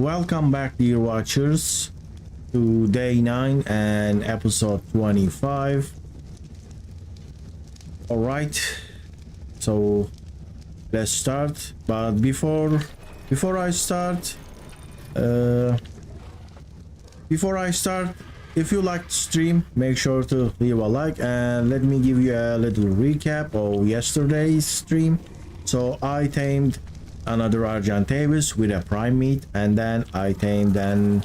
Welcome back, dear watchers, to day 9 and episode 25. Alright, so let's start. But before I start, if you like the stream, make sure to leave a like, and let me give you a little recap of yesterday's stream. So I tamed another Argentavis with a prime meat, and then I tamed an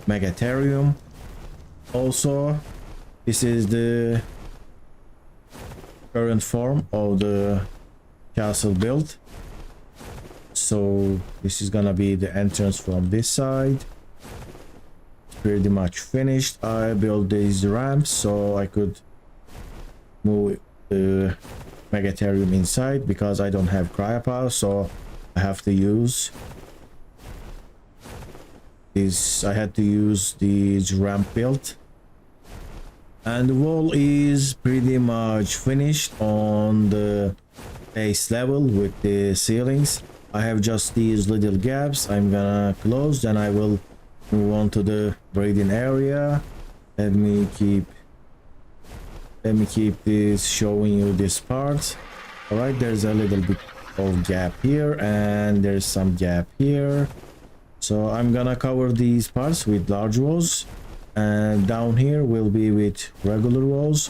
Megatherium. Also, this is the current form of the castle build. So this is gonna be the entrance from this side. Pretty much finished. I built these ramps so I could move the Megatherium inside because I don't have cryopods, so I have to use this. I had to use this ramp build, and the wall is pretty much finished on the base level with the ceilings. I have just these little gaps I'm gonna close, then I will move on to the breeding area. Let me keep this showing you this part. All right, there's a little bit of gap here and there's some gap here, so I'm gonna cover these parts with large walls, and down here will be with regular walls.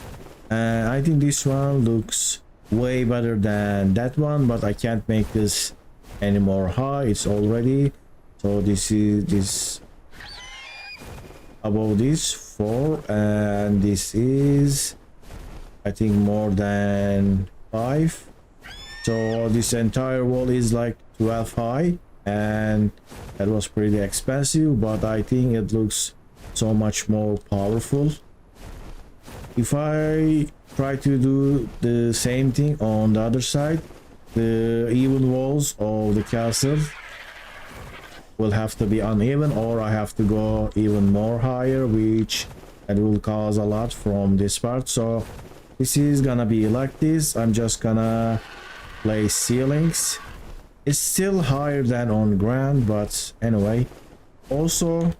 And I think this one looks way better than that one, but I can't make this any more high. It's already, so this is this above this 4, and this is I think more than 5. So this entire wall is like 12 high, and that was pretty expensive, but I think it looks so much more powerful. If I try to do the same thing on the other side, the even walls of the castle will have to be uneven, or I have to go even more higher, which it will cause a lot from this part. So this is gonna be like this. I'm just gonna place ceilings. It's still higher than on ground, but anyway. Also,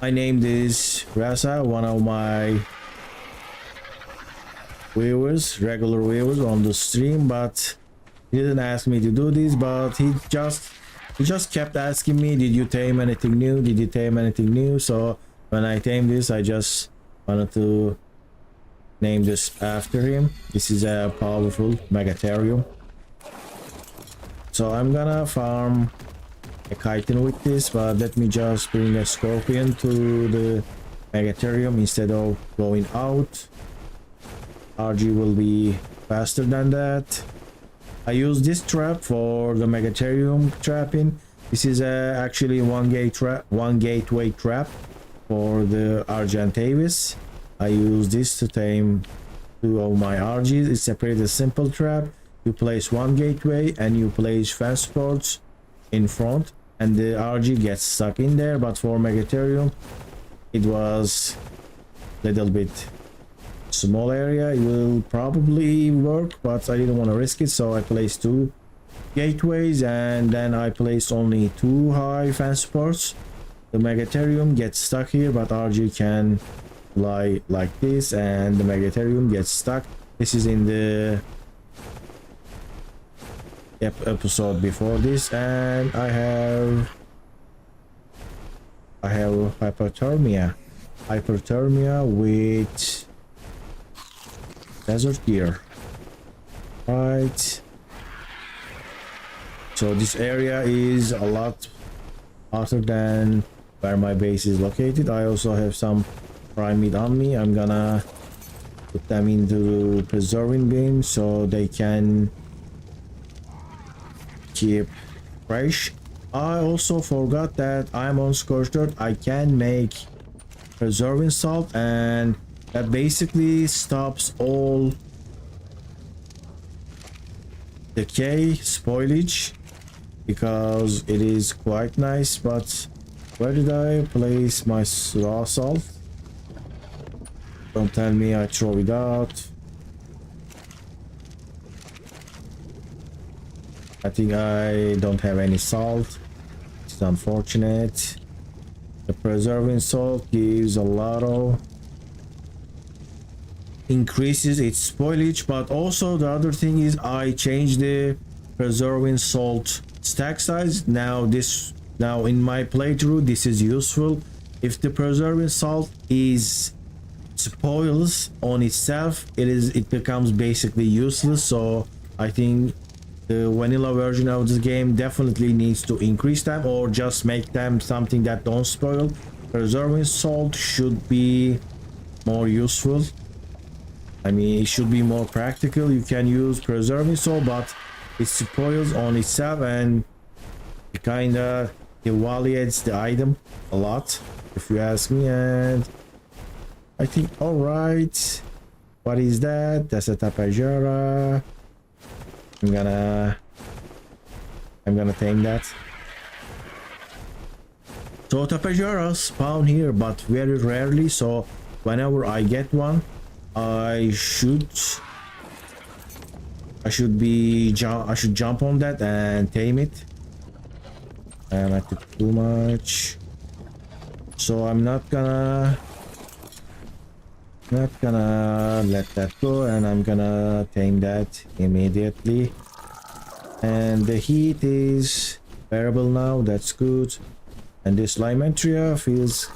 I named this Rasa, one of my viewers, regular viewers on the stream, but he didn't ask me to do this, but he just kept asking me, did you tame anything new, did you tame anything new? So when I tamed this, I just wanted to name this after him. This is a powerful Megatherium. So I'm gonna farm a chitin with this, but let me just bring a scorpion to the Megatherium instead of going out. RG will be faster than that. I use this trap for the Megatherium trapping. This is actually one gateway trap for the Argentavis. I use this to tame 2 of my RGs. It's a pretty simple trap. You place one gateway and you place fence supports in front, and the RG gets stuck in there. But for Megatherium, it was a little bit small area. It will probably work, but I didn't want to risk it, so I placed 2 gateways, and then I placed only 2 high fence supports. The Megatherium gets stuck here, but RG can fly like this, and the Megatherium gets stuck. This is in the episode before this, and I have hypothermia with desert gear. Right, so this area is a lot hotter than where my base is located. I also have some prime meat on me. I'm gonna put them into preserving bin so they can keep fresh. I also forgot that I'm on Scorched Earth. I can make preserving salt, and that basically stops all decay, spoilage, because it is quite nice. But where did I place my raw salt? Don't tell me I throw it out. I think I don't have any salt. That's unfortunate. The preserving salt gives a lot of increases its spoilage, but also the other thing is I changed the preserving salt stack size. Now in my playthrough this is useful. If the preserving salt is spoils on itself, it becomes basically useless. So I think the vanilla version of this game definitely needs to increase them or just make them something that don't spoil. Preserving salt should be more useful. I mean, it should be more practical. You can use preserving salt, but it spoils on itself and it kind of evaluates the item a lot, if you ask me. And I think, all right, what is that? That's a tapajara. I'm gonna tame that. So tapajaras spawn here, but very rarely. So whenever I get one, I should jump on that and tame it. And I took too much, so I'm not gonna let that go, and I'm gonna tame that immediately. And the heat is bearable now, that's good. And this Limentria feels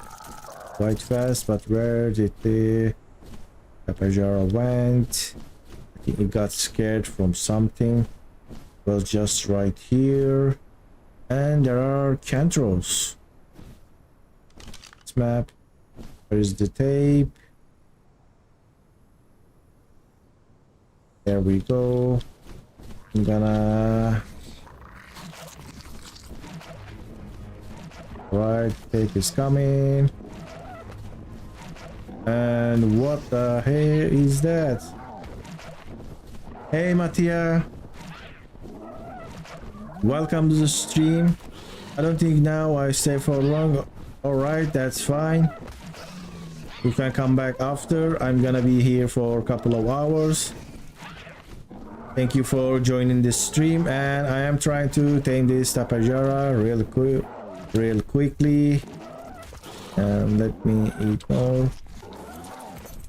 quite fast, but where did the Tapajara went? I think it got scared from something. It was just right here. And there are Cantros. This map. Where is the tape? There we go. I'm gonna... Right, tape is coming. And what the hell is that? Hey Mattia, welcome to the stream. I don't think now I stay for long. Alright, that's fine. You can come back after. I'm gonna be here for a couple of hours. Thank you for joining this stream, and I am trying to tame this Tapajara real quickly. And let me eat more.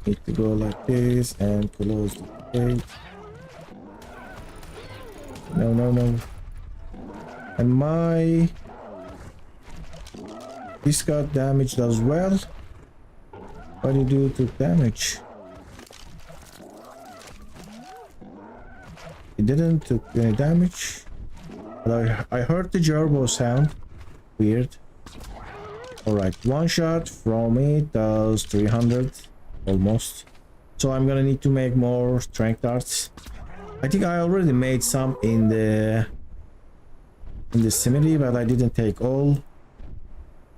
Need to go like this and close the gate. No. And this got damaged as well. What did you do to damage? It didn't took any damage, but I heard the gerbil sound. Weird. Alright, one shot from it does 300 almost. So I'm gonna need to make more strength darts. I think I already made some in the simile, but I didn't take all.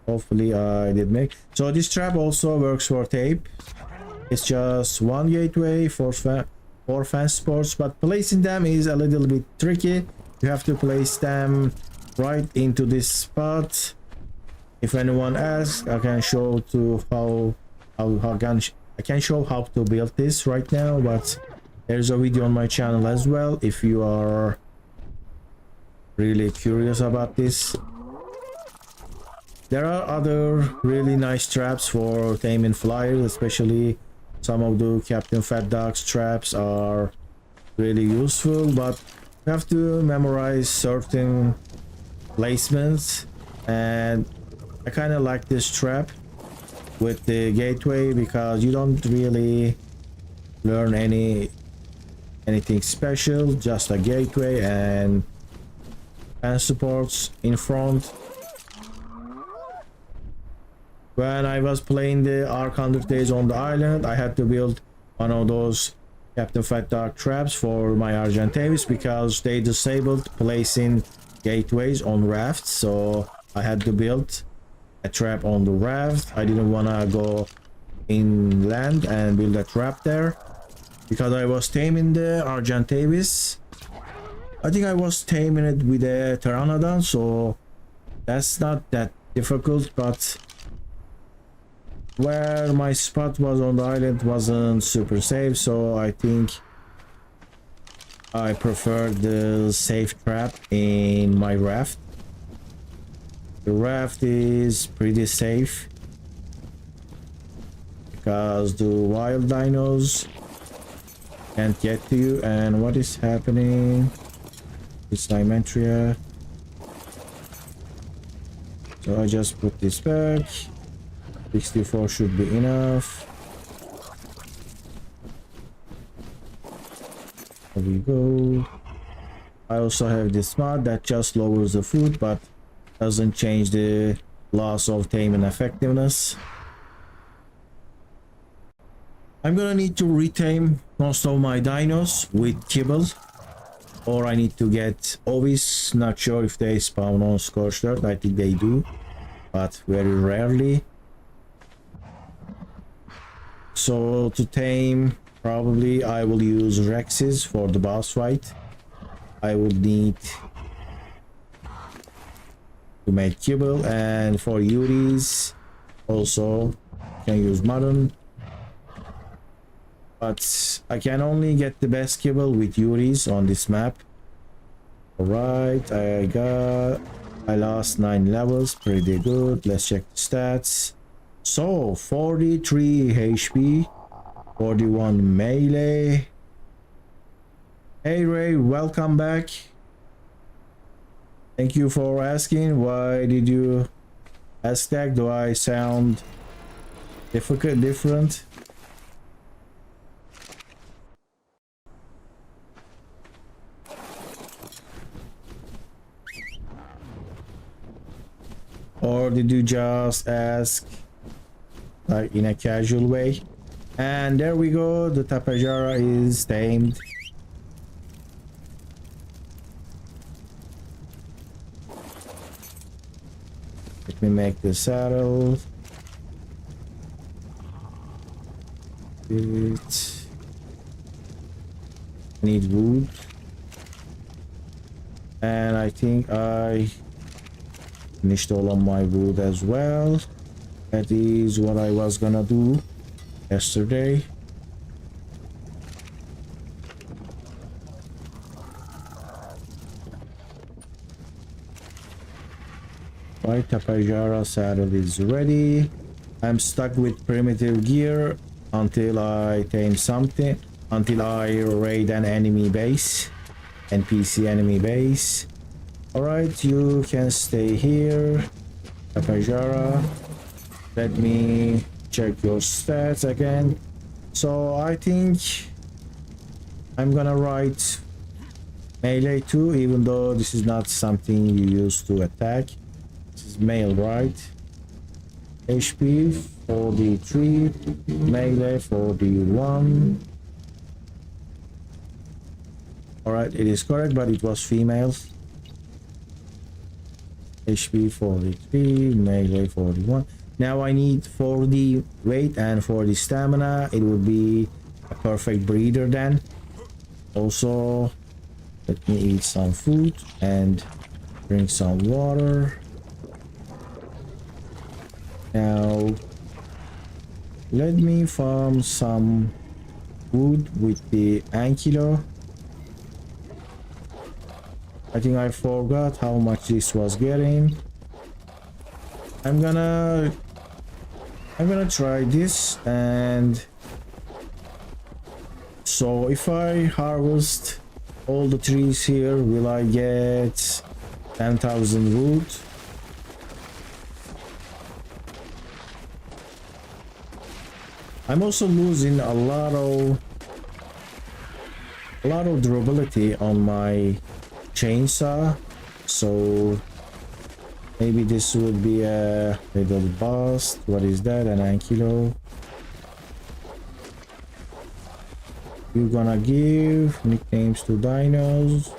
Hopefully I did make. So this trap also works for tape. It's just one gateway for fan sports, but placing them is a little bit tricky. You have to place them right into this spot. If anyone asks, I can show to I can show how to build this right now, but there's a video on my channel as well if you are really curious about this. There are other really nice traps for taming flyers, especially some of the Captain Fat Dog's traps are really useful, but you have to memorize certain placements. And I kind of like this trap with the gateway because you don't really learn anything special, just a gateway and supports in front. When I was playing the ARK 100 Days on the island, I had to build one of those Captain Fat Dog traps for my Argentavis because they disabled placing gateways on rafts. So I had to build a trap on the raft. I didn't want to go inland and build a trap there because I was taming the Argentavis. I think I was taming it with a Pteranodon, so that's not that difficult, but where my spot was on the island wasn't super safe, so I think I preferred the safe trap in my raft. The raft is pretty safe because the wild dinos can't get to you. And what is happening? It's Dimetria. So I just put this back. 64 should be enough. There we go. I also have this mod that just lowers the food but doesn't change the loss of tame and effectiveness. I'm gonna need to retame most of my dinos with kibble, or I need to get obelisks. Not sure if they spawn on Scorched Earth. I think they do, but very rarely. So to tame, probably I will use Rexes for the boss fight. I would need to make kibble, and for Yuris also can use mutton. But I can only get the best kibble with Yuris on this map. Alright, I lost 9 levels, pretty good. Let's check the stats. So 43 HP, 41 melee. Hey Ray, welcome back. Thank you for asking. Why did you ask that? Do I sound different? Or did you just ask like in a casual way? And there we go, the Tapejara is tamed. Let me make the saddle. It need wood. And I think I finished all of my wood as well. That is what I was gonna do yesterday. Right, Tapejara saddle is ready. I'm stuck with primitive gear until I tame something, until I raid an enemy base, NPC enemy base. Alright, you can stay here, Tapejara. Let me check your stats again. So I think I'm gonna write melee too, even though this is not something you use to attack. This is male, right? HP 43, melee 41. Alright, it is correct, but it was female. HP 43, melee 41. Now I need 40 weight and 40 stamina. It would be a perfect breeder then. Also, let me eat some food and drink some water. Now, let me farm some wood with the Ankylo. I think I forgot how much this was getting. I'm gonna try this. And so if I harvest all the trees here, will I get 10,000 wood? I'm also losing a lot of durability on my chainsaw, so maybe this would be a little bust. What is that? An Ankylo. You're gonna give nicknames to dinos,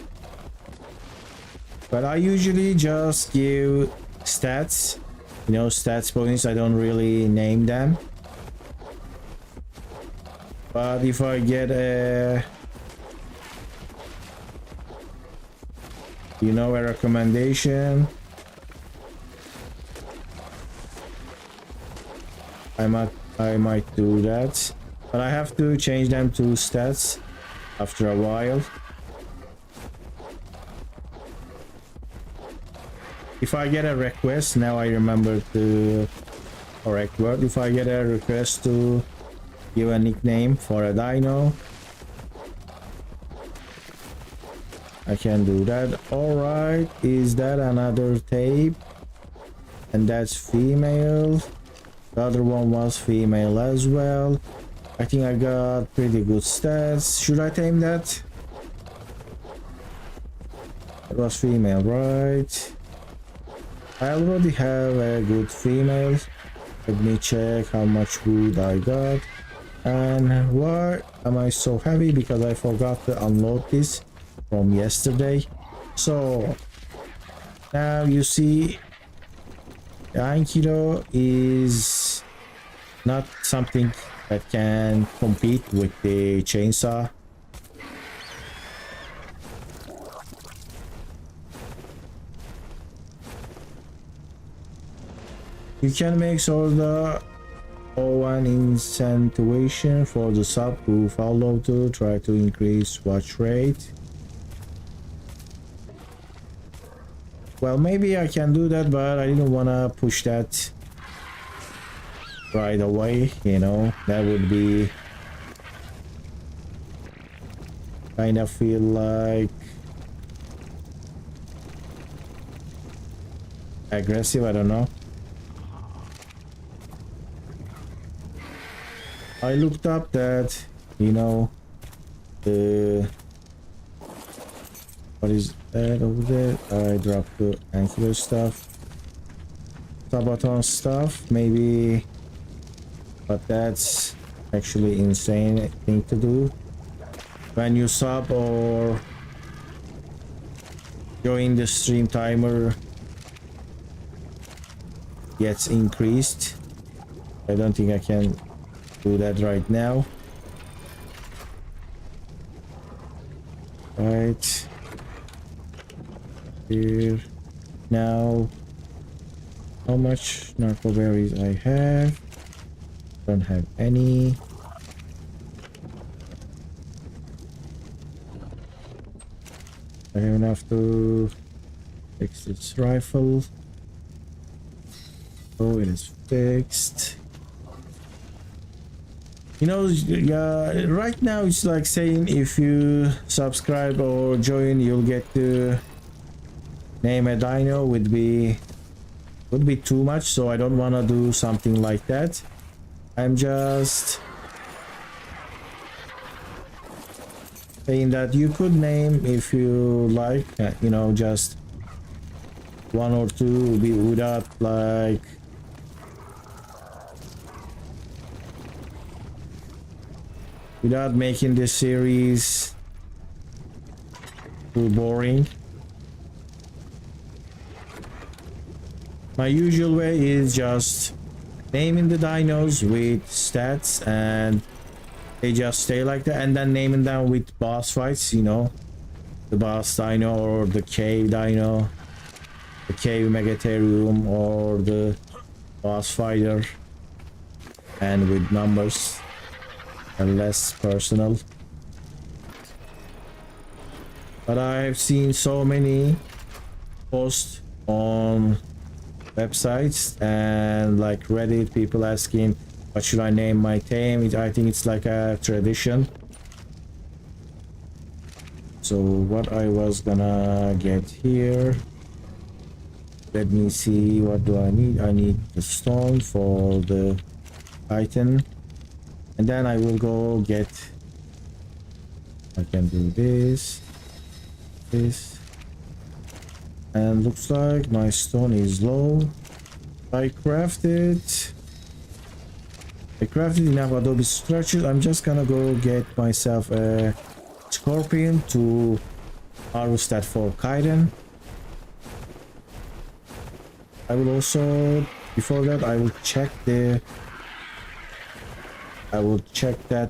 but I usually just give stats, you know, stats points. I don't really name them. But if I get a, you know, a recommendation, I might do that, but I have to change them to stats after a while. if I get a request, now I remember the correct word. If I get a request to give a nickname for a dino, I can do that. Alright, is that another tape? And that's female. The other one was female as well. I think I got pretty good stats. Should I tame that? It was female, right? I already have a good female. Let me check how much wood I got. And why am I so heavy? Because I forgot to unload this from yesterday. So now you see 9 kilo is not something that can compete with the chainsaw. You can make sort of an incentivation for the sub who follow to try to increase watch rate. Well, maybe I can do that, but I didn't want to push that right away, you know. That would be kind of feel like aggressive, I don't know. I looked up that, you know, the what is that over there? I dropped the angular stuff, sabaton stuff, maybe, but that's actually insane thing to do. When you sub or join the stream, timer gets increased. I don't think I can do that right now. Right here. Now, how much narco berries I have? Don't have any. I have enough to fix this rifle. Oh, it is fixed. You know, yeah, right now it's like saying if you subscribe or join, you'll get to name a dino. Would be too much, so I don't want to do something like that. I'm just saying that you could name if you like, you know, just one or two without like without making this series too boring. My usual way is just naming the dinos with stats and they just stay like that, and then naming them with boss fights, you know, the boss dino or the cave dino, the cave megatherium or the boss fighter, and with numbers and less personal. But I've seen so many posts on websites and like Reddit, people asking what should I name my tame. I think it's like a tradition. So what I was gonna get here, let me see, what do I need? I need the stone for the Titan. And then I will go get, I can do this, and looks like my stone is low. I crafted enough adobe structures. I'm just gonna go get myself a scorpion to harvest that for Kaizen. I will also, before that, I will check that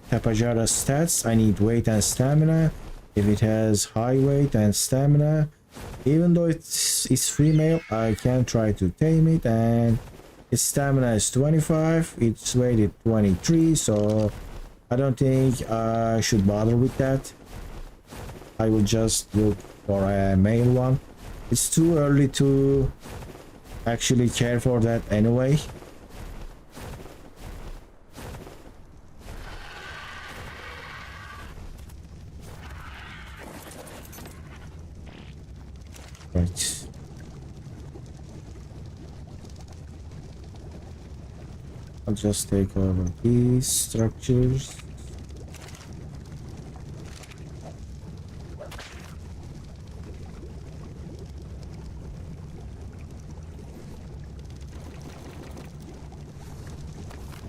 Tapajara stats. I need weight and stamina. If it has high weight and stamina, even though it's female, I can try to tame it, and its stamina is 25, its weight is 23, so I don't think I should bother with that. I will just look for a male one. It's too early to actually care for that anyway. Right. I'll just take over these structures.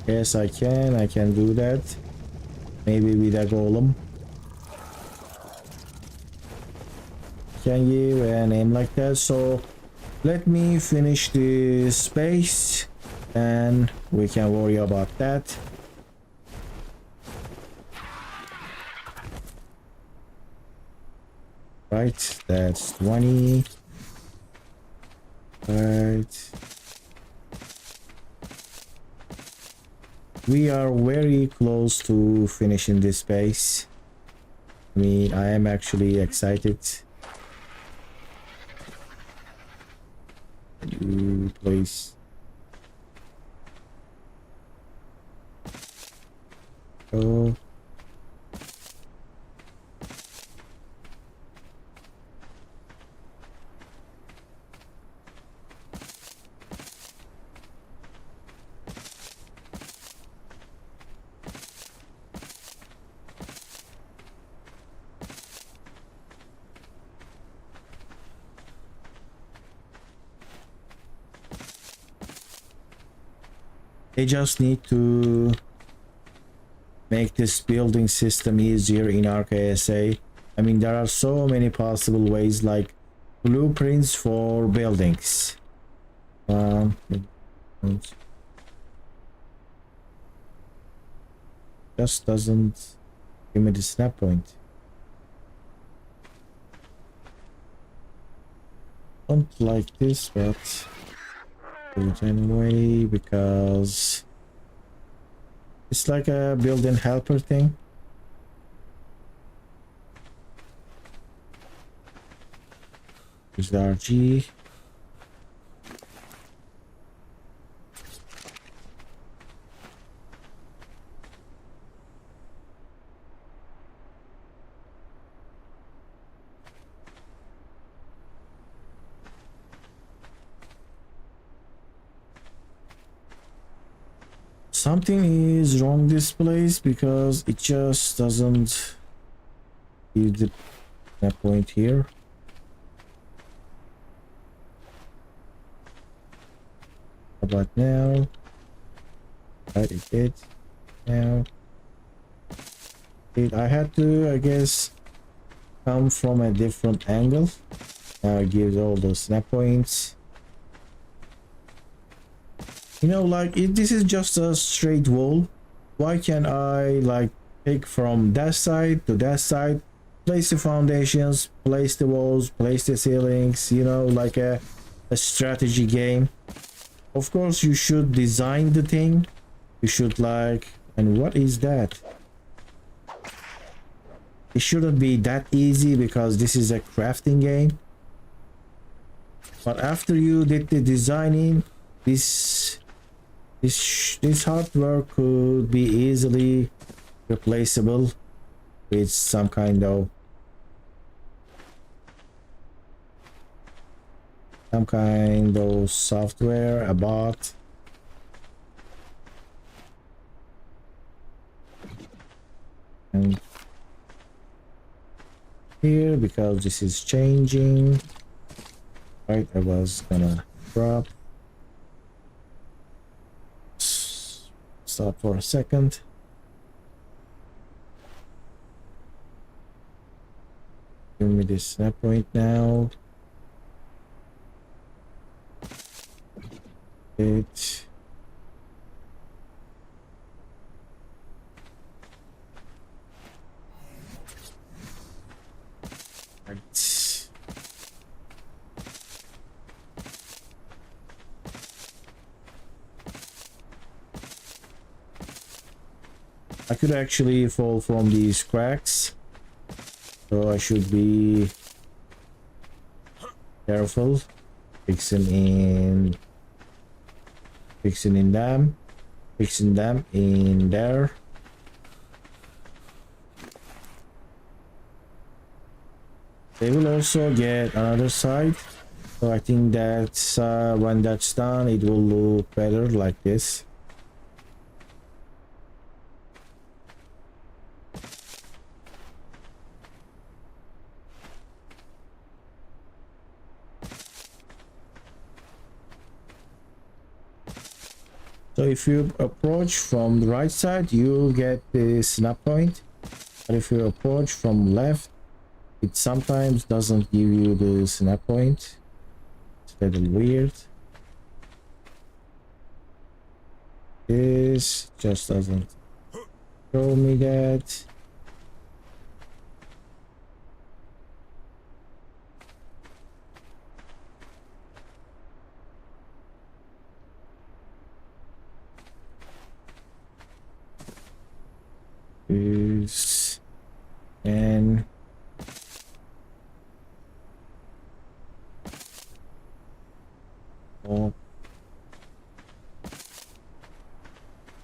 Yes, I can do that. Maybe with a golem. Can give a name like that. So let me finish this space and we can worry about that. Right, that's 20. Right. We are very close to finishing this space. I mean, I am actually excited. You please. Oh. They just need to make this building system easier in ARK ASA. I mean, there are so many possible ways, like blueprints for buildings. Just doesn't give me the snap point. Don't like this, but do it anyway because it's like a built-in helper thing. Use the RG. Something is wrong this place because it just doesn't give the that point here. How about now? Right, it did. Now I had to, I guess, come from a different angle. Now it gives all those snap points. You know, like this is just a straight wall. Why can't I like pick from that side to that side, place the foundations, place the walls, place the ceilings, you know, like a strategy game. Of course you should design the thing. You should like, and what is that? It shouldn't be that easy because this is a crafting game. But after you did the designing, this hardware could be easily replaceable with some kind of software, a bot. And here, because this is changing, right, I was gonna drop. Stop for a second. Give me this snap point now. It. Right. I could actually fall from these cracks, so I should be Careful. Fixing them in there. They will also get another side, so I think that's when that's done it will look better like this. So if you approach from the right side, you'll get the snap point. But if you approach from left, it sometimes doesn't give you the snap point. It's a little weird. This just doesn't show me that. Is and oh,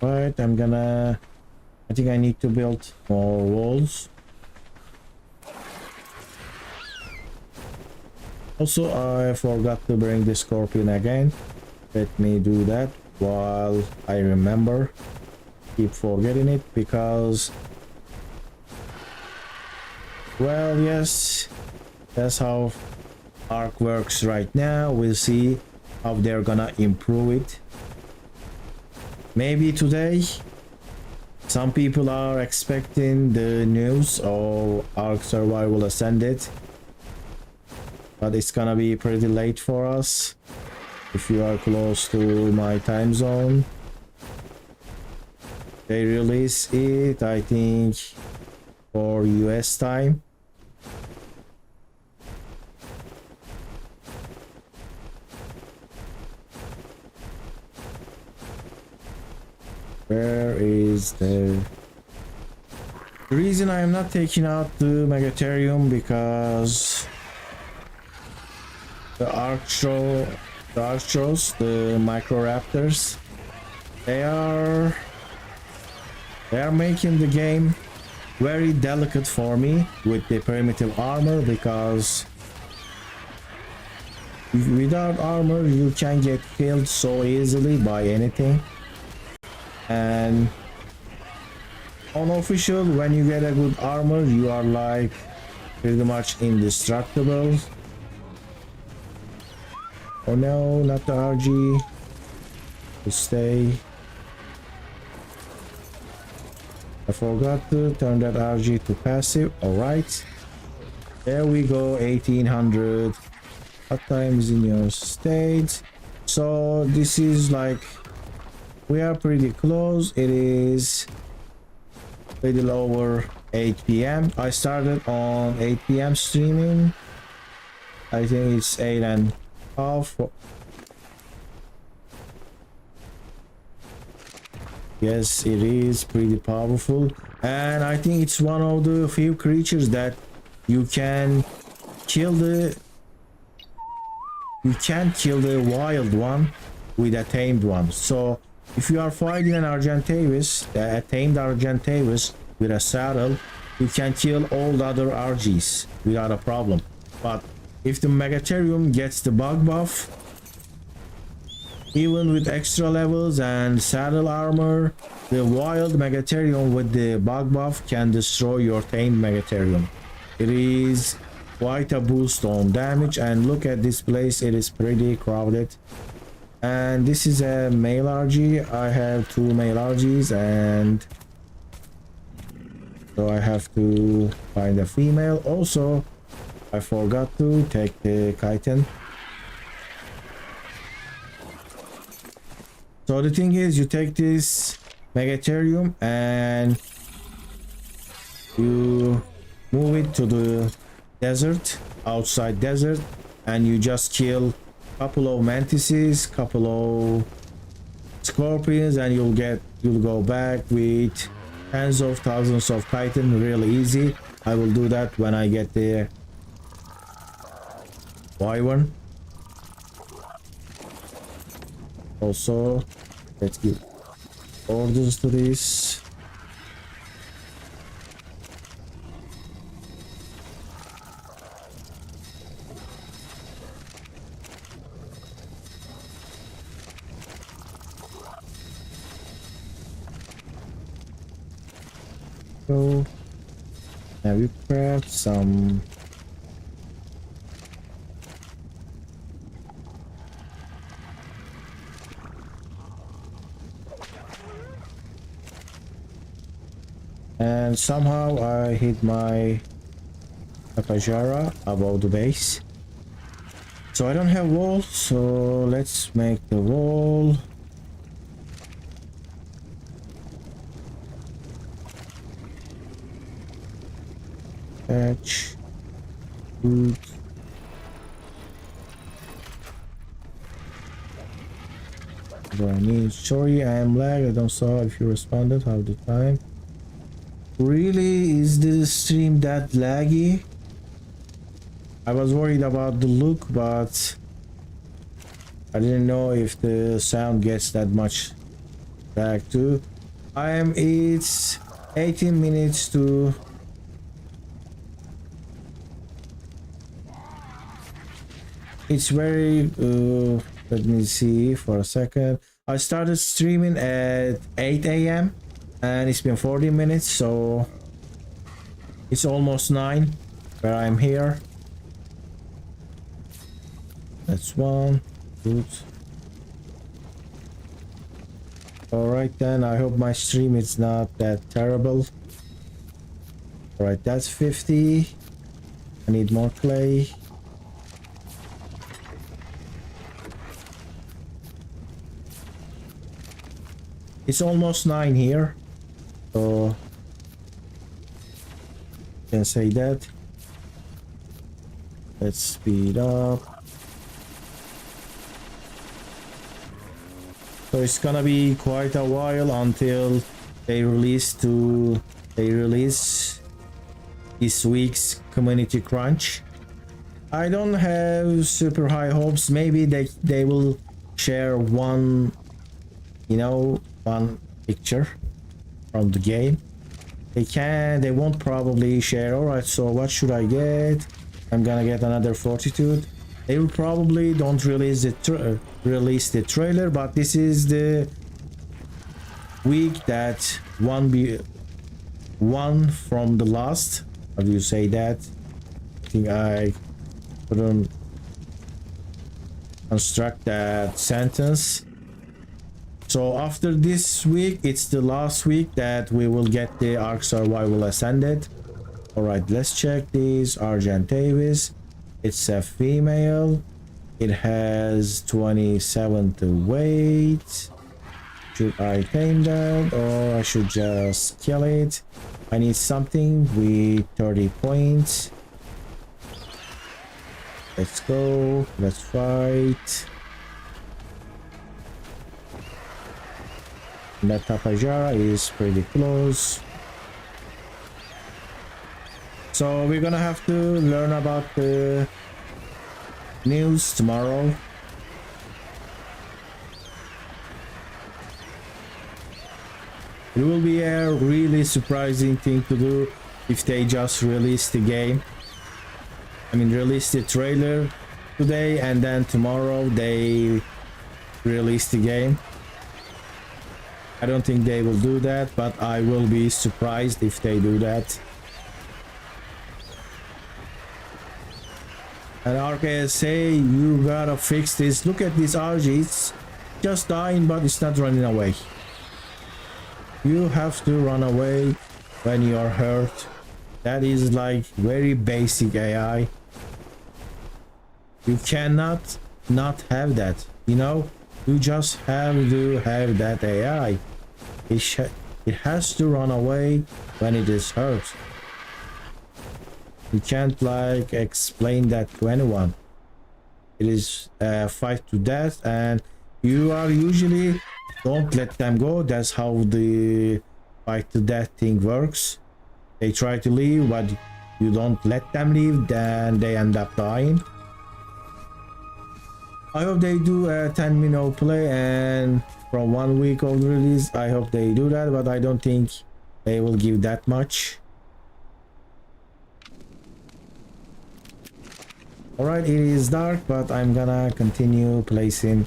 right, I think I need to build more walls. Also, I forgot to bring the scorpion again. Let me do that while I remember. Keep forgetting it because, well, yes, that's how ARK works right now. We'll see how they're gonna improve it. Maybe today. Some people are expecting the news of ARK Survival Ascended, but it's gonna be pretty late for us if you are close to my time zone. They release it, I think, for US time. Where is the reason I am not taking out the Megatherium? Because the Archros, the Microraptors, they are making the game very delicate for me with the primitive armor, because without armor you can get killed so easily by anything. And unofficial, when you get a good armor you are like pretty much indestructible. Oh no, not the RG. Stay. I forgot to turn that RG to passive. Alright, there we go. 1800 hot times in your state. So this is like, we are pretty close. It is a little over 8 p.m. I started on 8 p.m. streaming. I think it's 8:30. Yes, it is pretty powerful, and I think it's one of the few creatures that you can kill the wild one with a tamed one. So if you are fighting an Argentavis, a tamed Argentavis with a saddle, you can kill all the other RGs without a problem. But if the Megatherium gets the bug buff, even with extra levels and saddle armor, the wild Megatherium with the bug buff can destroy your tamed Megatherium. It is quite a boost on damage, and look at this place, it is pretty crowded. And this is a male RG. I have 2 male RGs, and so I have to find a female. Also, I forgot to take the chitin. So the thing is, you take this Megatherium and you move it to the desert, outside desert, and you just kill a couple of mantises, couple of scorpions, and you'll go back with tens of thousands of chitin really easy. I will do that when I get there. wyvern. Also, let's give orders to this. So now we craft some and somehow I hit my Pajara above the base. So I don't have wall, so let's make the wall. Patch. Food. Do I need? Sorry, I am lag. I don't saw if you responded half the time. Really, is the stream that laggy? I was worried about the look, but I didn't know if the sound gets that much lag too. It's 18 minutes to it's very let me see for a second. I started streaming at 8 a.m. and it's been 40 minutes, so it's almost 9 where I'm here. That's one. Good. Alright then, I hope my stream is not that terrible. Alright, that's 50. I need more clay. It's almost 9 here, so can say that. Let's speed up. So it's gonna be quite a while until they release this week's community crunch. I don't have super high hopes. Maybe they will share one, you know, one picture from the game. They won't probably share. All right, so what should I get? I'm gonna get another fortitude. They will probably don't release the trailer, but this is the week that one from the last. How do you say that? I think I couldn't construct that sentence. So after this week, it's the last week that we will get the ARK Survival Ascended. Alright, let's check this. Argentavis. It's a female. It has 27 to weight. Should I tame that or I should just kill it? I need something with 30 points. Let's go. Let's fight. That Tapajara is pretty close. So we're gonna have to learn about the news tomorrow. It will be a really surprising thing to do if they just release the game. I mean, release the trailer today and then tomorrow they release the game. I don't think they will do that, but I will be surprised if they do that. And ARK say, you gotta fix this. Look at this RG, it's just dying, but it's not running away. You have to run away when you are hurt. That is like very basic AI. You cannot not have that, you know? You just have to have that AI. It has to run away when it is hurt. You can't like explain that to anyone. It is a fight to death and you are usually don't let them go. That's how the fight to death thing works. They try to leave but you don't let them leave, then they end up dying. I hope they do a 10-minute play, and from 1 week of the release, I hope they do that, but I don't think they will give that much. Alright, it is dark, but I'm gonna continue placing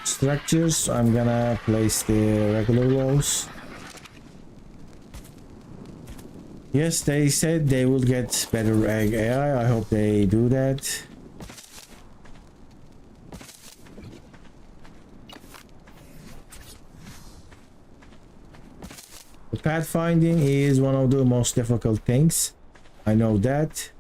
structures. So I'm gonna place the regular walls. Yes, they said they will get better egg AI. I hope they do that. Pathfinding is one of the most difficult things. I know that.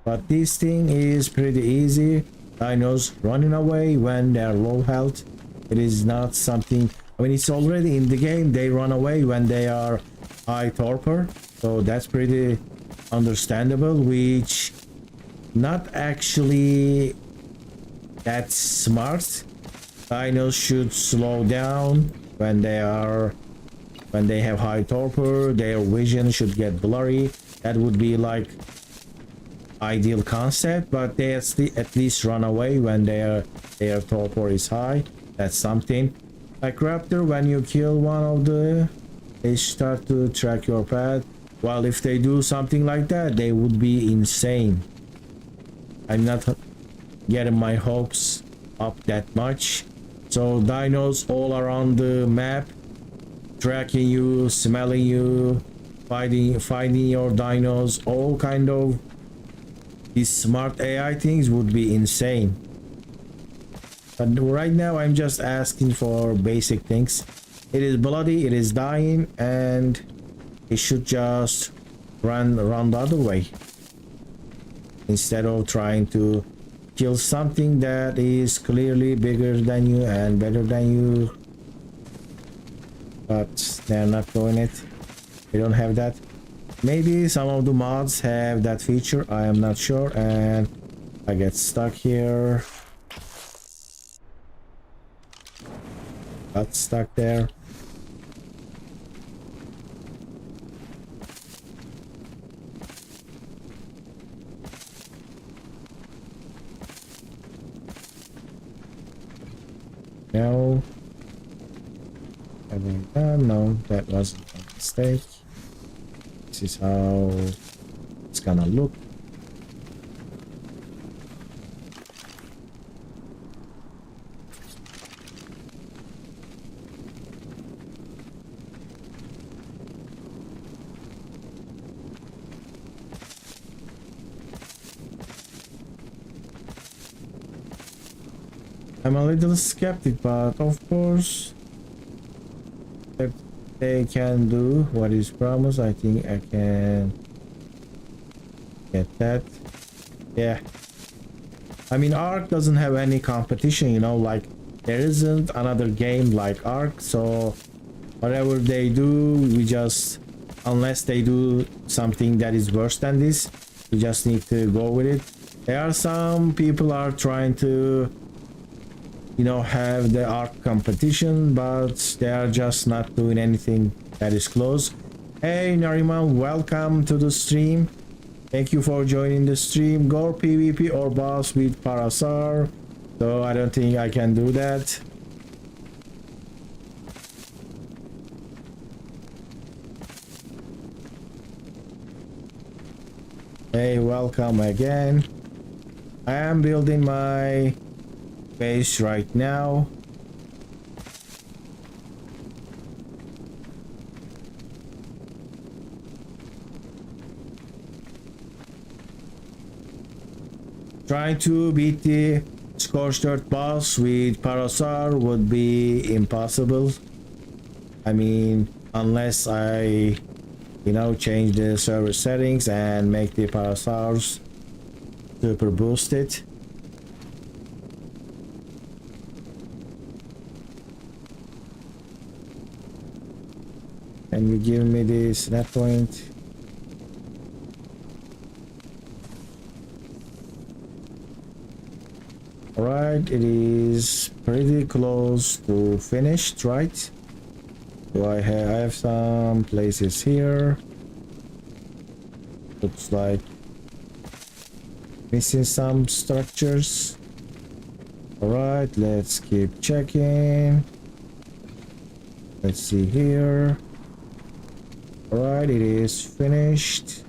But this thing is pretty easy. Dinos running away when they're low health. It is not something... I mean, it's already in the game. They run away when they are high torpor. So that's pretty understandable, which not actually that smart. Dinos should slow down when they have high torpor. Their vision should get blurry. That would be like ideal concept, but they at least run away when their torpor is high. That's something. Like raptor, when you kill one of they start to track your path. Well, if they do something like that, they would be insane. I'm not getting my hopes up that much. So dinos all around the map, tracking you, smelling you, finding your dinos, all kind of these smart AI things would be insane. But right now I'm just asking for basic things. It is bloody, it is dying, and it should just run the other way instead of trying to kill something that is clearly bigger than you and better than you. But they're not doing it. They don't have that. Maybe some of the mods have that feature, I am not sure, and I get stuck here. Got stuck there. No. Having done? No, that wasn't a mistake. This is how it's gonna look. I'm a little skeptic, but of course, if they can do what is promised, I think I can get that. Yeah. I mean, ARK doesn't have any competition, you know, like there isn't another game like ARK, so whatever they do, we just, unless they do something that is worse than this, we just need to go with it. There are some people are trying to, you know, have the ARK competition, but they are just not doing anything that is close. Hey Nariman, welcome to the stream. Thank you for joining the stream. Go PvP or boss with Parasar. So I don't think I can do that. Hey, welcome again. I am building my base right now. Trying to beat the Scorched Earth boss with Parasar would be impossible. I mean, unless I, you know, change the server settings and make the Parasars super boosted. Can you give me this net point? Alright, it is pretty close to finished, right? So I have some places here. Looks like missing some structures. All right, let's keep checking. Let's see here. All right, it is finished.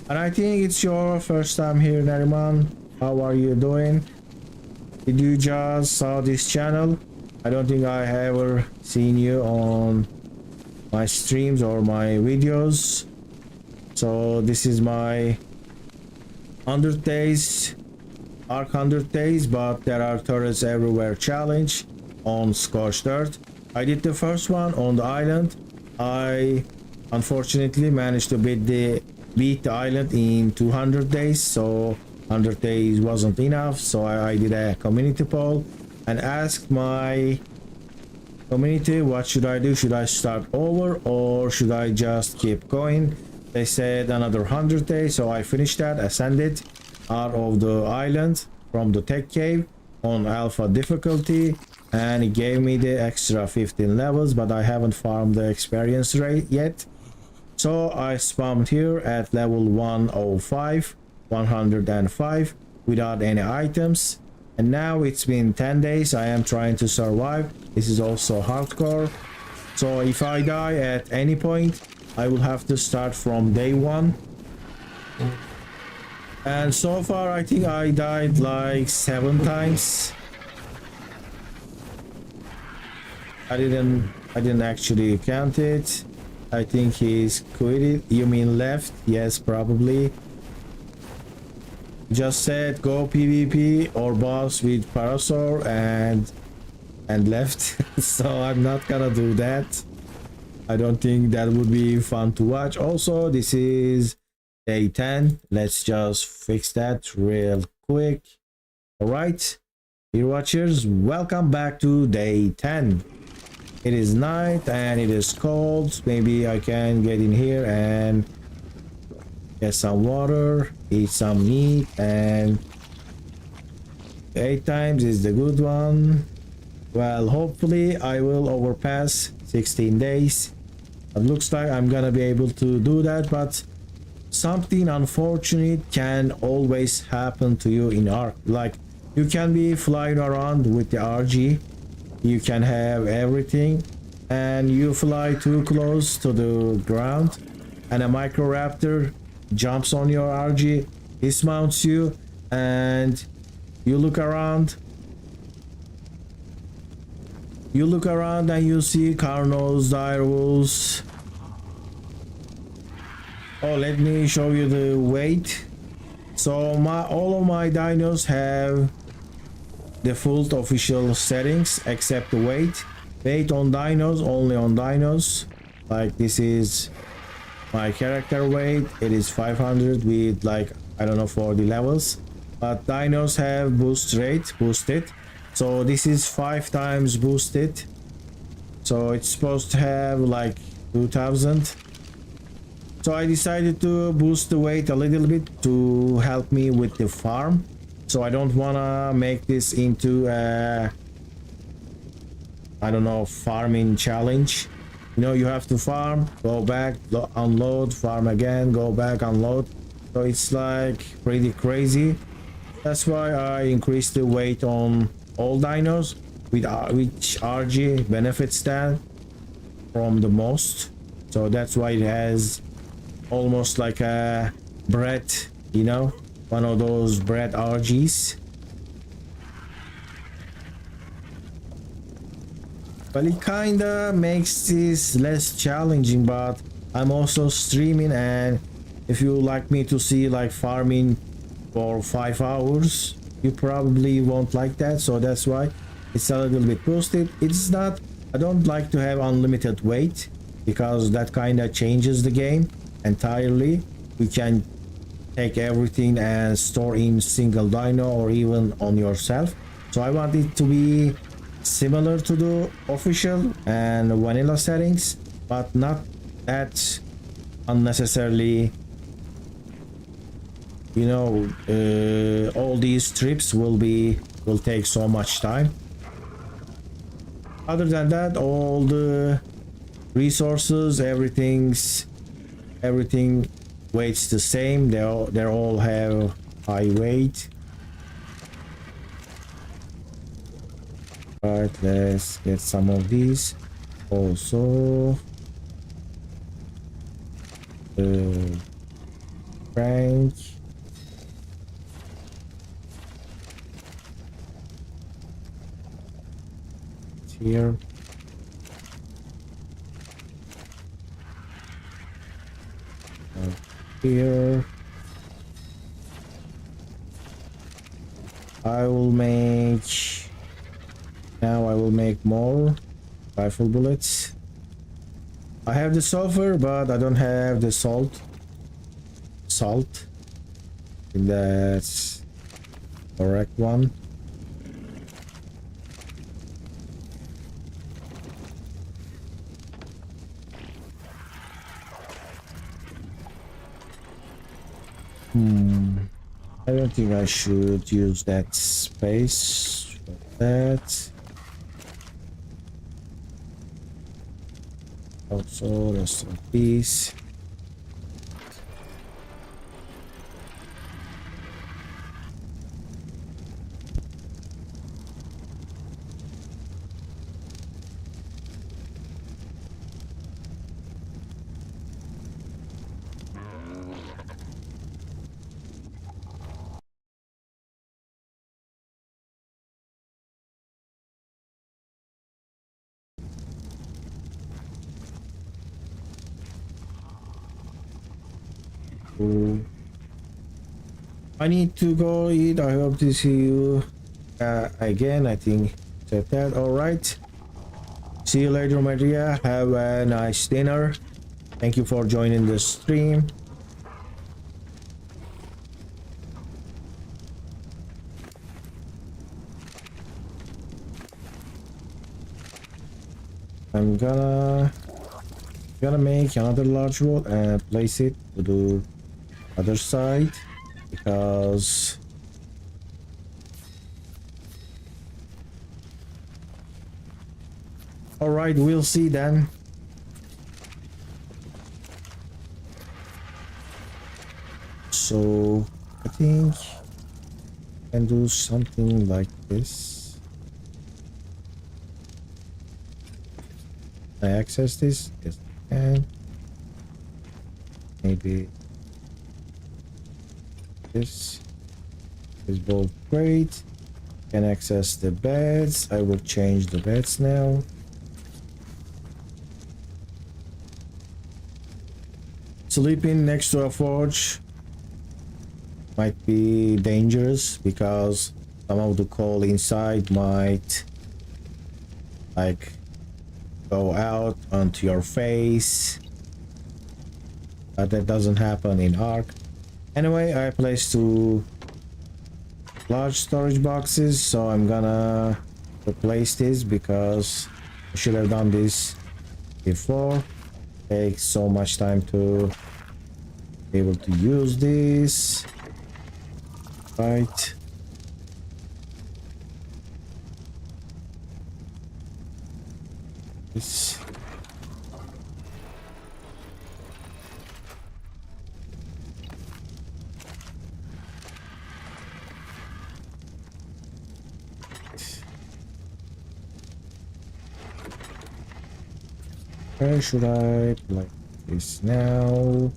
And I think it's your first time here, Nariman. How are you doing? Did you just saw this channel? I don't think I have ever seen you on my streams or my videos. So this is my 100 days, ARK 100 days, but there are turrets everywhere challenge on Scorched Earth. I did the first one on the island. I unfortunately managed to beat the island in 200 days, so 100 days wasn't enough. So I did a community poll and asked my community, what should I do? Should I start over or should I just keep going? They said another 100 days, so I finished that, ascended out of the island from the tech cave on alpha difficulty, and it gave me the extra 15 levels, but I haven't farmed the experience rate yet. So I spammed here at level 105 without any items, and now it's been 10 days. I am trying to survive. This is also hardcore, so if I die at any point I will have to start from day one. And so far I think I died like 7 times. I didn't actually count it. I think he's quitted. You mean left? Yes, probably. Just said go PvP or boss with Parasaur and left. So I'm not gonna do that. I don't think that would be fun to watch. Also, this is day 10. Let's just fix that real quick. All right, dear watchers, welcome back to day 10. It is night and it is cold. Maybe I can get in here and get some water, eat some meat, and 8 times is the good one. Well, hopefully I will overpass 16 days. It looks like I'm gonna be able to do that, but something unfortunate can always happen to you in ARK. Like, you can be flying around with the RG, you can have everything, and you fly too close to the ground and a microraptor jumps on your RG, dismounts you, and you look around and you see Carnos, direwolves. Oh, let me show you the weight. So all of my dinos have default official settings except the weight. Weight on dinos, only on dinos. Like, this is my character weight. It is 500 with, like, I don't know, 40 levels. But dinos have boost rate, boosted. So this is 5 times boosted. So it's supposed to have like 2000. So I decided to boost the weight a little bit to help me with the farm. So I don't wanna make this into a, I don't know, farming challenge. You know, you have to farm, go back, unload, farm again, go back, unload. So it's like pretty crazy. That's why I increased the weight on all dinos, with which RG benefits that from the most. So that's why it has almost like a bread, you know, one of those bread RGs. Well, it kinda makes this less challenging, but I'm also streaming, and if you like me to see like farming for 5 hours, you probably won't like that. So that's why it's a little bit boosted. It's not, I don't like to have unlimited weight because that kind of changes the game entirely. You can take everything and store in single dino or even on yourself. So I want it to be similar to the official and vanilla settings, but not that unnecessarily, you know. All these trips will take so much time. Other than that, all the resources, everything weights the same. They all have high weight. Right, let's get some of these. Also, the crank. Here. Here. I will make. Now I will make more rifle bullets. I have the sulfur, but I don't have the salt. Salt. I think that's correct one. I don't think I should use that space for that. Also, rest of these. I need to go eat. I hope to see you again. I think said that. All right. See you later, Maria. Have a nice dinner. Thank you for joining the stream. I'm gonna make another large wall and place it to the other side because all right, we'll see then. So I think I can do something like this. Can I access this? Yes, I can. Maybe this is both great. Can access the beds. I will change the beds now. Sleeping next to a forge might be dangerous because some of the coal inside might like go out onto your face, but that doesn't happen in ARK. Anyway, I placed 2 large storage boxes, so I'm gonna replace this because I should have done this before. Takes so much time to be able to use this. Right. This. Where should I play this now?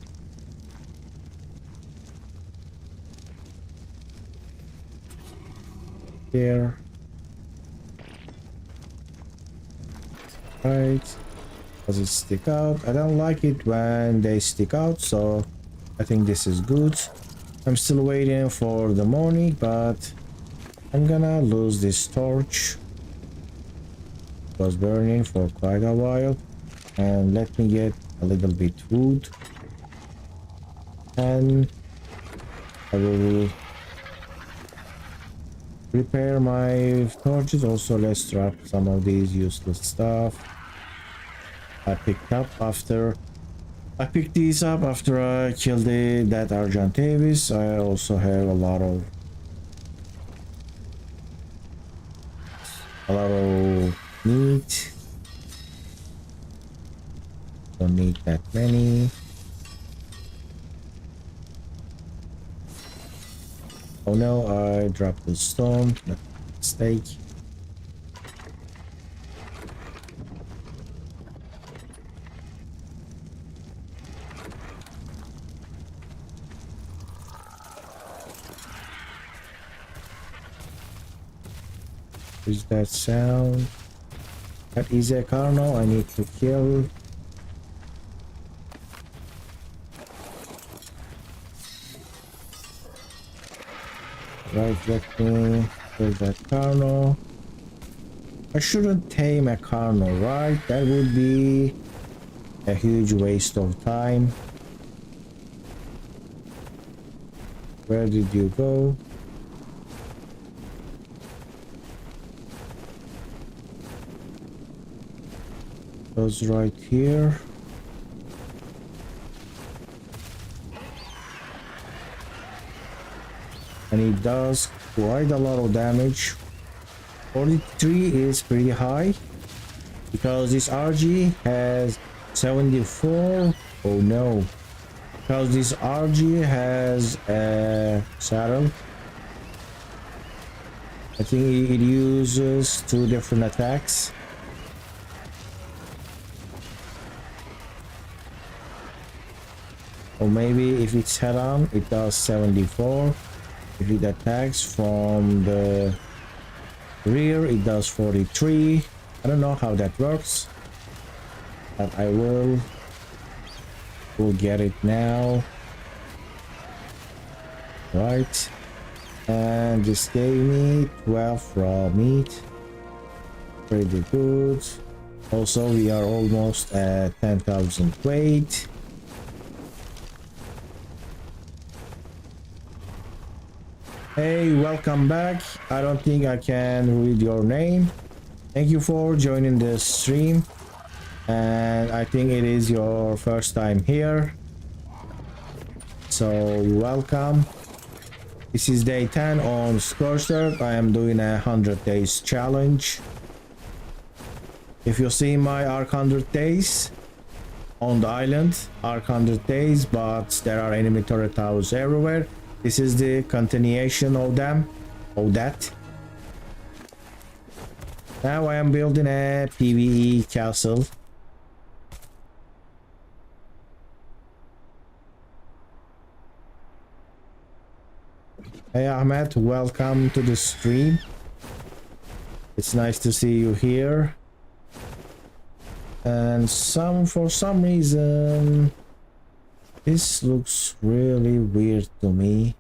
Here. Right. Does it stick out? I don't like it when they stick out, so I think this is good. I'm still waiting for the morning, but I'm gonna lose this torch. It was burning for quite a while. And let me get a little bit wood. And I will repair my torches. Also, let's drop some of these useless stuff I picked these up after I killed that Argentavis. I also have a lot of meat. Don't need that many. Oh no, I dropped the stone. Mistake. Is that sound? That is a carno I need to kill. Right, let me kill that carno. I shouldn't tame a carno, right? That would be a huge waste of time. Where did you go? Goes right here. And it does quite a lot of damage. 43 is pretty high because this RG has 74. Oh no, because this RG has a saddle. I think it uses 2 different attacks. Or maybe if it's head on, it does 74. If it attacks from the rear, it does 43. I don't know how that works, but I will get it now. Right, and this gave me 12 raw meat. Pretty good. Also, we are almost at 10,000 weight. Hey, welcome back. I don't think I can read your name. Thank you for joining the stream. And I think it is your first time here. So, welcome. This is day 10 on Scorched. I am doing a 100 days challenge. If you see my ARK 100 days on the island, ARK 100 days, but there are enemy turret towers everywhere. This is the continuation of them, of that. Now I am building a PvE castle. Hey Ahmed, welcome to the stream. It's nice to see you here. And for some reason, this looks really weird to me.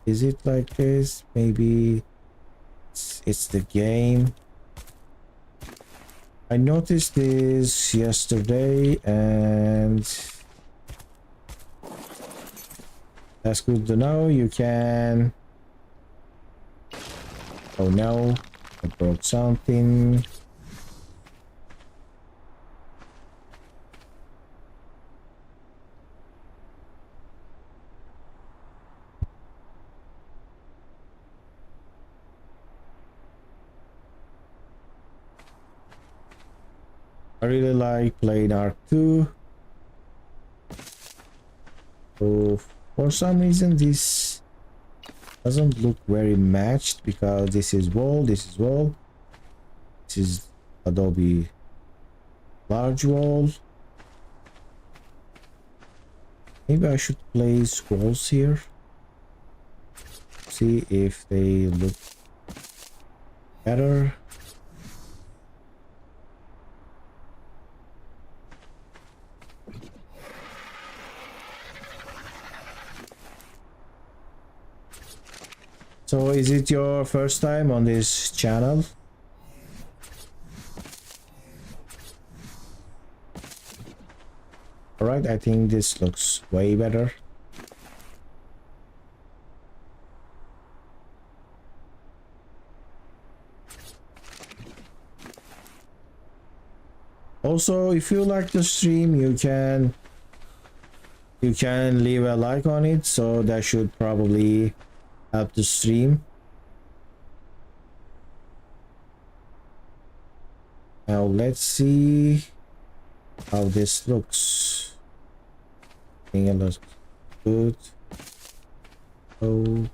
Is it like this? Maybe it's the game. I noticed this yesterday and that's good to know. You can... Oh no, I broke something. I really like playing ARK 2. So for some reason this doesn't look very matched because this is wall, this is wall. This is Adobe large wall. Maybe I should place walls here. See if they look better. So is it your first time on this channel? Alright, I think this looks way better. Also, if you like the stream, you can leave a like on it, so that should probably help the stream. Now let's see how this looks. I think it looks good. Oh.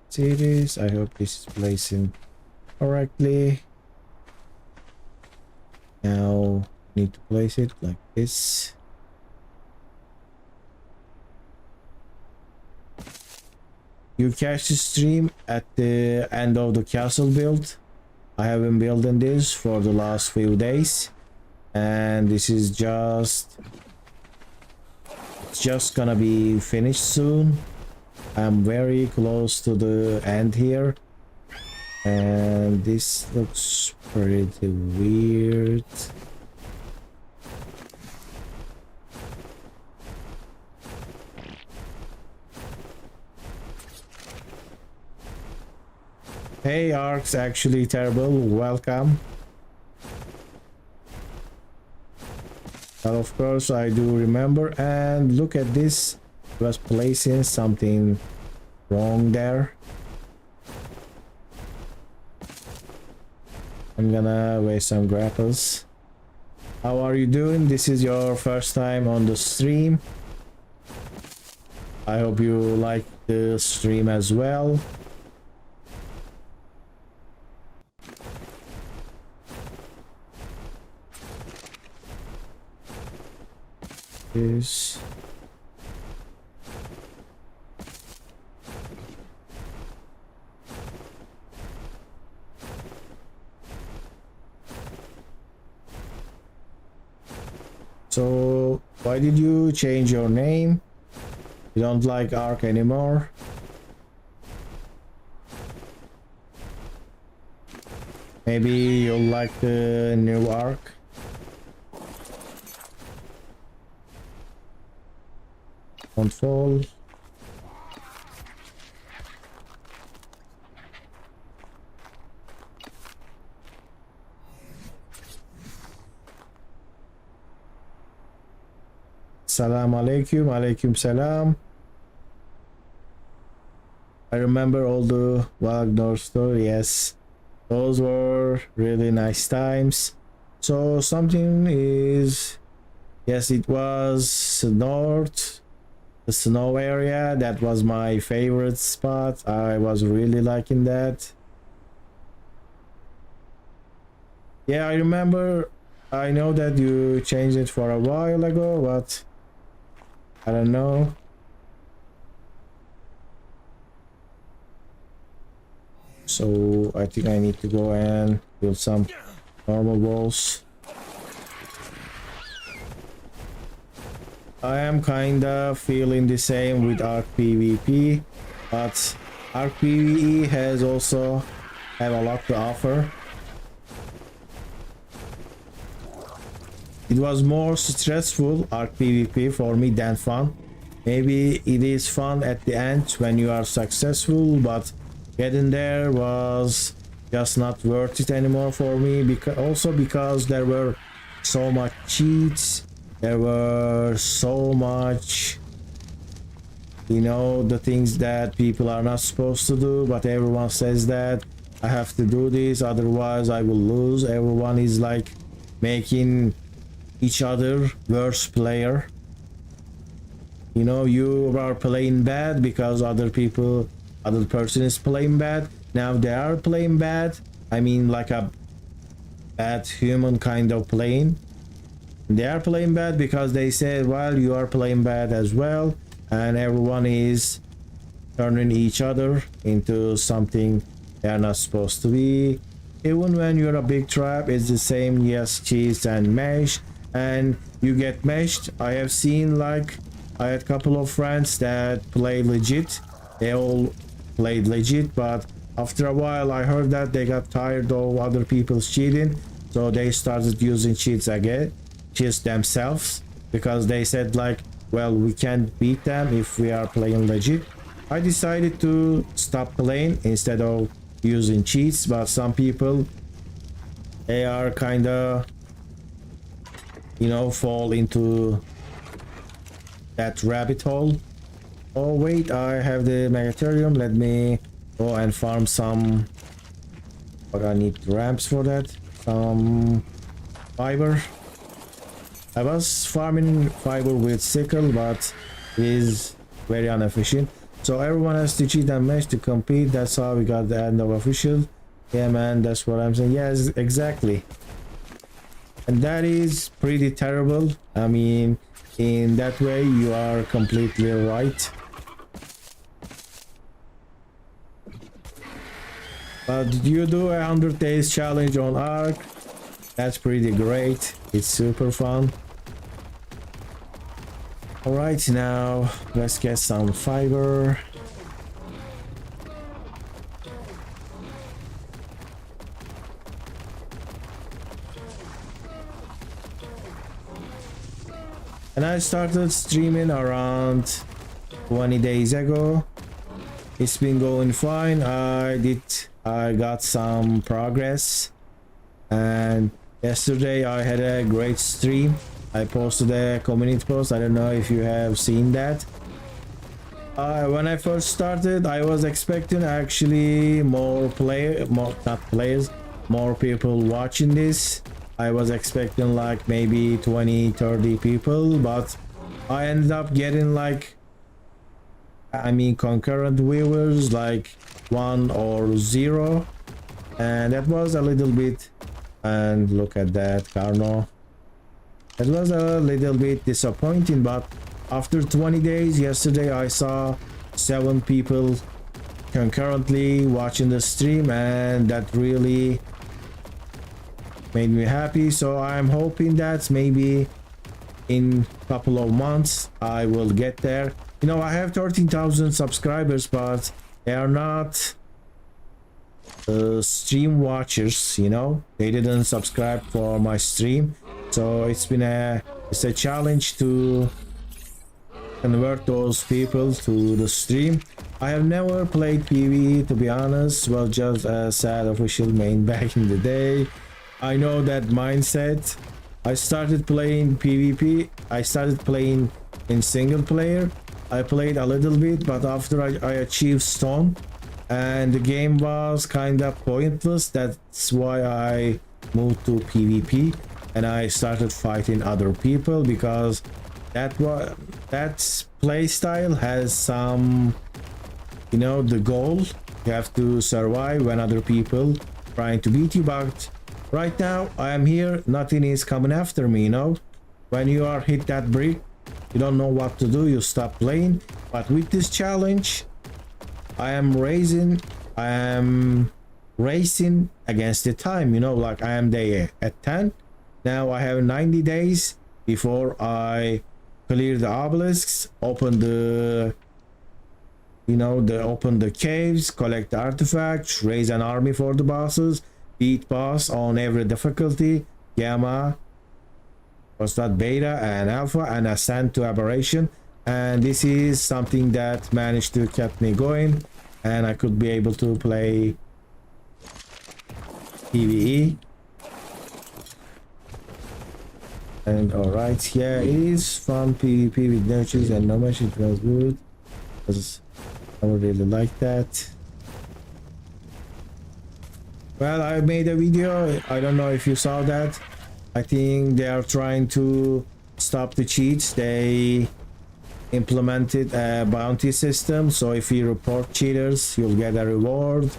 see this. I hope this is placing correctly. Now need to place it like this. You catch the stream at the end of the castle build. I have been building this for the last few days, and this is just gonna be finished soon. I'm very close to the end here, and this looks pretty weird. Hey, ARK's actually terrible. Welcome. But of course, I do remember. And look at this. I was placing something wrong there. I'm gonna waste some grapples. How are you doing? This is your first time on the stream. I hope you like the stream as well. Is so why did you change your name? You don't like ARK anymore? Maybe you'll like the new ARK? Don't fall. Salam alaikum, alaikum salam. I remember all the Wagner story. Yes, those were really nice times. So something is, yes, it was north. The snow area, that was my favorite spot. I was really liking that. Yeah, I remember. I know that you changed it for a while ago, but I don't know. So I think I need to go and build some normal walls. I am kinda feeling the same with ARK PvP, but ARK PvE has also have a lot to offer. It was more stressful, ARK PvP, for me than fun. Maybe it is fun at the end when you are successful, but getting there was just not worth it anymore for me, because there were so much cheats. There were so much, you know, the things that people are not supposed to do, but everyone says that I have to do this, otherwise I will lose. Everyone is like making each other worse player. You know, you are playing bad because other person is playing bad. Now they are playing bad. I mean, like a bad human kind of playing. They are playing bad because they said, well, you are playing bad as well, and everyone is turning each other into something they are not supposed to be. Even when you're a big tribe, it's the same. Yes, cheese and mesh, and you get meshed. I have seen, like, I had a couple of friends that played legit. They all played legit, but after a while I heard that they got tired of other people's cheating, so they started using cheats again. Cheats themselves, because they said, like, well, we can't beat them if we are playing legit. I decided to stop playing instead of using cheats, but some people, they are kind of, you know, fall into that rabbit hole. Oh wait, I have the megatherium. Let me go and farm some, but I need ramps for that. Some fiber. I was farming fiber with sickle, but it is very inefficient. So everyone has to cheat and match to compete. That's how we got the end of official. Yeah, man, that's what I'm saying. Yes, exactly. And that is pretty terrible. I mean, in that way, you are completely right. But did you do a 100 days challenge on ARK? That's pretty great. It's super fun. Alright, now let's get some fiber. And I started streaming around 20 days ago. It's been going fine. I got some progress, and yesterday I had a great stream. I posted a community post. I don't know if you have seen that. When I first started, I was expecting actually more people watching this. I was expecting like maybe 20-30 people, but I ended up getting like, I mean, concurrent viewers like 1 or 0, and that was a little bit, and look at that, Carno. It was a little bit disappointing, but after 20 days, yesterday I saw 7 people concurrently watching the stream, and that really made me happy. So I'm hoping that maybe in a couple of months I will get there. You know, I have 13,000 subscribers, but they are not stream watchers, you know. They didn't subscribe for my stream, so it's a challenge to convert those people to the stream. I have never played PvE, to be honest. Well, just a sad official main back in the day. I know that mindset. I started playing PvP. I started playing in single player. I played a little bit, but after I achieved stone and the game was kind of pointless, that's why I moved to PvP and I started fighting other people, because that play style has some, you know, the goal. You have to survive when other people trying to beat you, but right now I am here, nothing is coming after me, you know. When you are hit that brick, you don't know what to do, you stop playing. But with this challenge, I am racing against the time, you know, like I am there at 10. Now I have 90 days before I clear the obelisks, open the, you know, open the caves, collect the artifacts, raise an army for the bosses, beat boss on every difficulty, gamma, was that beta and alpha, and ascend to aberration. And this is something that managed to keep me going, and I could be able to play PvE. And alright, yeah, it is fun PvP with nurtures and no match. It was good because I would really like that. Well, I made a video, I don't know if you saw that. I think they are trying to stop the cheats. They implemented a bounty system, so if you report cheaters, you'll get a reward.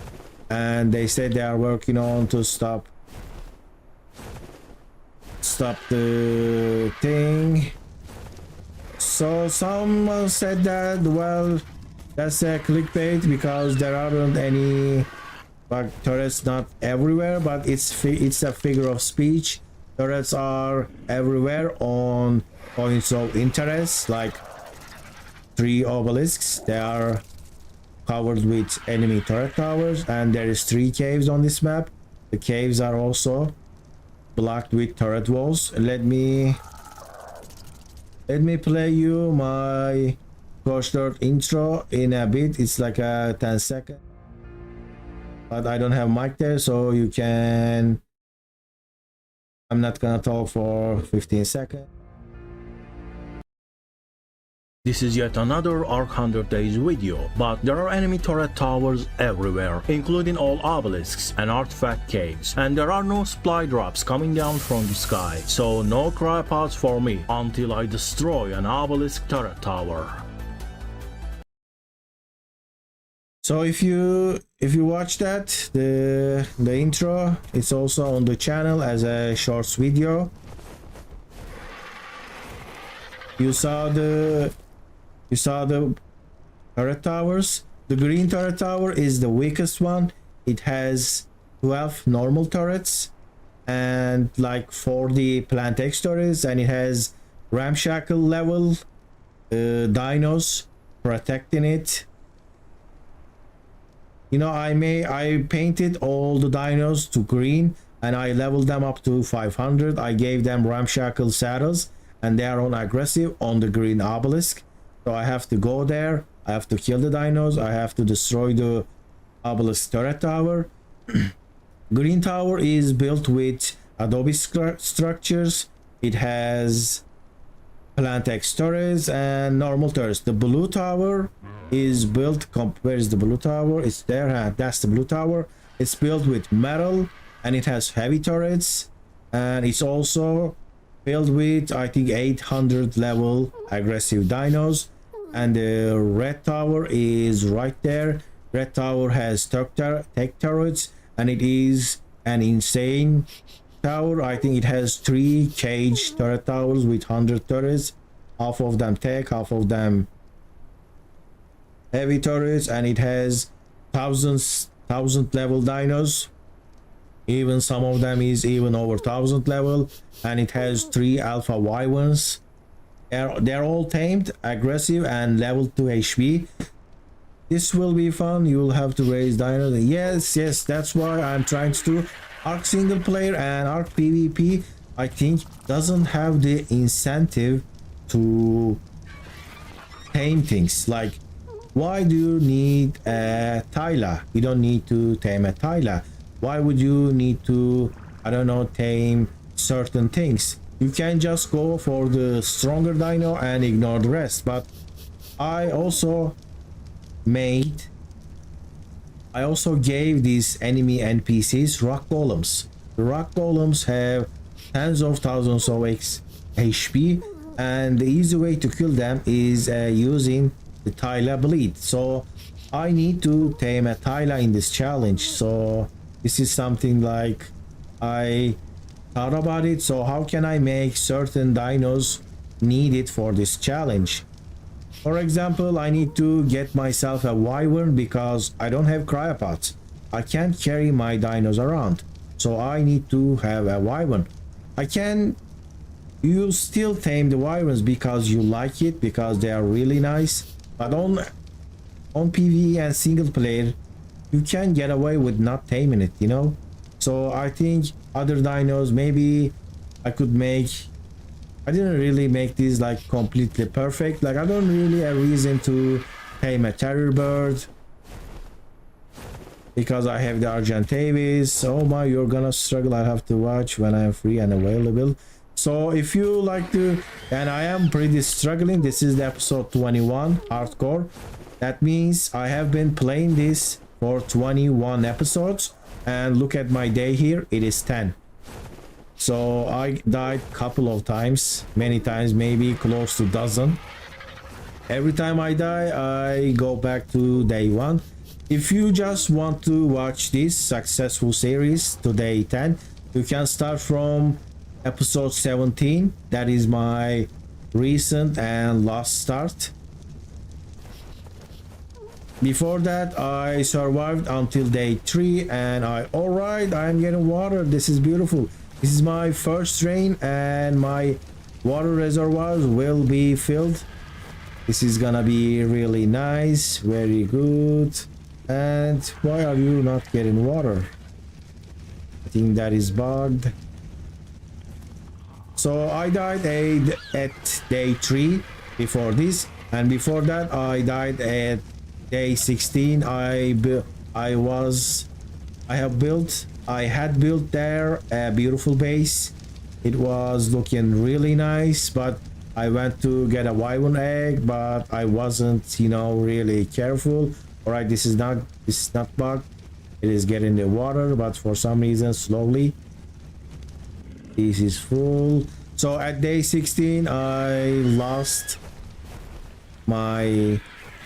And they said they are working on to stop the thing. So someone said that, well, that's a clickbait because there aren't any bug turrets, not everywhere, but it's a figure of speech. Turrets are everywhere on points of interest, like 3 obelisks. They are covered with enemy turret towers, and there is 3 caves on this map. The caves are also blocked with turret walls. Let me play you my Scorched intro in a bit. It's like a 10 second, but I don't have mic there, so you can, I'm not gonna talk for 15 seconds. This is yet another ARK 100 days video, but there are enemy turret towers everywhere, including all obelisks and artifact caves, and there are no supply drops coming down from the sky, so no cryopods for me until I destroy an obelisk turret tower. So if you watch that, the intro, it's also on the channel as a shorts video. You saw the turret towers. The green turret tower is the weakest one. It has 12 normal turrets and like 40 plant X turrets, and it has ramshackle level dinos protecting it. You know, I painted all the dinos to green and I leveled them up to 500. I gave them ramshackle saddles and they are on aggressive on the green obelisk. So I have to go there, I have to kill the dinos, I have to destroy the obelisk turret tower. Green tower is built with adobe structures. It has plant X turrets and normal turrets. The blue tower is built, where is the blue tower? It's there, huh? That's the blue tower. It's built with metal and it has heavy turrets, and it's also filled with, I think, 800 level aggressive dinos. And the red tower is right there. Red tower has tech turrets and it is an insane tower. I think it has 3 cage turret towers with 100 turrets, half of them tech, half of them heavy turrets, and it has thousand level dinos. Even some of them is even over 1000 level, and it has 3 alpha wyverns. They're all tamed, aggressive, and level 2 HP. This will be fun. You will have to raise dinos. Yes, that's why I'm trying to do ARK single player and ARK PvP. I think doesn't have the incentive to tame things. Like, why do you need a Tyla? You don't need to tame a Tyla. Why would you need to, I don't know, tame certain things? You can just go for the stronger dino and ignore the rest. But I also gave these enemy NPCs rock golems. The rock golems have tens of thousands of HP, and the easy way to kill them is using the Tyla bleed. So I need to tame a Tyla in this challenge. So this is something like I thought about it. So how can I make certain dinos needed for this challenge? For example, I need to get myself a wyvern because I don't have cryopods. I can't carry my dinos around, so I need to have a wyvern. You still tame the wyverns because you like it, because they are really nice, but on PvE and single player you can get away with not taming it, you know. So I think other dinos, maybe I didn't really make this like completely perfect. Like, I don't really have a reason to tame a terror bird because I have the Argentavis. Oh my, you're gonna struggle. I have to watch when I am free and available. So if you like to, and I am pretty struggling, this is the episode 21 hardcore. That means I have been playing this for 21 episodes, and look at my day here, it is 10. So I died a couple of times, many times, maybe close to dozen. Every time I die, I go back to day 1. If you just want to watch this successful series to day 10, you can start from episode 17. That is my recent and last start. Before that, I survived until day 3, and alright, I am getting water. This is beautiful. This is my first rain, and my water reservoirs will be filled. This is gonna be really nice, very good. And why are you not getting water? I think that is bugged. So I died at day 3 before this, and before that I died at day 16. I had built there a beautiful base. It was looking really nice, but I went to get a wyvern egg, but I wasn't, you know, really careful. All right, this is not bugged. It is getting the water, but for some reason slowly. This is full. So at day 16 I lost my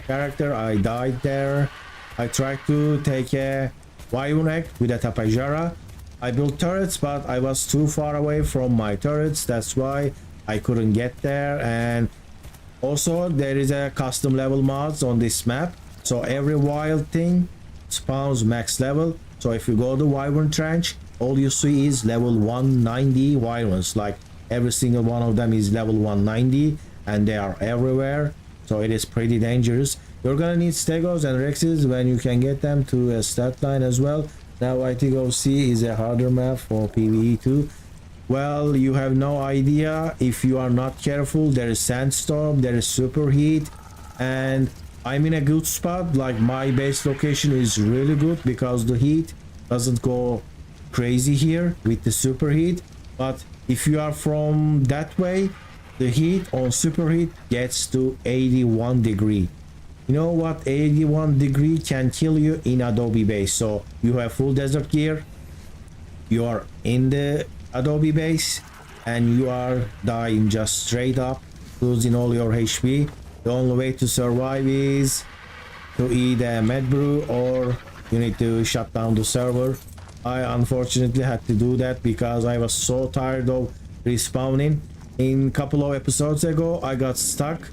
character. I died there. I tried to take a wyvern egg with a tapajara. I built turrets, but I was too far away from my turrets. That's why I couldn't get there. And also there is a custom level mods on this map, so every wild thing spawns max level. So if you go to wyvern trench, all you see is level 190 wyverns. Like every single one of them is level 190, and they are everywhere, so it is pretty dangerous. You're gonna need stegos and rexes when you can get them to a stat line as well. Now I think OC is a harder map for PvE too. Well, you have no idea if you are not careful. There is sandstorm, there is superheat, and I'm in a good spot. Like my base location is really good because the heat doesn't go crazy here with the superheat. But if you are from that way, the heat on superheat gets to 81 degree. You know what? 81 degree can kill you in Adobe base. So you have full desert gear, you are in the Adobe base, and you are dying just straight up, losing all your HP. The only way to survive is to eat a med brew, or you need to shut down the server. I unfortunately had to do that because I was so tired of respawning. In a couple of episodes ago, I got stuck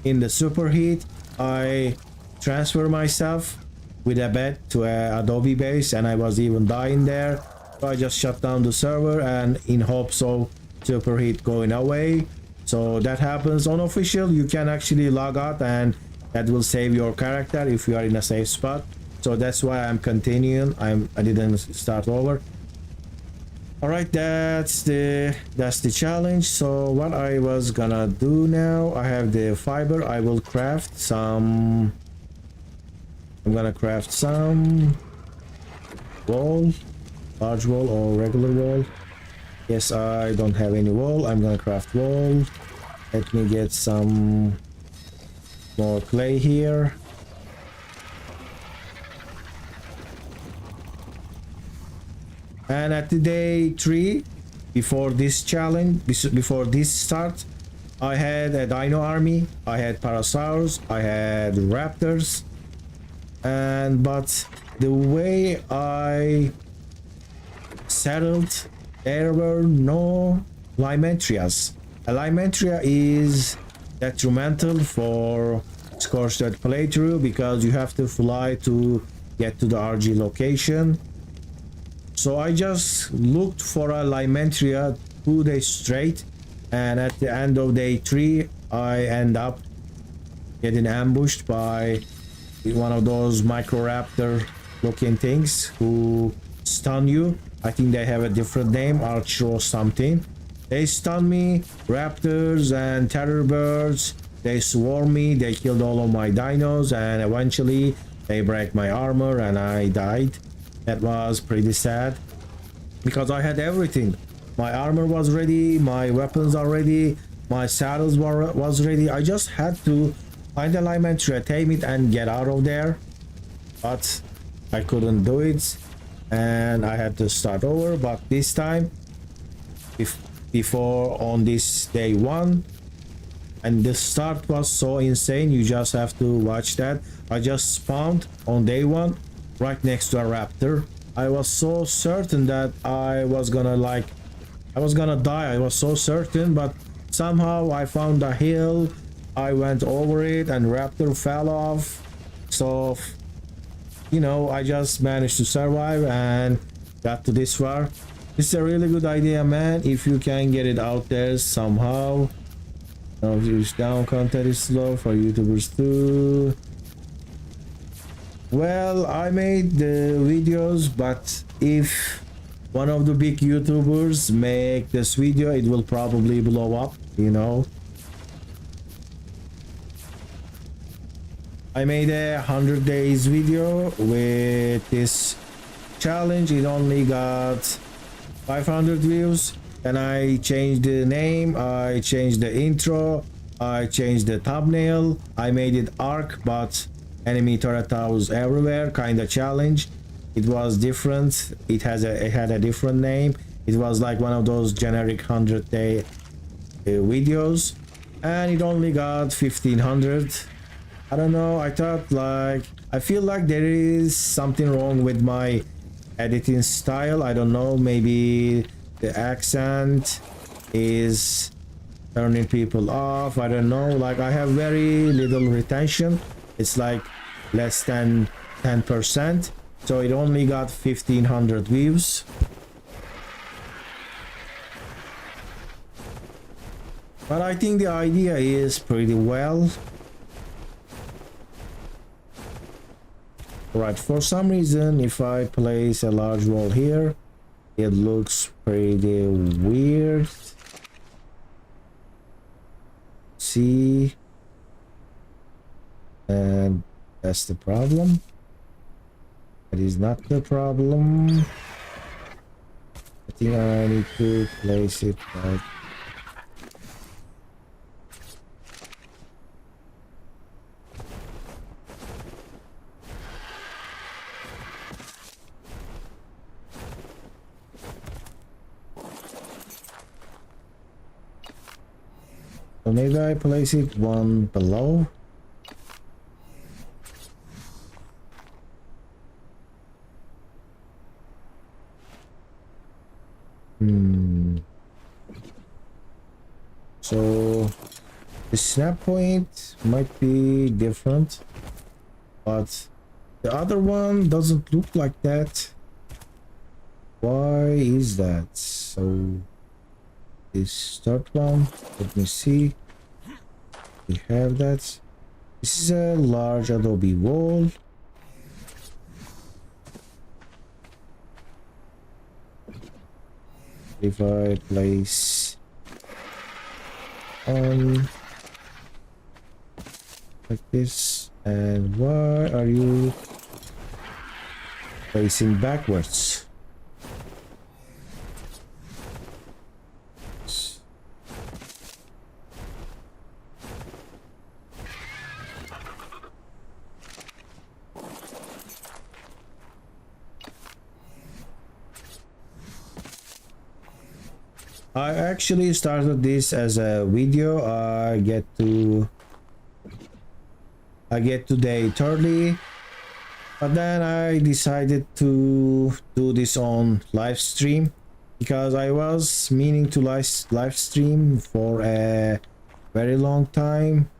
in the superheat. I transferred myself with a bed to a Adobe base, and I was even dying there. So I just shut down the server, and in hopes of superheat going away. So that happens unofficial. You can actually log out, and that will save your character if you are in a safe spot. So that's why I'm continuing. I didn't start over. All right, that's the challenge. So what I was gonna do now, I have the fiber. I will craft some. I'm gonna craft some wall, large wall or regular wall. Yes, I don't have any wall. I'm gonna craft wall. Let me get some more clay here. And at the day 3, before this challenge, before this start, I had a dino army, I had parasaurs, I had raptors, and but the way I settled, there were no Lymantrias. A Lymentria is detrimental for Scorched playthrough because you have to fly to get to the RG location. So I just looked for a Lymentria 2 days straight, and at the end of day 3 I end up getting ambushed by one of those microraptor looking things who stun you. I think they have a different name, Archer or something. They stun me, raptors and terror birds. They swarm me, they killed all of my dinos, and eventually they break my armor and I died. That was pretty sad because I had everything. My armor was ready, my weapons are ready, my saddles was ready. I just had to find a Lymentria, tame it, and get out of there. But I couldn't do it, and I had to start over. But this time, before on this day 1, and the start was so insane, you just have to watch that. I just spawned on day 1 right next to a raptor. I was so certain that I was gonna die. I was so certain, but somehow I found a hill, I went over it, and raptor fell off. So you know, I just managed to survive and got to this far. It's a really good idea, man, if you can get it out there somehow. Now views down, content is slow for YouTubers too. Well, I made the videos, but if one of the big YouTubers make this video, it will probably blow up, you know. I made a 100 days video with this challenge. It only got 500 views, and I changed the name, I changed the intro, I changed the thumbnail, I made it ARK, but enemy turret towers everywhere kind of challenge. It was different. It had a different name. It was like one of those generic 100-day videos, and it only got 1500. I don't know. I thought like I feel like there is something wrong with my editing style. I don't know. Maybe the accent is turning people off. I don't know. Like I have very little retention. It's like less than 10%. So it only got 1500 views. But I think the idea is pretty well. Right, for some reason, if I place a large wall here, it looks pretty weird. See? And that's the problem. That is not the problem. I think I need to place it like so maybe I place it one below. So the snap point might be different, but the other one doesn't look like that. Why is that? So this third one, let me see. We have that. This is a large adobe wall. If I place on like this, and why are you facing backwards? I actually started this as a video. I get to day 30, but then I decided to do this on live stream because I was meaning to live stream for a very long time.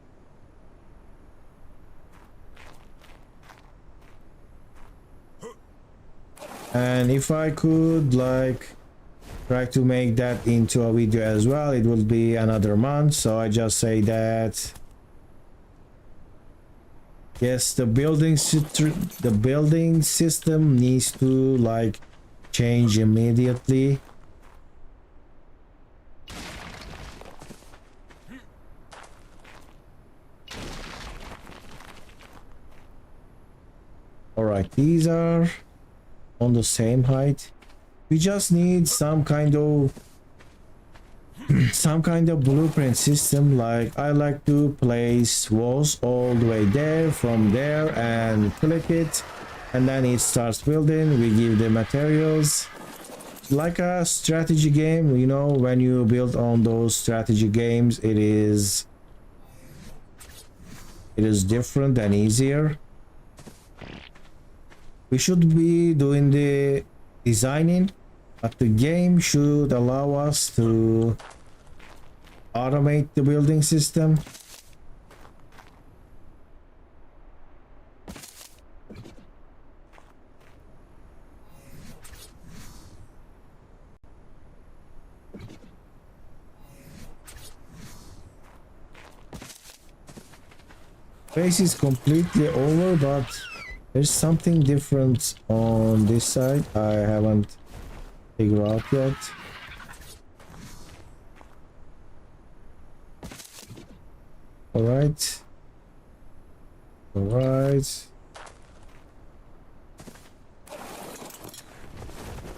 And if I could like try to make that into a video as well, it will be another month. So I just say that yes, the building system needs to like change immediately. All right, these are on the same height. We just need some kind of blueprint system. Like I like to place walls all the way there, from there, and click it, and then it starts building. We give the materials like a strategy game. You know, when you build on those strategy games, it is different and easier. We should be doing the designing, but the game should allow us to automate the building system. Base is completely over, but there's something different on this side. I haven't figured out yet. All right.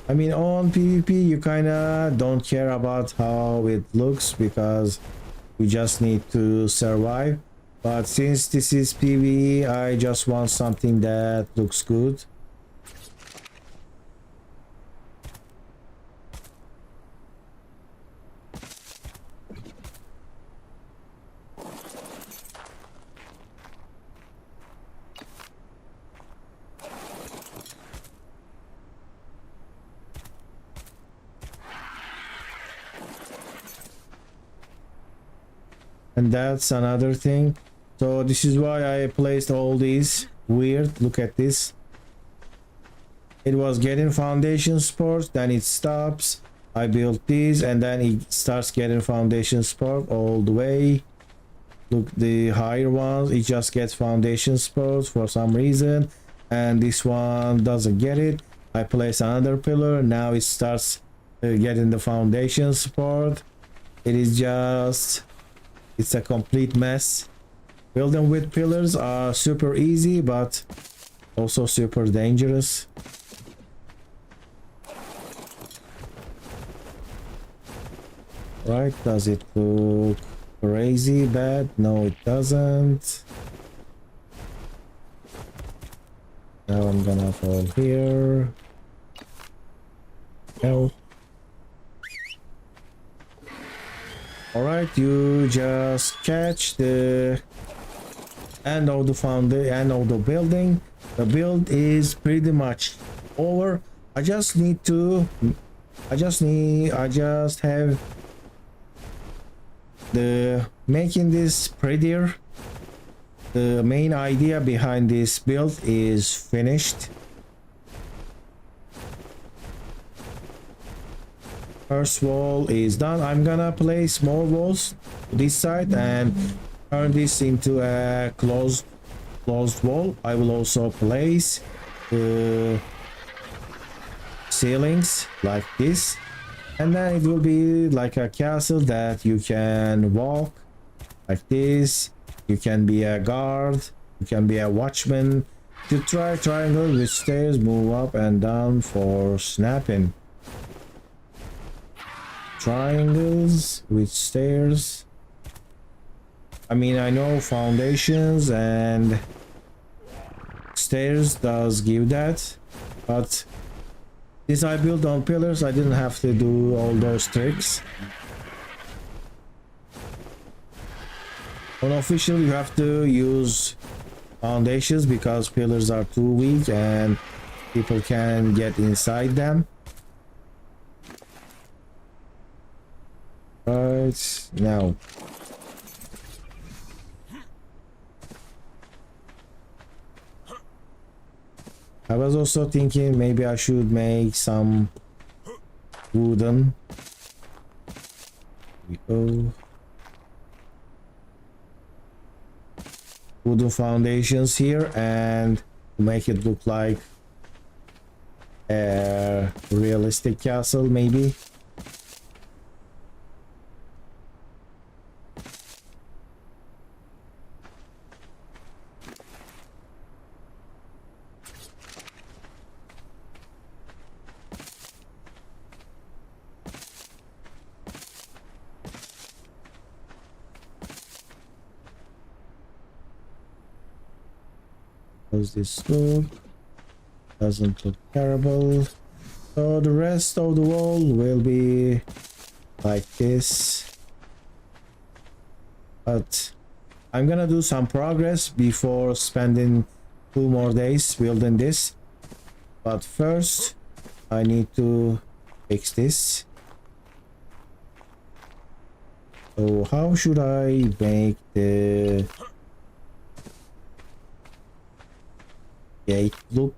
I mean, on PvP you kinda don't care about how it looks because you just need to survive. But since this is PvE, I just want something that looks good. and that's another thing. So this is why I placed all these weird. Look at this. It was getting foundation support, then it stops. I built these and then it starts getting foundation support all the way. Look, the higher ones, it just gets foundation support for some reason, and this one doesn't get it. I place another pillar, now it starts getting the foundation support. It is just, it's a complete mess. Building with pillars are super easy, but also super dangerous. Right, does it look crazy bad? No, it doesn't. Now I'm gonna fall here. No. Alright, you just catch the end of the end of the building. The build is pretty much over. I just have the making this prettier. The main idea behind this build is finished. First wall is done. I'm gonna place more walls this side and turn this into a closed wall. I will also place the ceilings like this, and then it will be like a castle that you can walk like this. You can be a guard, you can be a watchman. To try triangle with stairs, move up and down for snapping. Triangles with stairs. I mean, I know foundations and stairs does give that, but since I built on pillars, I didn't have to do all those tricks. Unofficially, you have to use foundations because pillars are too weak and people can get inside them. Right now, I was also thinking maybe I should make some wooden. Here we go. Wooden foundations here and make it look like a realistic castle, maybe. Does this look? Doesn't look terrible. So the rest of the wall will be like this. But I'm gonna do some progress before spending 2 more days building this. But first, I need to fix this. So how should I make the gate look?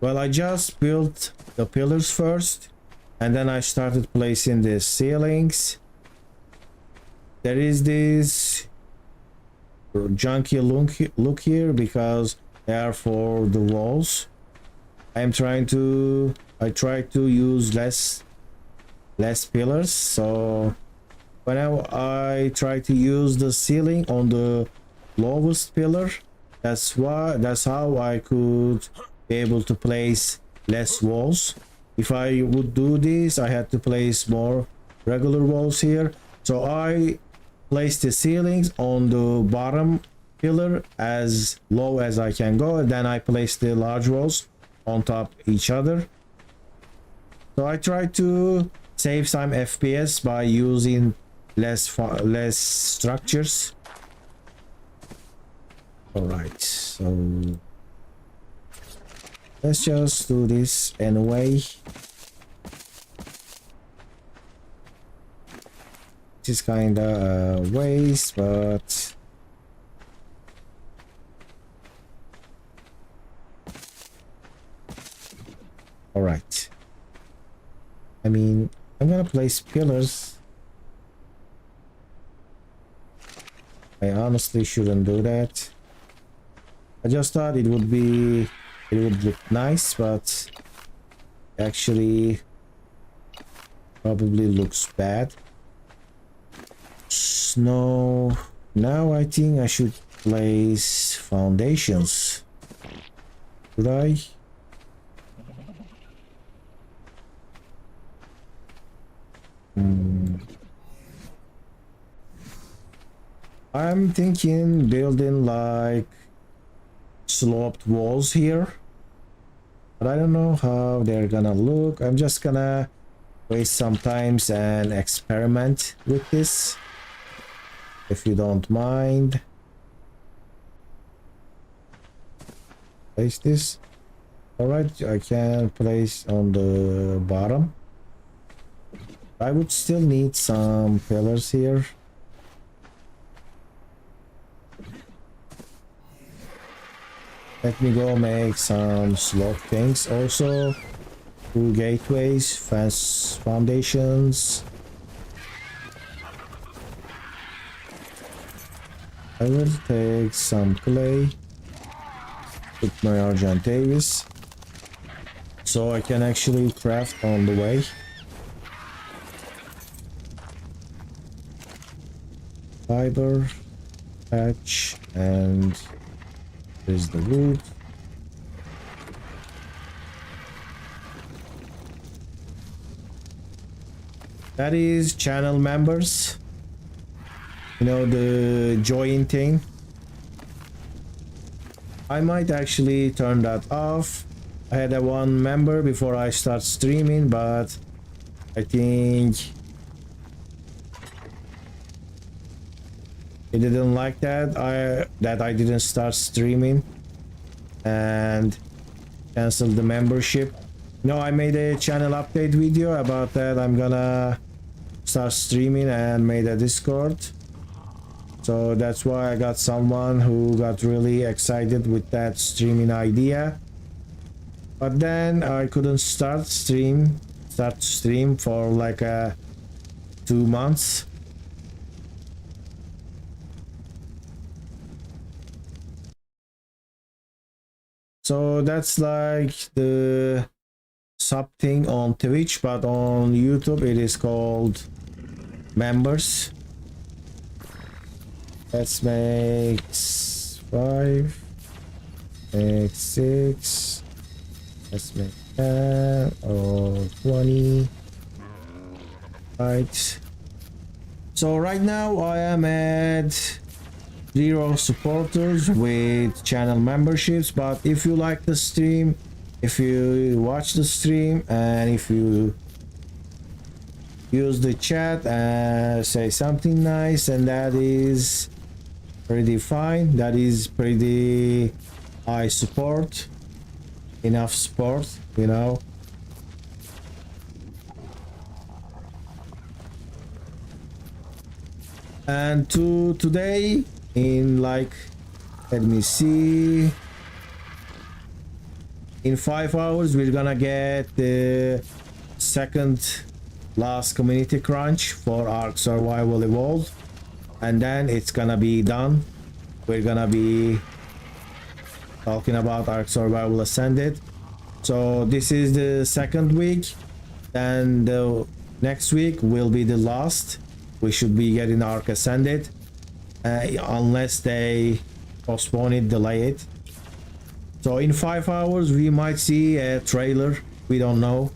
Well, I just built the pillars first and then I started placing the ceilings. There is this junky look here because they are for the walls. I try to use less pillars, so whenever I try to use the ceiling on the lowest pillar, that's how I could be able to place less walls. If I would do this, I had to place more regular walls here, so I placed the ceilings on the bottom pillar as low as I can go, and then I placed the large walls on top each other. So I try to save some FPS by using less structures. All right, so Let's just do this anyway. This is kinda a waste, but all right. I mean, I'm gonna place pillars. I honestly shouldn't do that. I just thought it would look nice, but actually probably looks bad. No, now I think I should place foundations. Should I? I'm thinking building like sloped walls here, but I don't know how they're gonna look. I'm just gonna waste some times and experiment with this, if you don't mind. Place this. All right, I can place on the bottom. I would still need some pillars here. Let me go make some slope things. Also, 2 gateways, fence foundations. I will take some clay, put my Argent Davis, so I can actually craft on the way. Fiber, patch, and there's the wood. That is channel members. You know, the join thing. I might actually turn that off. I had a 1 member before I start streaming, but I think he didn't like that I didn't start streaming and canceled the membership. No, I made a channel update video about that. I'm gonna start streaming and made a Discord. So that's why I got someone who got really excited with that streaming idea. But then I couldn't start stream for like 2 months. So that's like the sub thing on Twitch, but on YouTube it is called members. Let's make 5, make 6, let's make 10 or 20. Right. So right now I am at 0 supporters with channel memberships, but if you like the stream, if you watch the stream, and if you use the chat and say something nice, and that is pretty fine, that is pretty high support, enough support, you know. And today, in like, let me see, in 5 hours we're gonna get the second last community crunch for ARK Survival Evolved, and then it's gonna be done. We're gonna be talking about ARK Survival Ascended. So this is the second week, then the next week will be the last. We should be getting ARK Ascended, unless they postpone it, delay it. So in 5 hours we might see a trailer. We don't know,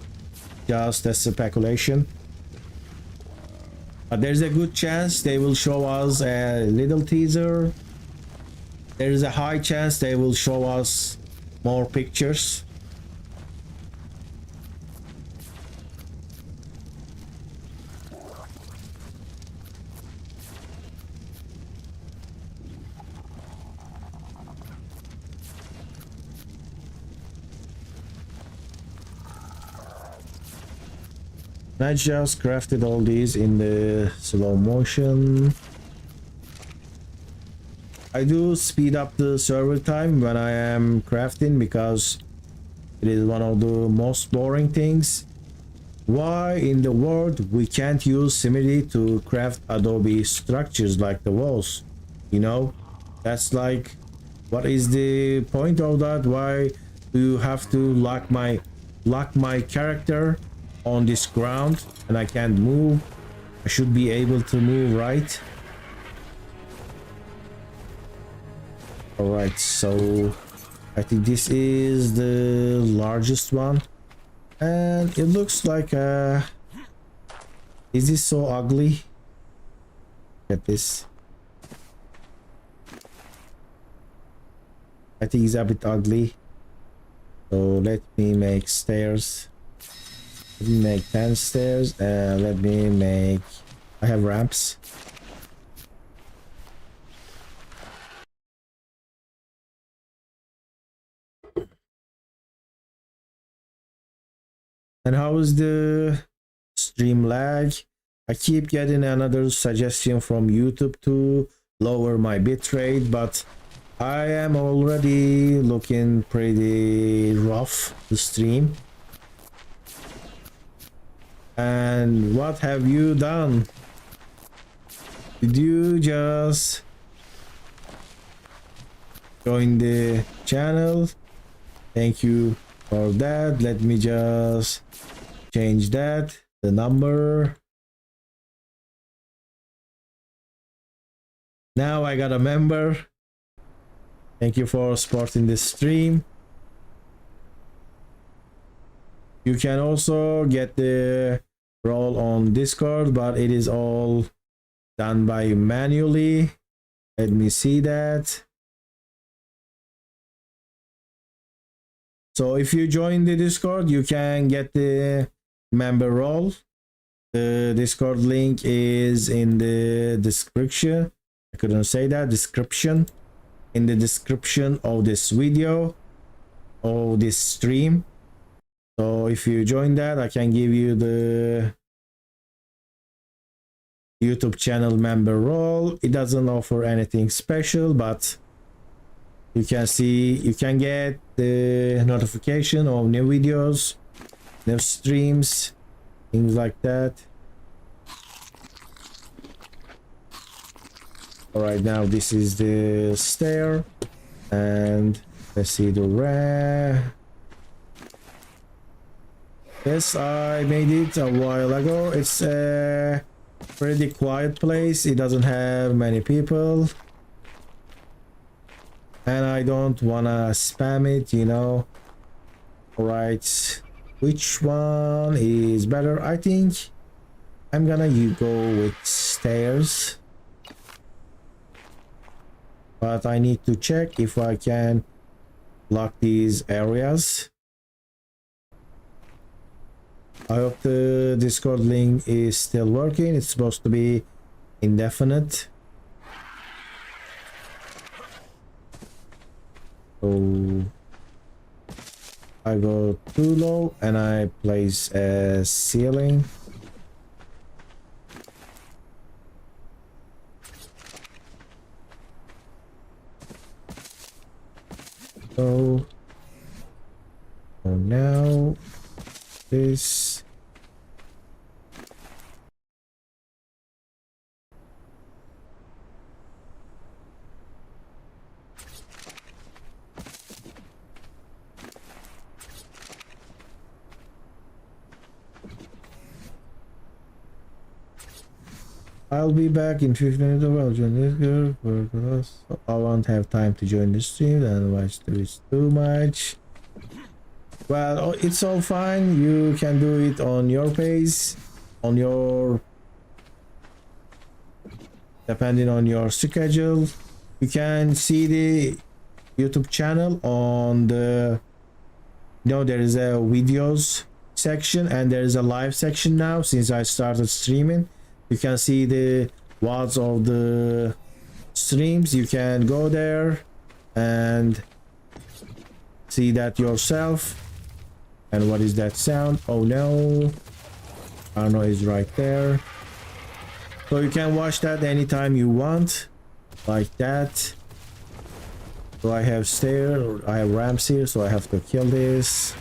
just a speculation, but there's a good chance they will show us a little teaser. There's a high chance they will show us more pictures. I just crafted all these in the slow motion. I do speed up the server time when I am crafting because it is one of the most boring things. Why in the world we can't use Simity to craft Adobe structures like the walls? You know, that's like, what is the point of that? Why do you have to lock my character on this ground and I can't move? I should be able to move, right? All right, so I think this is the largest one, and it looks like is this so ugly? Look at this. I think it's a bit ugly, so let me make stairs. Let me make 10 stairs, and let me make, I have ramps. And how is the stream lag? I keep getting another suggestion from YouTube to lower my bitrate, but I am already looking pretty rough the stream. And what have you done? Did you just join the channel? Thank you for that. Let me just change that, the number. Now I got a member. Thank you for supporting this stream. You can also get the role on Discord, but it is all done by manually. Let me see that. So if you join the Discord, you can get the member role. The Discord link is in the description. I couldn't say that. Description. In the description of this video, of this stream. So if you join that, I can give you the YouTube channel member role. It doesn't offer anything special, but you can see, you can get the notification of new videos, new streams, things like that. All right, now this is the stair, and let's see the ramp. Yes, I made it a while ago. It's a pretty quiet place. It doesn't have many people, and I don't wanna spam it, you know. All right, which one is better? I think I'm gonna go with stairs, but I need to check if I can lock these areas. I hope the Discord link is still working. It's supposed to be indefinite. So I go too low and I place a ceiling. So now this. I'll be back in 15 minutes. I'll join this group because I won't have time to join the stream, otherwise there is too much. Well, it's all fine. You can do it on your pace, on your, depending on your schedule. You can see the YouTube channel on the, there is a videos section and there is a live section now since I started streaming. You can see the watts of the streams. You can go there and see that yourself. And what is that sound? Oh no. Arno is right there. So you can watch that anytime you want. Like that. So I have I have ramps here, so I have to kill this.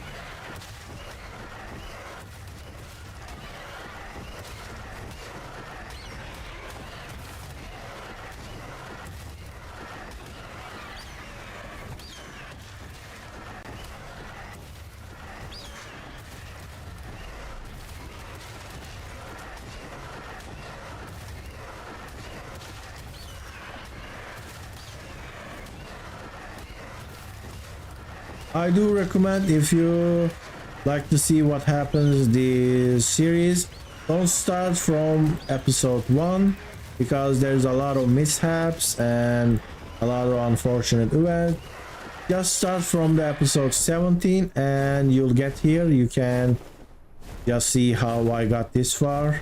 I do recommend, if you like to see what happens this series, don't start from episode 1 because there's a lot of mishaps and a lot of unfortunate events. Just start from the episode 17 and you'll get here. You can just see how I got this far.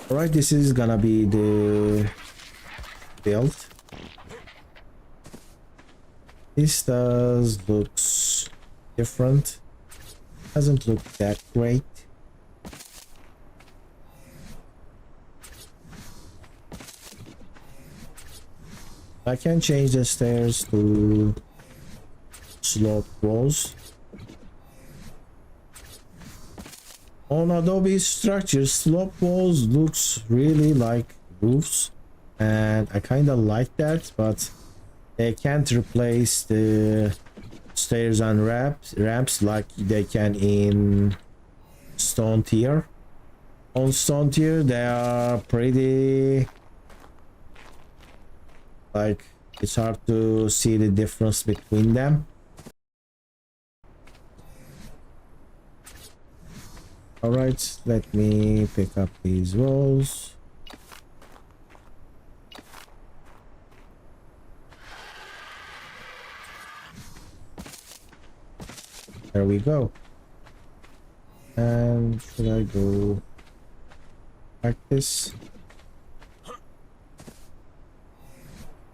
Alright, this is gonna be the build. This looks different. Doesn't look that great. I can change the stairs to slope walls. On Adobe structures, slope walls looks really like roofs, and I kind of like that, but they can't replace the stairs and ramps like they can in stone tier. On stone tier, they are pretty, like, it's hard to see the difference between them. Alright, let me pick up these walls. There we go. And should I go like this?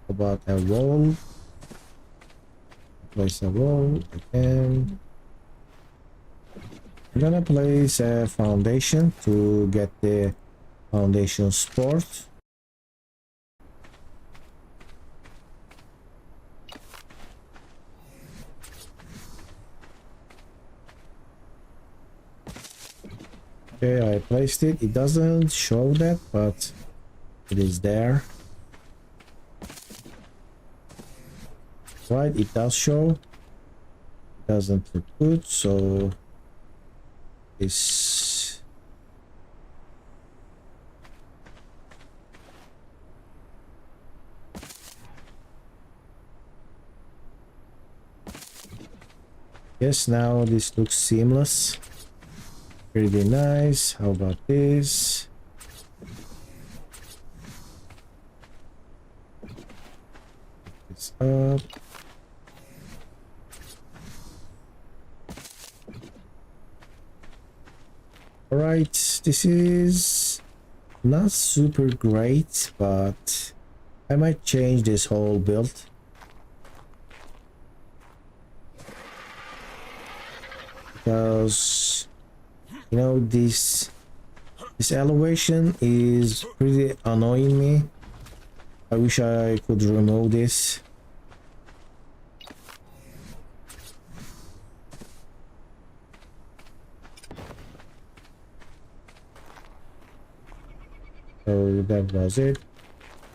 About a wall. Place a wall again. I'm gonna place a foundation to get the foundation support. Okay, I placed it. It doesn't show that, but it is there. Right, it does show. It doesn't look good, so this yes, now this looks seamless. Pretty nice. How about this? It's up. Alright, this is not super great, but I might change this whole build. Because, you know, this elevation is pretty annoying me. I wish I could remove this. So that was it.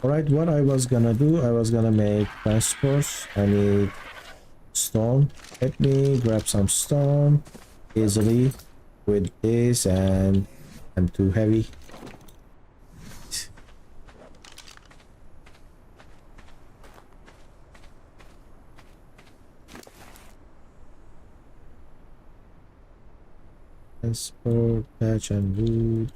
Alright, what I was gonna do, I was gonna make transports. I need stone. Let me grab some stone easily with this, and I'm too heavy. Transport, thatch and wood.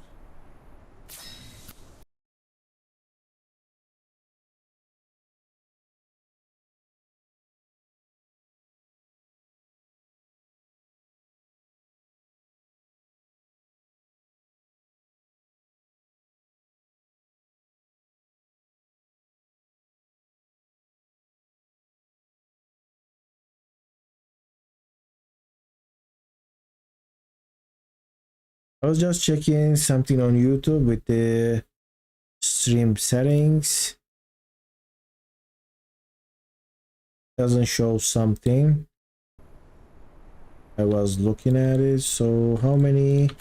I was just checking something on YouTube with the stream settings. Doesn't show something. I was looking at it. So how many?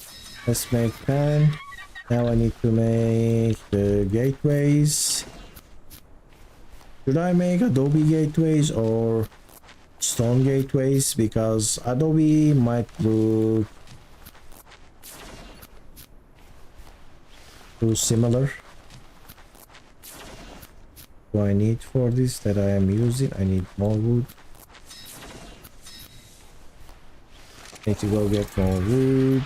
Let's make 10. Now I need to make the gateways. Should I make Adobe gateways or stone gateways? Because Adobe might look too similar. What do I need for this that I am using? I need more wood. Need to go get more wood.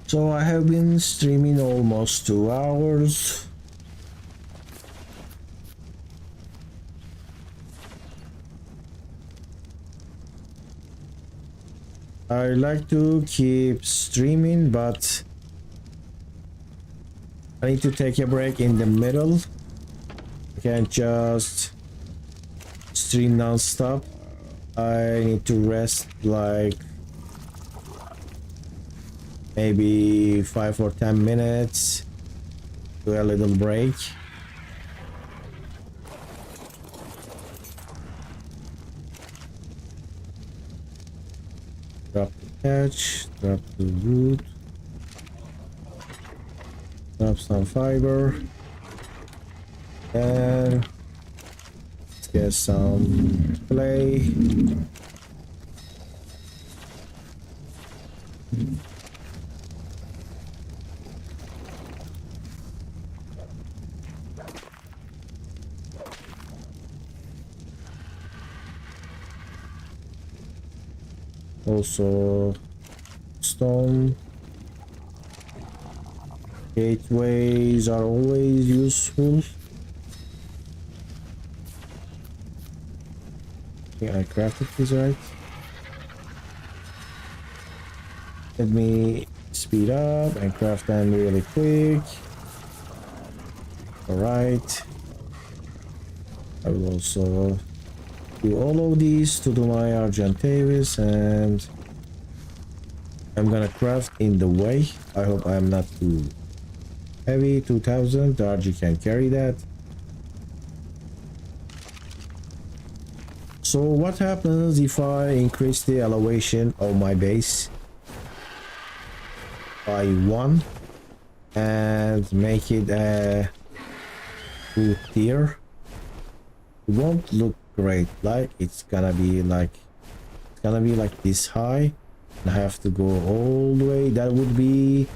So I have been streaming almost 2 hours. I like to keep streaming, but I need to take a break in the middle. I can't just stream non-stop. I need to rest like maybe 5 or 10 minutes, do a little break. Drop the catch, drop the wood, drop some fiber, and let's get some clay. Also stone. Gateways are always useful. Yeah, I crafted this right. Let me speed up and craft them really quick. Alright. I will also do all of these to do my Argentavis, and I'm gonna craft in the way. I hope I'm not too heavy. 2000, the RG can carry that. So what happens if I increase the elevation of my base by 1 and make it a 2 tier? It won't look great. Like it's gonna be like this high, and I have to go all the way. That would be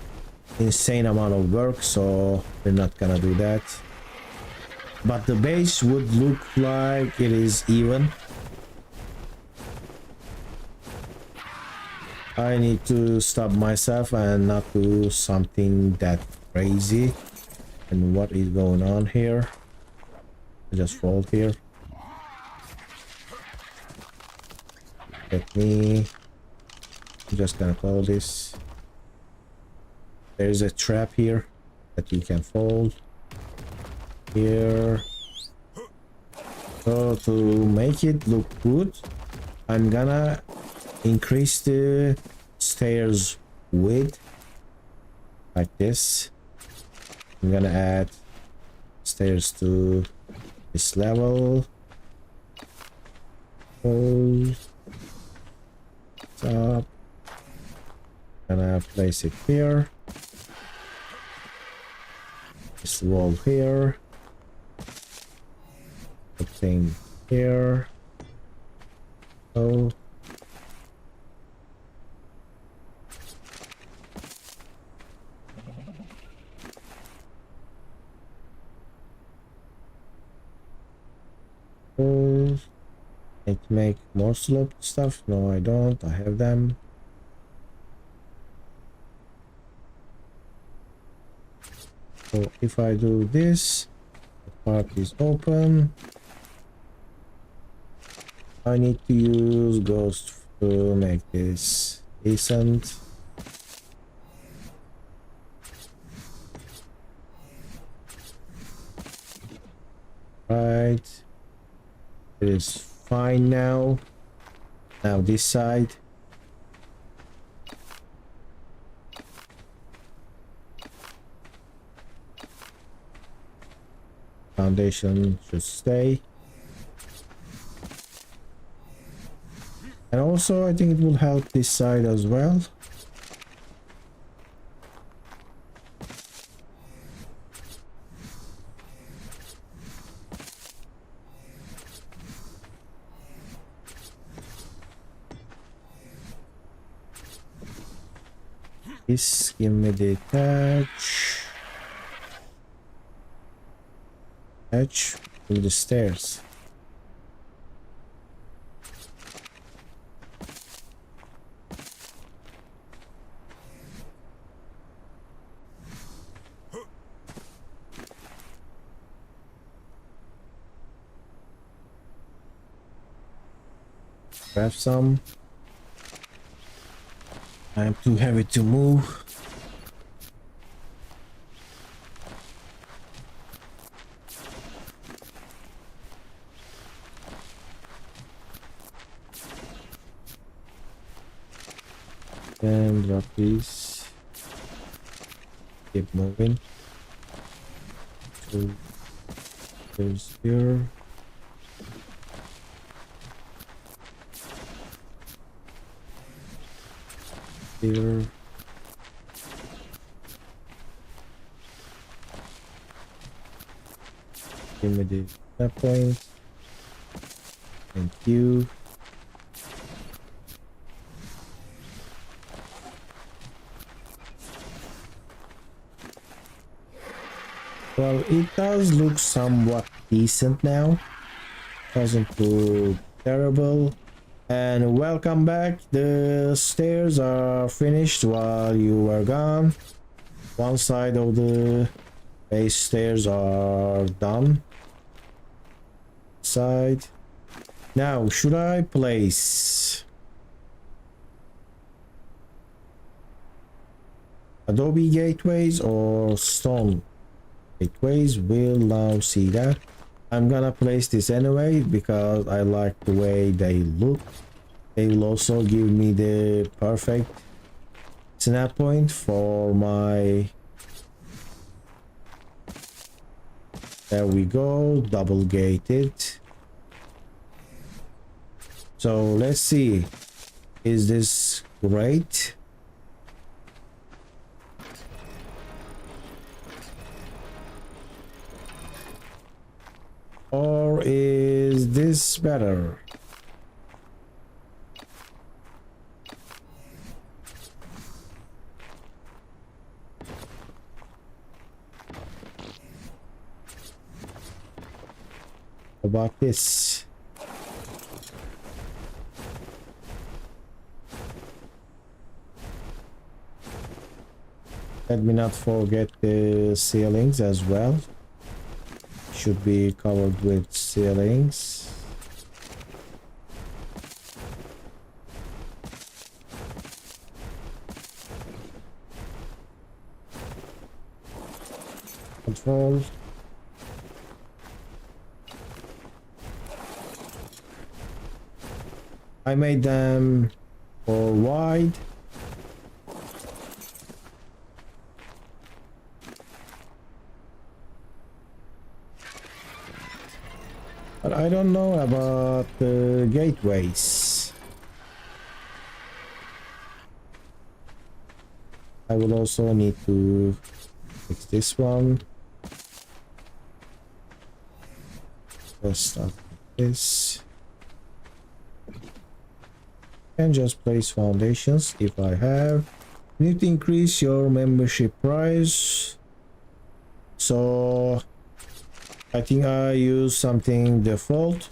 insane amount of work, so we're not gonna do that. But the base would look like it is even. I need to stop myself and not do something that crazy. And what is going on here? I just fall here. I'm just gonna call this. There's a trap here that you can fold here. So to make it look good, I'm gonna increase the stairs width like this. I'm gonna add stairs to this level. Up. Gonna place it here. This wall here. The thing here. Oh. Oh. Need to make more sloped stuff. No, I don't. I have them. So if I do this, the part is open. I need to use ghost to make this decent. Right, it is fine now. Now this side. Foundation should stay. And also I think it will help this side as well. This give me the attach to the stairs. Grab some. I am too heavy to move. And drop these. Keep moving. So there's here. Here. Give me the that point. Thank you. Well, it does look somewhat decent now. Doesn't look terrible. And welcome back. The stairs are finished while you were gone. One side of the base stairs are done. Side. Now, should I place Adobe gateways or stone gateways? We'll now see that. I'm gonna place this anyway because I like the way they look. They will also give me the perfect snap point for my... There we go, double gated. So let's see, is this great? Or is this better? How about this? Let me not forget the ceilings as well. Should be covered with ceilings. Control. I made them for wide. But I don't know about the gateways. I will also need to fix this one. Let's start with this. And just place foundations if I have. You need to increase your membership price. So I think I use something default.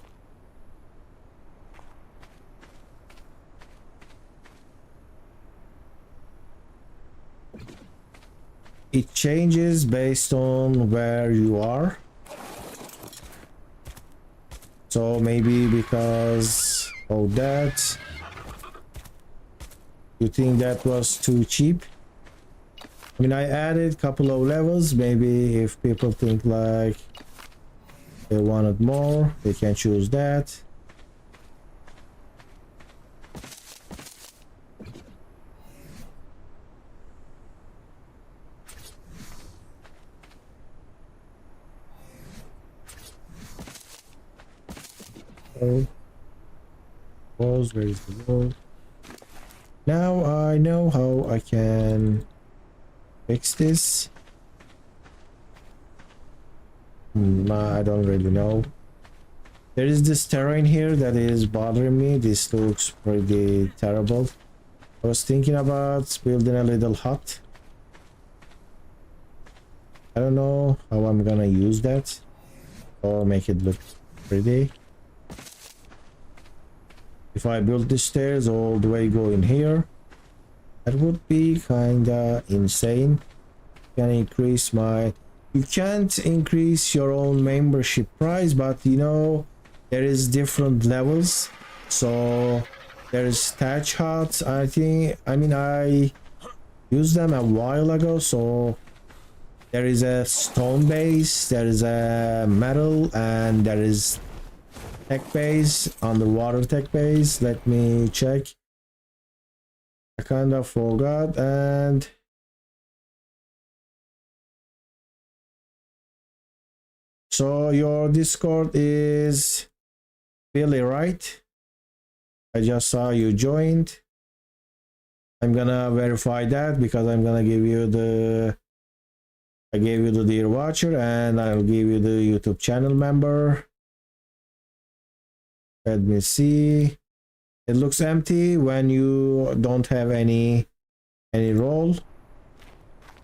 It changes based on where you are. So maybe because of that, You think that was too cheap? I mean, I added a couple of levels. Maybe if people think like they wanted more, they can choose that. Walls, where is the wall? Now I know how I can fix this. I don't really know. There is this terrain here that is bothering me. This looks pretty terrible. I was thinking about building a little hut. I don't know how I'm gonna use that or make it look pretty. If I build the stairs all the way going here, that would be kinda insane. Can increase my... You can't increase your own membership price, but you know, there is different levels. So there is thatch huts. I mean I used them a while ago. So there is a stone base, there is a metal, and there is tech base, underwater tech base. Let me check. I kind of forgot. And so your Discord is Billy, right? I just saw you joined. I'm gonna verify that because I'm gonna give you the... I gave you the dear watcher and I'll give you the YouTube channel member. Let me see. It looks empty when you don't have any role.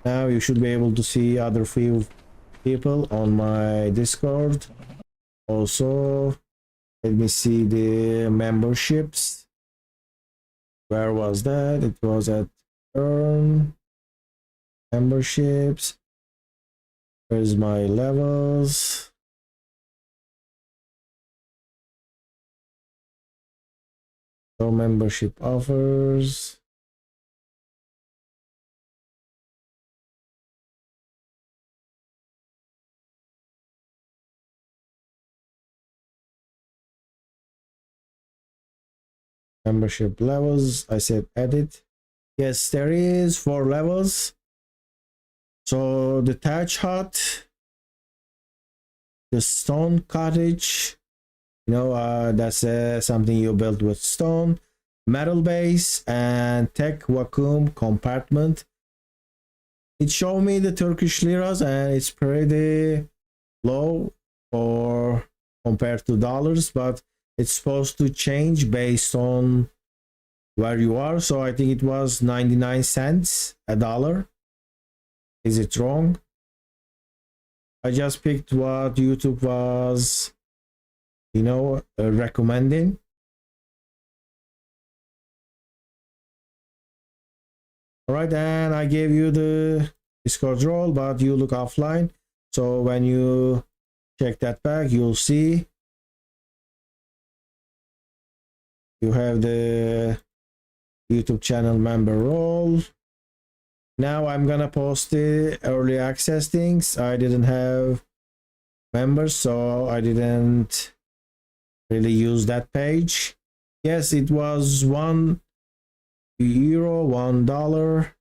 Now you should be able to see other few people on my Discord. Also, let me see the memberships. Where was that? It was at earn memberships. Where's my levels? So membership offers. Membership levels. I said edit. Yes, there is 4 levels. So the thatch hut, the stone cottage, you know, that's something you built with stone, metal base, and tech vacuum compartment. It showed me the Turkish liras and it's pretty low or compared to dollars, but it's supposed to change based on where you are. So I think it was 99 cents a dollar. Is it wrong? I just picked what YouTube was, you know, recommending. All right, and I gave you the Discord role, but you look offline. So when you check that back, you'll see you have the YouTube channel member role. Now I'm gonna post the early access things. I didn't have members, so I didn't really use that page. Yes, it was €1, $1.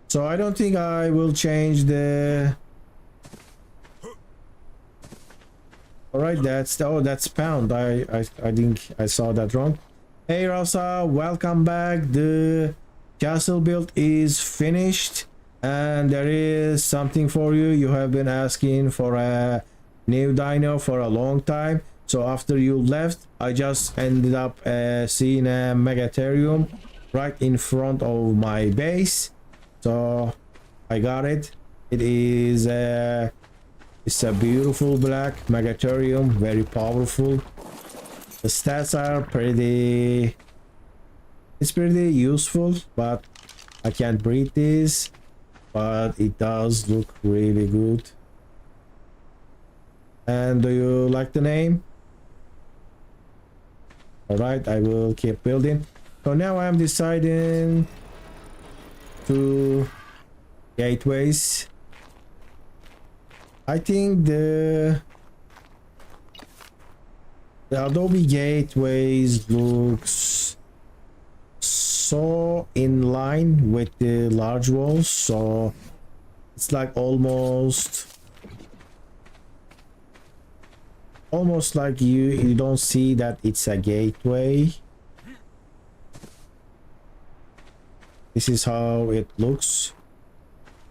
So I don't think I will change the... All right, that's pound. I think I saw that wrong. Hey Rasa, welcome back. The castle build is finished and there is something for you. You have been asking for a new dino for a long time. So after you left, I just ended up seeing a megatherium right in front of my base. So I got it. It is it's a beautiful black megatherium, very powerful. The stats are pretty... It's pretty useful, but I can't breed this. But it does look really good. And do you like the name? All right, I will keep building. So now I'm deciding to gateways. I think the adobe gateways looks so in line with the large walls, so it's like almost like you don't see that it's a gateway. This is how it looks.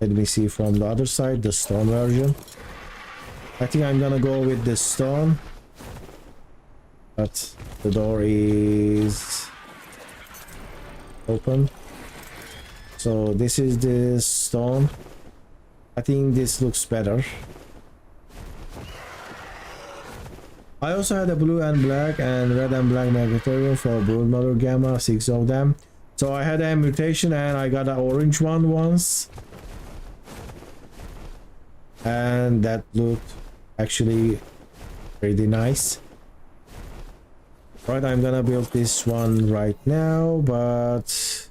Let me see from the other side, the stone version. I think I'm gonna go with the stone, but the door is open. So this is the stone. I think this looks better. I also had a blue and black and red and black Megatherium for Broodmother Gamma, 6 of them. So I had a mutation and I got an orange one once. And that looked actually pretty nice. Right, I'm gonna build this one right now, but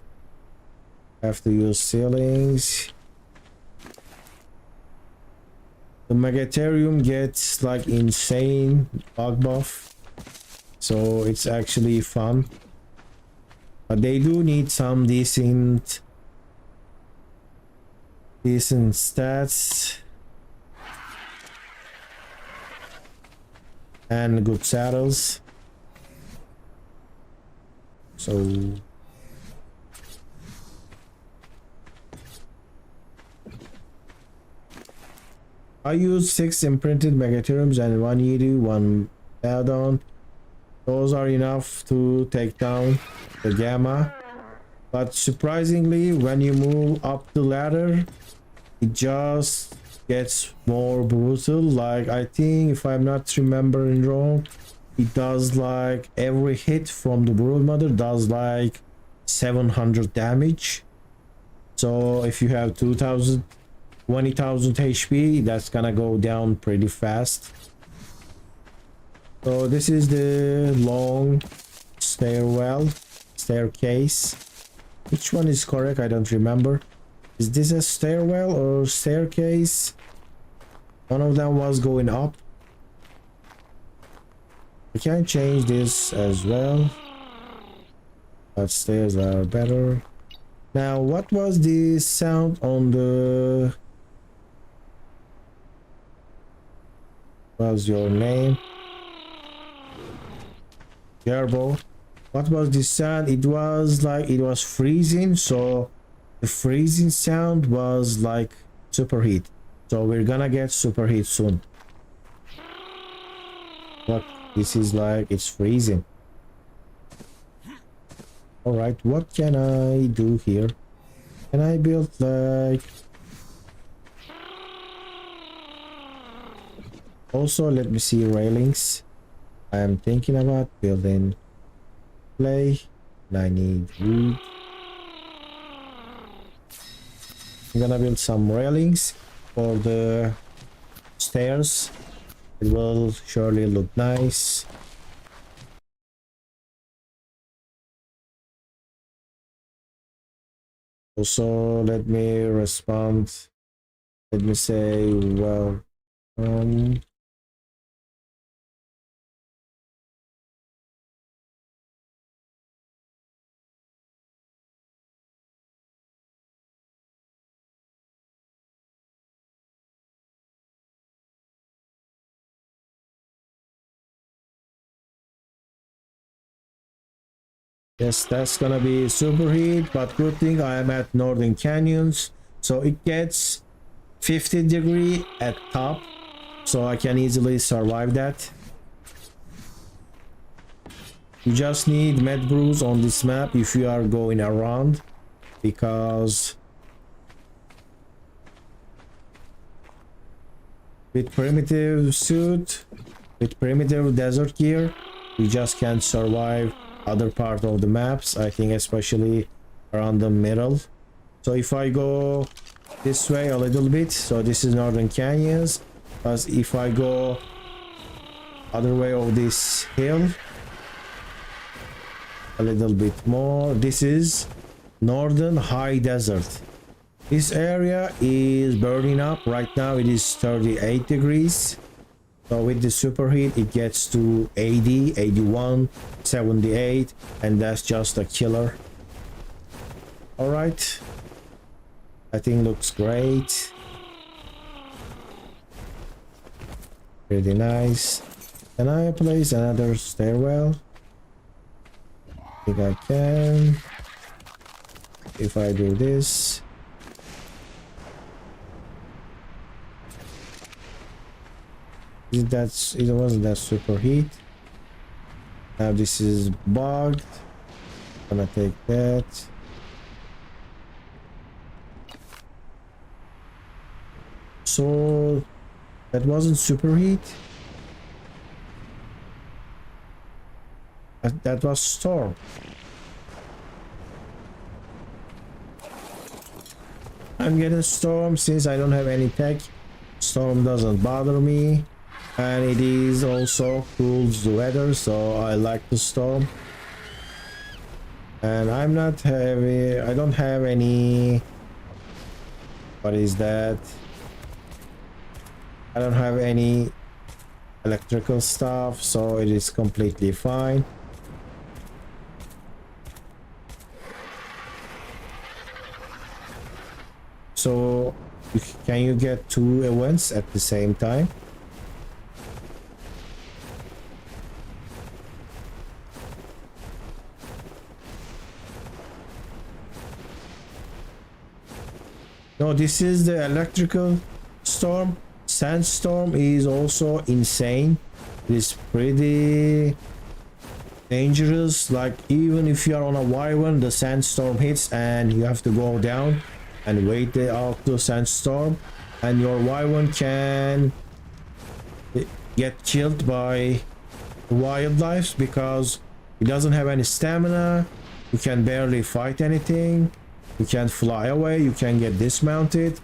I have to use ceilings. The Megatherium gets like insane bug buff, so it's actually fun. But they do need some decent stats and good saddles. So I use 6 imprinted Megatheriums and 1 Yidu, 1 add-on. Those are enough to take down the Gamma. But surprisingly, when you move up the ladder, it just gets more brutal. Like, I think, if I'm not remembering wrong, it does like every hit from the Broodmother does like 700 damage. So if you have 20,000 HP, that's gonna go down pretty fast. So this is the long staircase. Which one is correct? I don't remember. Is this a stairwell or staircase? One of them was going up. We can change this as well, but stairs are better. Now, what was the sound on the... What's your name? Gerbo. What was the sound? It was like it was freezing, so the freezing sound was like superheat. So we're gonna get superheat soon. But this is like it's freezing. All right, what can I do here? Can I build like... Also, let me see railings. I am thinking about building clay, and I need wood. I'm gonna build some railings for the stairs. It will surely look nice. Also, let me respond. Let me say, well, yes, that's gonna be superheat, but good thing I am at Northern Canyons, so it gets 50° at top, so I can easily survive that. You just need med brews on this map if you are going around, because with primitive suit, with primitive desert gear, you just can't survive other part of the maps. I think especially around the middle. So if I go this way a little bit, so this is Northern Canyons, but if I go other way of this hill, a little bit more. This is northern high desert. This area is burning up right now. It is 38 degrees. So with the superheat it gets to 80, 81, 78, and that's just a killer. All right, I think looks great. Pretty nice. Can I place another stairwell? I think I can. If I do this. It wasn't that super heat. Now this is bugged. I'm gonna take that. So that wasn't super heat. That was storm. I'm getting storm since I don't have any tech. Storm doesn't bother me. And it is also cools the weather, so I like the storm. And I'm not heavy. I don't have any. What is that? I don't have any electrical stuff, so it is completely fine. So, can you get two events at the same time? No, this is the electrical storm. Sandstorm is also insane. It is pretty dangerous. Like even if you are on a wyvern, the sandstorm hits and you have to go down and wait out the sandstorm, and your wyvern can get killed by wildlife because he doesn't have any stamina. You can barely fight anything. You can't fly away. You can get dismounted.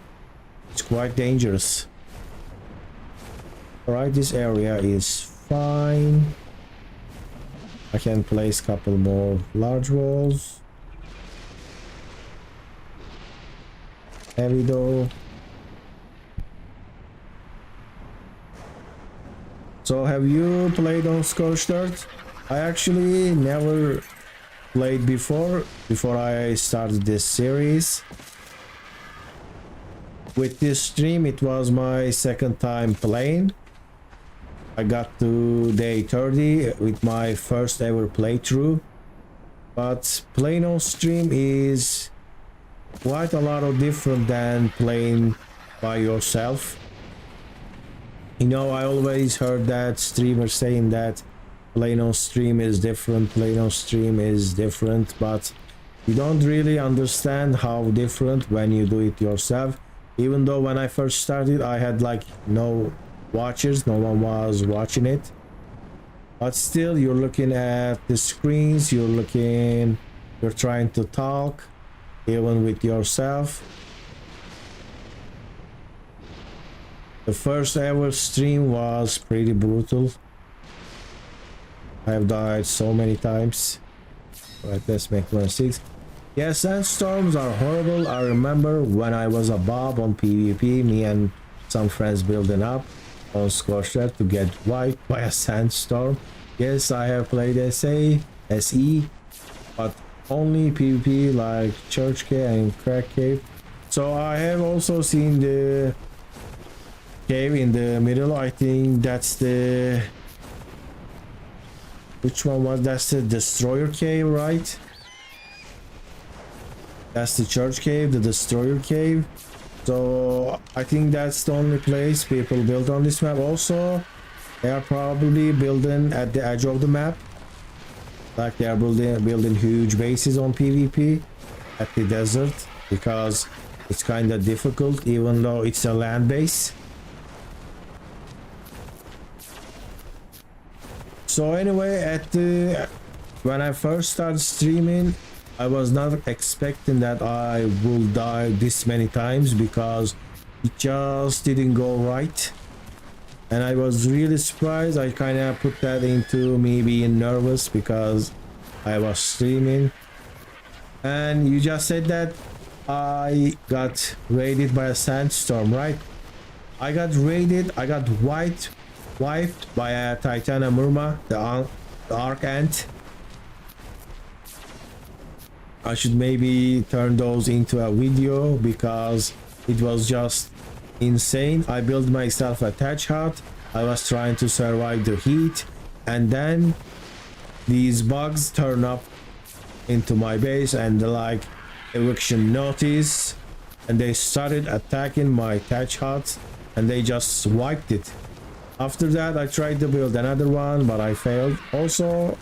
It's quite dangerous. Alright, this area is fine. I can place a couple more large walls. Heavy though. So have you played on Scorched? I actually never played before I started this series. With this stream it was my second time playing. I got to day 30 with my first ever playthrough, but playing on stream is quite a lot of different than playing by yourself. You know, I always heard that streamers saying that playing on stream is different, but you don't really understand how different when you do it yourself. Even though when I first started I had like no watchers, no one was watching it, but still you're looking at the screens, you're trying to talk even with yourself. The first ever stream was pretty brutal. I have died so many times. Right, let's make 1-6. Yeah, sandstorms are horrible. I remember when I was a Bob on PvP, me and some friends building up on Scorched to get wiped by a sandstorm. Yes, I have played SE, but only PvP like Church Cave and Crack Cave. So I have also seen the cave in the middle. I think that's the... Which one was that's the Destroyer Cave, right? That's the Church Cave, the Destroyer Cave. So I think that's the only place people build on this map. Also, they are probably building at the edge of the map, like they are building huge bases on PvP at the desert, because it's kind of difficult even though it's a land base. So anyway, when I first started streaming, I was not expecting that I will die this many times, because it just didn't go right. And I was really surprised. I kind of put that into me being nervous, because I was streaming, and you just said that I got raided by a sandstorm, right? I got raided, I got wiped by a titanium murma, the ARK ant. I should maybe turn those into a video because it was just insane. I built myself a thatch hut. I was trying to survive the heat, and then these bugs turn up into my base and like eviction notice, and they started attacking my thatch hut and they just wiped it. After that I tried to build another one, but I failed. Also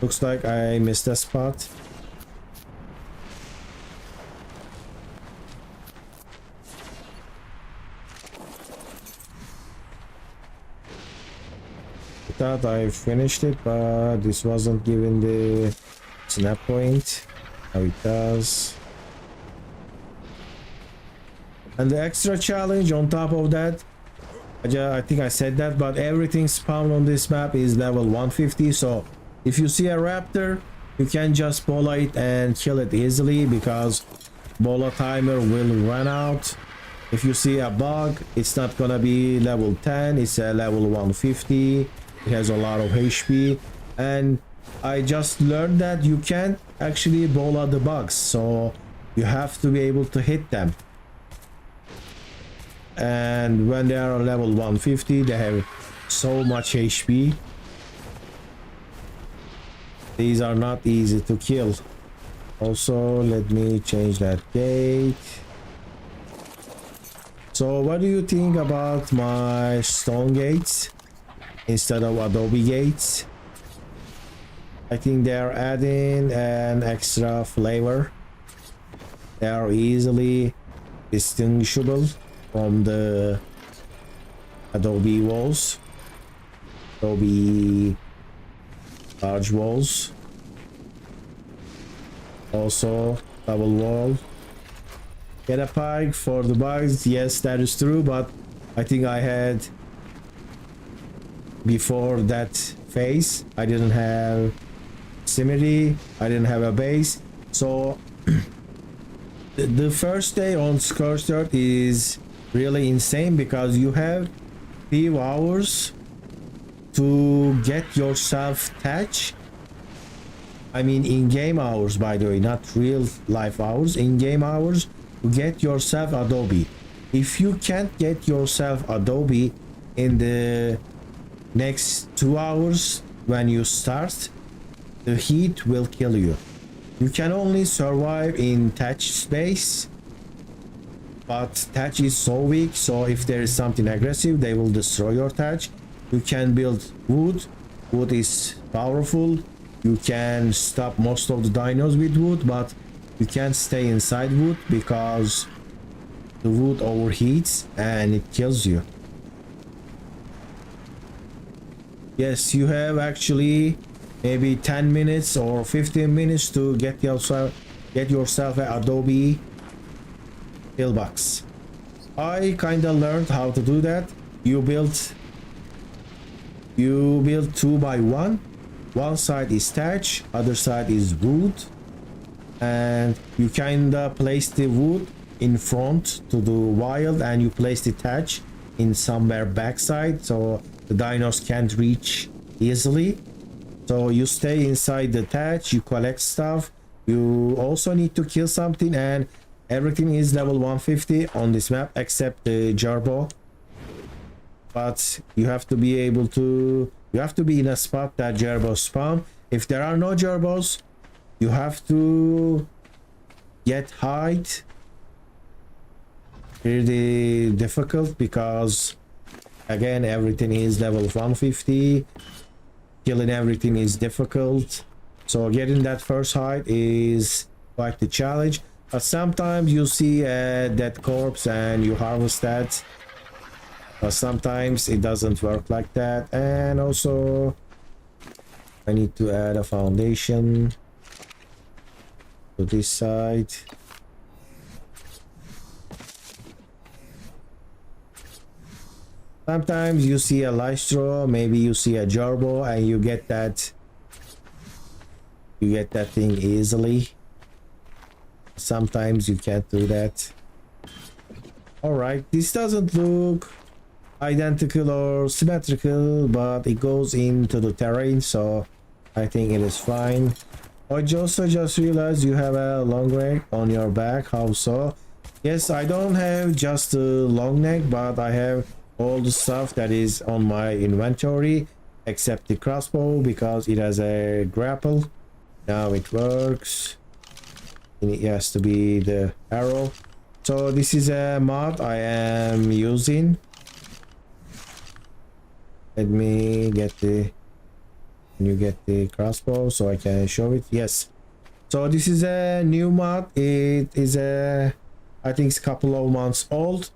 looks like I missed a spot. I thought I finished it, but this wasn't given the snap point. Now it does. And the extra challenge on top of that, I think I said that, but everything spawned on this map is level 150. So if you see a raptor, you can just bola it and kill it easily because bola timer will run out. If you see a bug, it's not gonna be level 10, it's a level 150. It has a lot of HP, and I just learned that you can't actually bola the bugs, so you have to be able to hit them. And when they are level 150, they have so much HP. These are not easy to kill. Also, let me change that gate. So what do you think about my stone gates instead of adobe gates? I think they are adding an extra flavor. They are easily distinguishable from the adobe walls, adobe large walls. Also double wall. Get a pike for the bugs. Yes, that is true, but I think I had before that phase I didn't have symmetry, I didn't have a base, so the first day on Scorched is really insane because you have few hours to get yourself thatch. I mean in-game hours, by the way, not real life hours, in-game hours to get yourself adobe. If you can't get yourself adobe in the next 2 hours when you start, the heat will kill you. You can only survive in thatch space, but thatch is so weak, so if there is something aggressive they will destroy your thatch. You can build wood. Wood is powerful. You can stop most of the dinos with wood, but you can't stay inside wood because the wood overheats and it kills you. Yes, you have actually maybe 10 minutes or 15 minutes to get yourself an adobe pillbox. I kinda learned how to do that. You build 2 by 1. One side is thatch, other side is wood, and you kinda place the wood in front to the wild and you place the thatch in somewhere backside so the dinos can't reach easily. So you stay inside the thatch, you collect stuff, you also need to kill something, and everything is level 150 on this map except the gerbo. But you have to be able to, you have to be in a spot that gerbos spawn. If there are no gerbos, you have to get height. Pretty difficult because again everything is level 150. Killing everything is difficult, so getting that first height is quite the challenge. But sometimes you see a dead corpse and you harvest that, but sometimes it doesn't work like that. And also I need to add a foundation to this side. Sometimes you see a lystro, maybe you see a gerbo, and you get that You get that thing easily. Sometimes you can't do that. All right, this doesn't look identical or symmetrical, but it goes into the terrain, so I think it is fine. I just realized you have a long neck on your back. How so? Yes, I don't have just a long neck, but I have all the stuff that is on my inventory except the crossbow because it has a grapple. Now it works. It has to be the arrow. So this is a mod I am using. Let me get the, can you get the crossbow so I can show it? Yes. So this is a new mod. It is a, I think it's a couple of months old.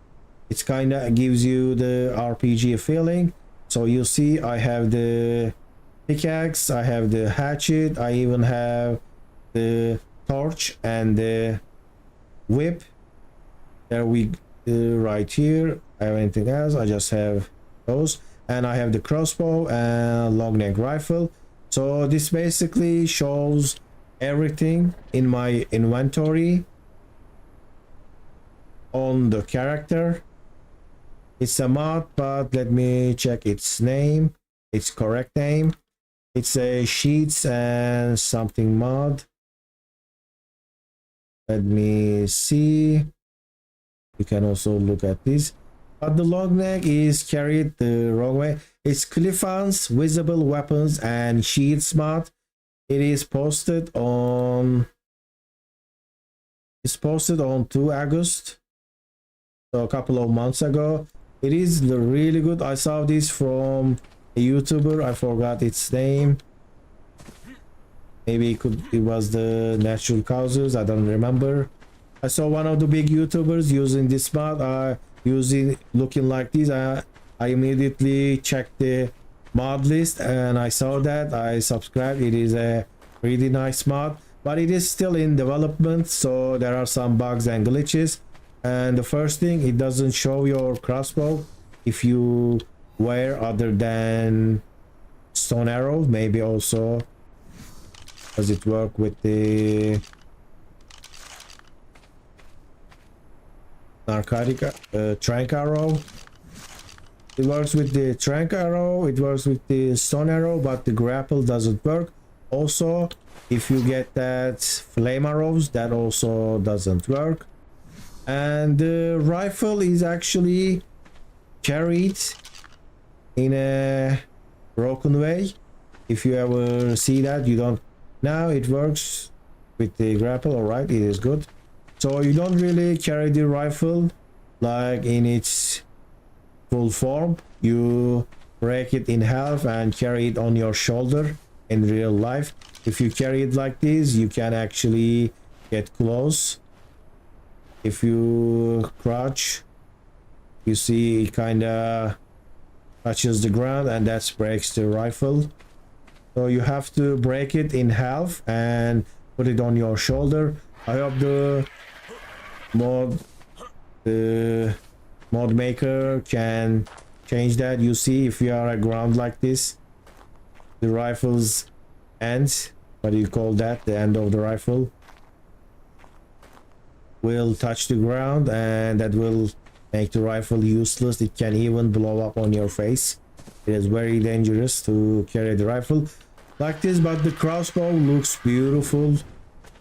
It's kind of gives you the RPG feeling. So you see I have the pickaxe, I have the hatchet, I even have the torch and the whip. There we right here. I have anything else? I just have those, and I have the crossbow and long neck rifle. So this basically shows everything in my inventory on the character. It's a mod, but let me check its name, its correct name. It's a Sheaths and something mod. Let me see. You can also look at this, but the long neck is carried the wrong way. It's Cliffans visible weapons and Sheaths mod. It is posted on, it's posted on 2 August, so a couple of months ago. It is really good. I saw this from a YouTuber, I forgot its name. Maybe it was the natural causes, I don't remember. I saw one of the big YouTubers using this mod, looking like this. I immediately checked the mod list and I saw that. I subscribed. It is a really nice mod, but it is still in development, so there are some bugs and glitches. And the first thing, it doesn't show your crossbow if you wear other than stone arrow. Maybe also does it work with the narcotic trank arrow? It works with the trank arrow, it works with the stone arrow, but the grapple doesn't work. Also, if you get that flame arrows, that also doesn't work. And the rifle is actually carried in a broken way. If you ever see that, you don't. Now it works with the grapple. All right, it is good. So you don't really carry the rifle like in its full form. You break it in half and carry it on your shoulder in real life. If you carry it like this, you can actually get close. If you crouch, you see it kind of touches the ground, and that breaks the rifle. So you have to break it in half and put it on your shoulder. I hope the mod maker can change that. You see, if you are at ground like this, the rifle's end, what do you call that, the end of the rifle, will touch the ground, and that will make the rifle useless. It can even blow up on your face. It is very dangerous to carry the rifle like this, but the crossbow looks beautiful.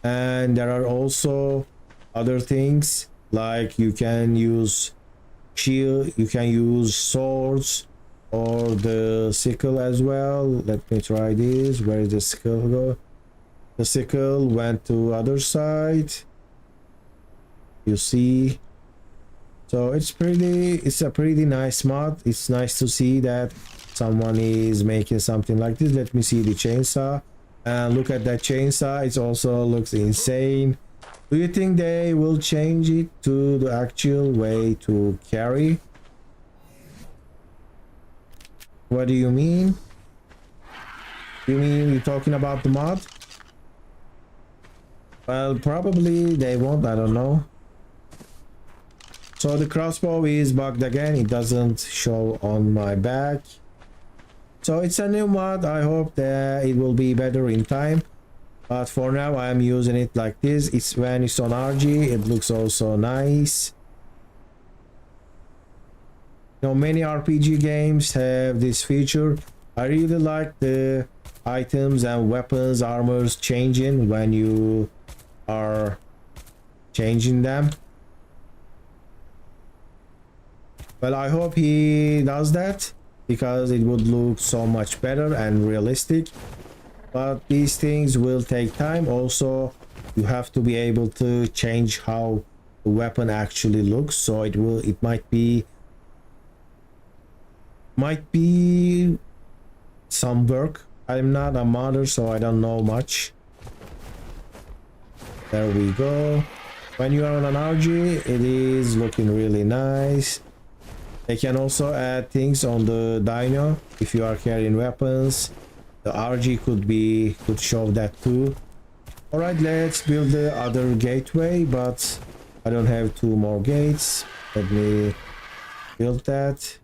And there are also other things, like you can use shield, you can use swords or the sickle as well. Let me try this. Where is the sickle go? The sickle went to other side, you see. So it's a pretty nice mod. It's nice to see that someone is making something like this. Let me see the chainsaw, and look at that chainsaw. It also looks insane. Do you think they will change it to the actual way to carry? What do you mean? You mean you're talking about the mod? Well, probably they won't, I don't know. So the crossbow is bugged again. It doesn't show on my back. So it's a new mod. I hope that it will be better in time. but for now I am using it like this. It's when it's on RG, it looks also nice. You know, many RPG games have this feature. I really like the items and weapons, armors changing when you are changing them. Well, I hope he does that, because it would look so much better and realistic. But these things will take time. Also, you have to be able to change how the weapon actually looks, so it might be some work. I'm not a modder, so I don't know much. There we go. When you are on an RG, it is looking really nice. They can also add things on the dino if you are carrying weapons. The RG could show that too. Alright, let's build the other gateway, but I don't have 2 more gates. Let me build that.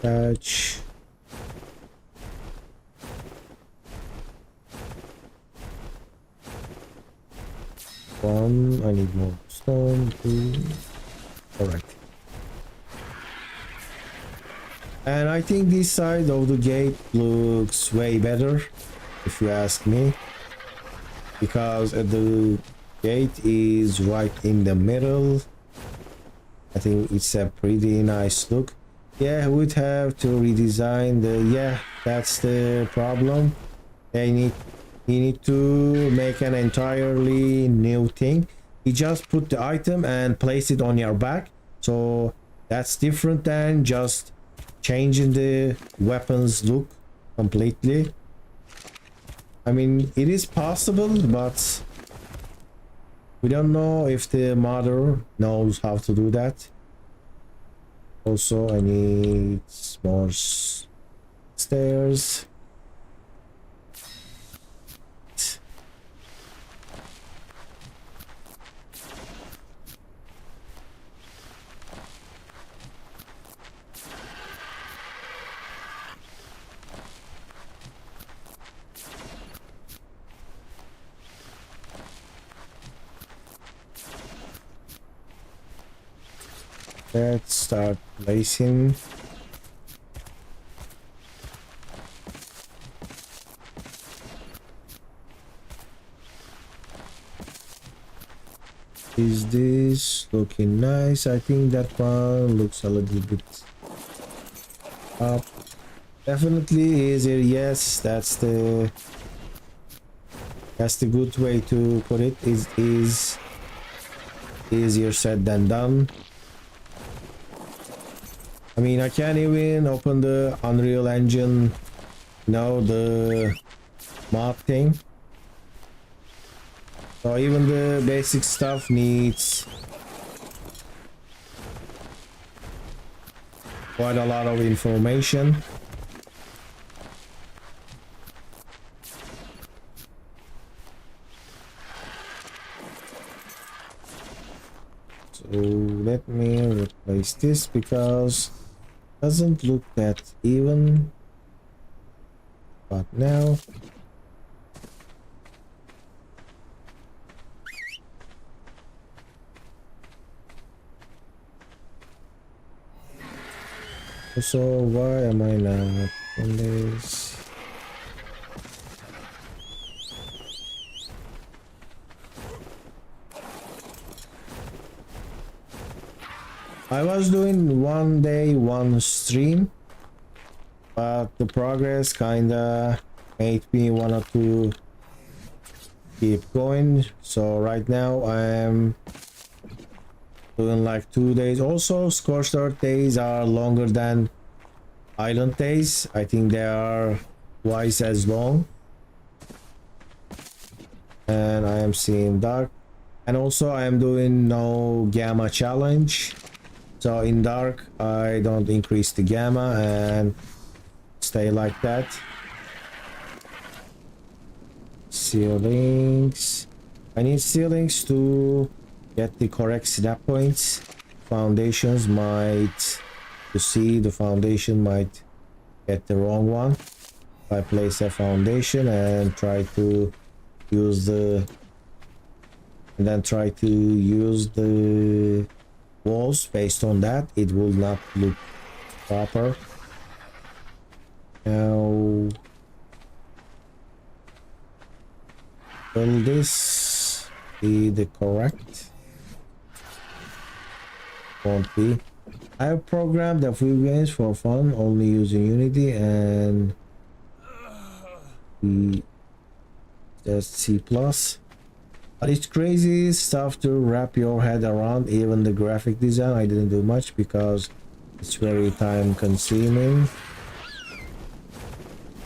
Touch. One, I need more stone. 2. Alright. And I think this side of the gate looks way better, if you ask me, because the gate is right in the middle. I think it's a pretty nice look. Yeah, we'd have to redesign yeah, that's the problem. You need to make an entirely new thing. You just put the item and place it on your back, so that's different than just changing the weapons look completely. I mean, it is possible, but we don't know if the modder knows how to do that. Also, I need more stairs. Let's start placing. Is this looking nice? I think that one looks a little bit up. Definitely easier. Yes, that's the good way to put it. Is easier said than done. I mean, I can't even open the Unreal Engine, the mod thing. So even the basic stuff needs quite a lot of information. So let me replace this because it doesn't look that even. But now so why am I not on this? I was doing one day, one stream, but the progress kinda made me wanna to keep going. So right now I am doing like 2 days. Also, Scorched Earth days are longer than Island days. I think they are twice as long. And I am seeing dark. And also I am doing no gamma challenge. So in dark I don't increase the gamma and stay like that. Ceilings. I need ceilings to get the correct snap points. Foundations might, you see, the foundation might get the wrong one. I place a foundation and try to use the walls based on that, it will not look proper. Now, will this be the correct? Won't be. I have programmed a few games for fun, only using Unity and just C+. But it's crazy stuff to wrap your head around. Even the graphic design, I didn't do much because it's very time consuming.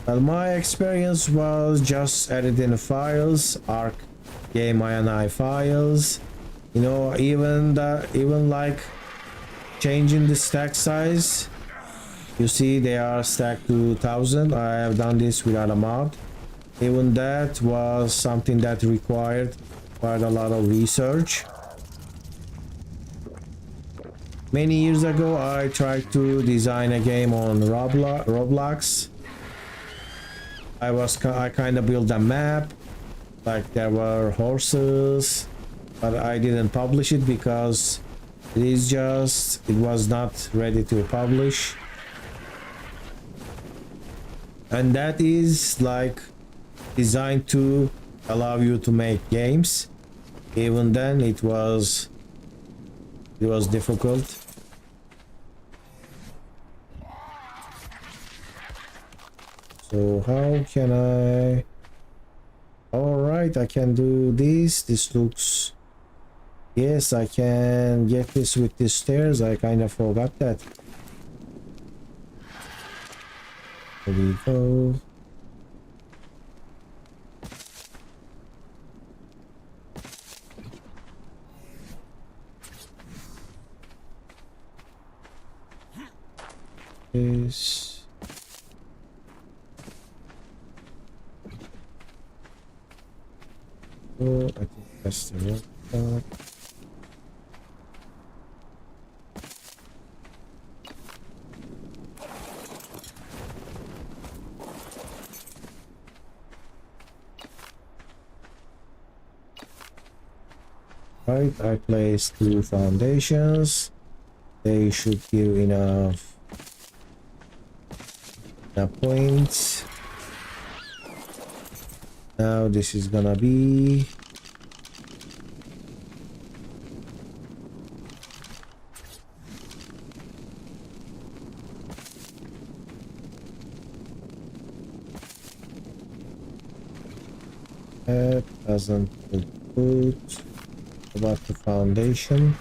Well, my experience was just editing files, ARK game INI files, you know, even like changing the stack size. You see they are stacked to 1000. I have done this without a mod. Even that was something that required quite a lot of research. Many years ago I tried to design a game on Roblox. I kind of built a map, like there were horses, but I didn't publish it because it was not ready to publish. And that is like designed to allow you to make games. Even then it was difficult. So how can I... Alright, I can do this. This looks... Yes, I can get this with the stairs. I kind of forgot that. There we go. This... Oh, I think that's the right part. Right, I placed 2 foundations. They should give enough points. Now this is gonna be that doesn't look good. About the foundation,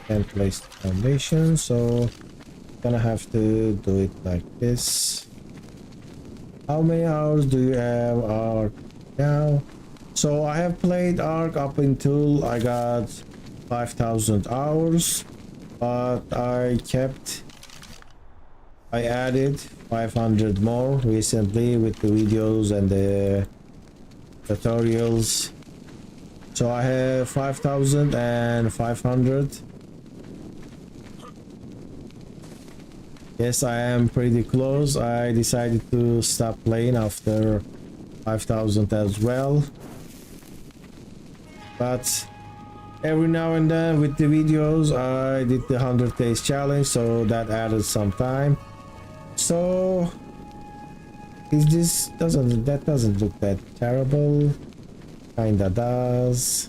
can't place the foundation, so gonna have to do it like this. How many hours do you have ARK now? So I have played ARK up until I got 5,000 hours, but I added 500 more recently with the videos and the tutorials. So I have 5,500. Yes, I am pretty close. I decided to stop playing after 5,000 as well. But every now and then with the videos, I did the 100 days challenge, so that added some time. So that doesn't look that terrible. Kinda does.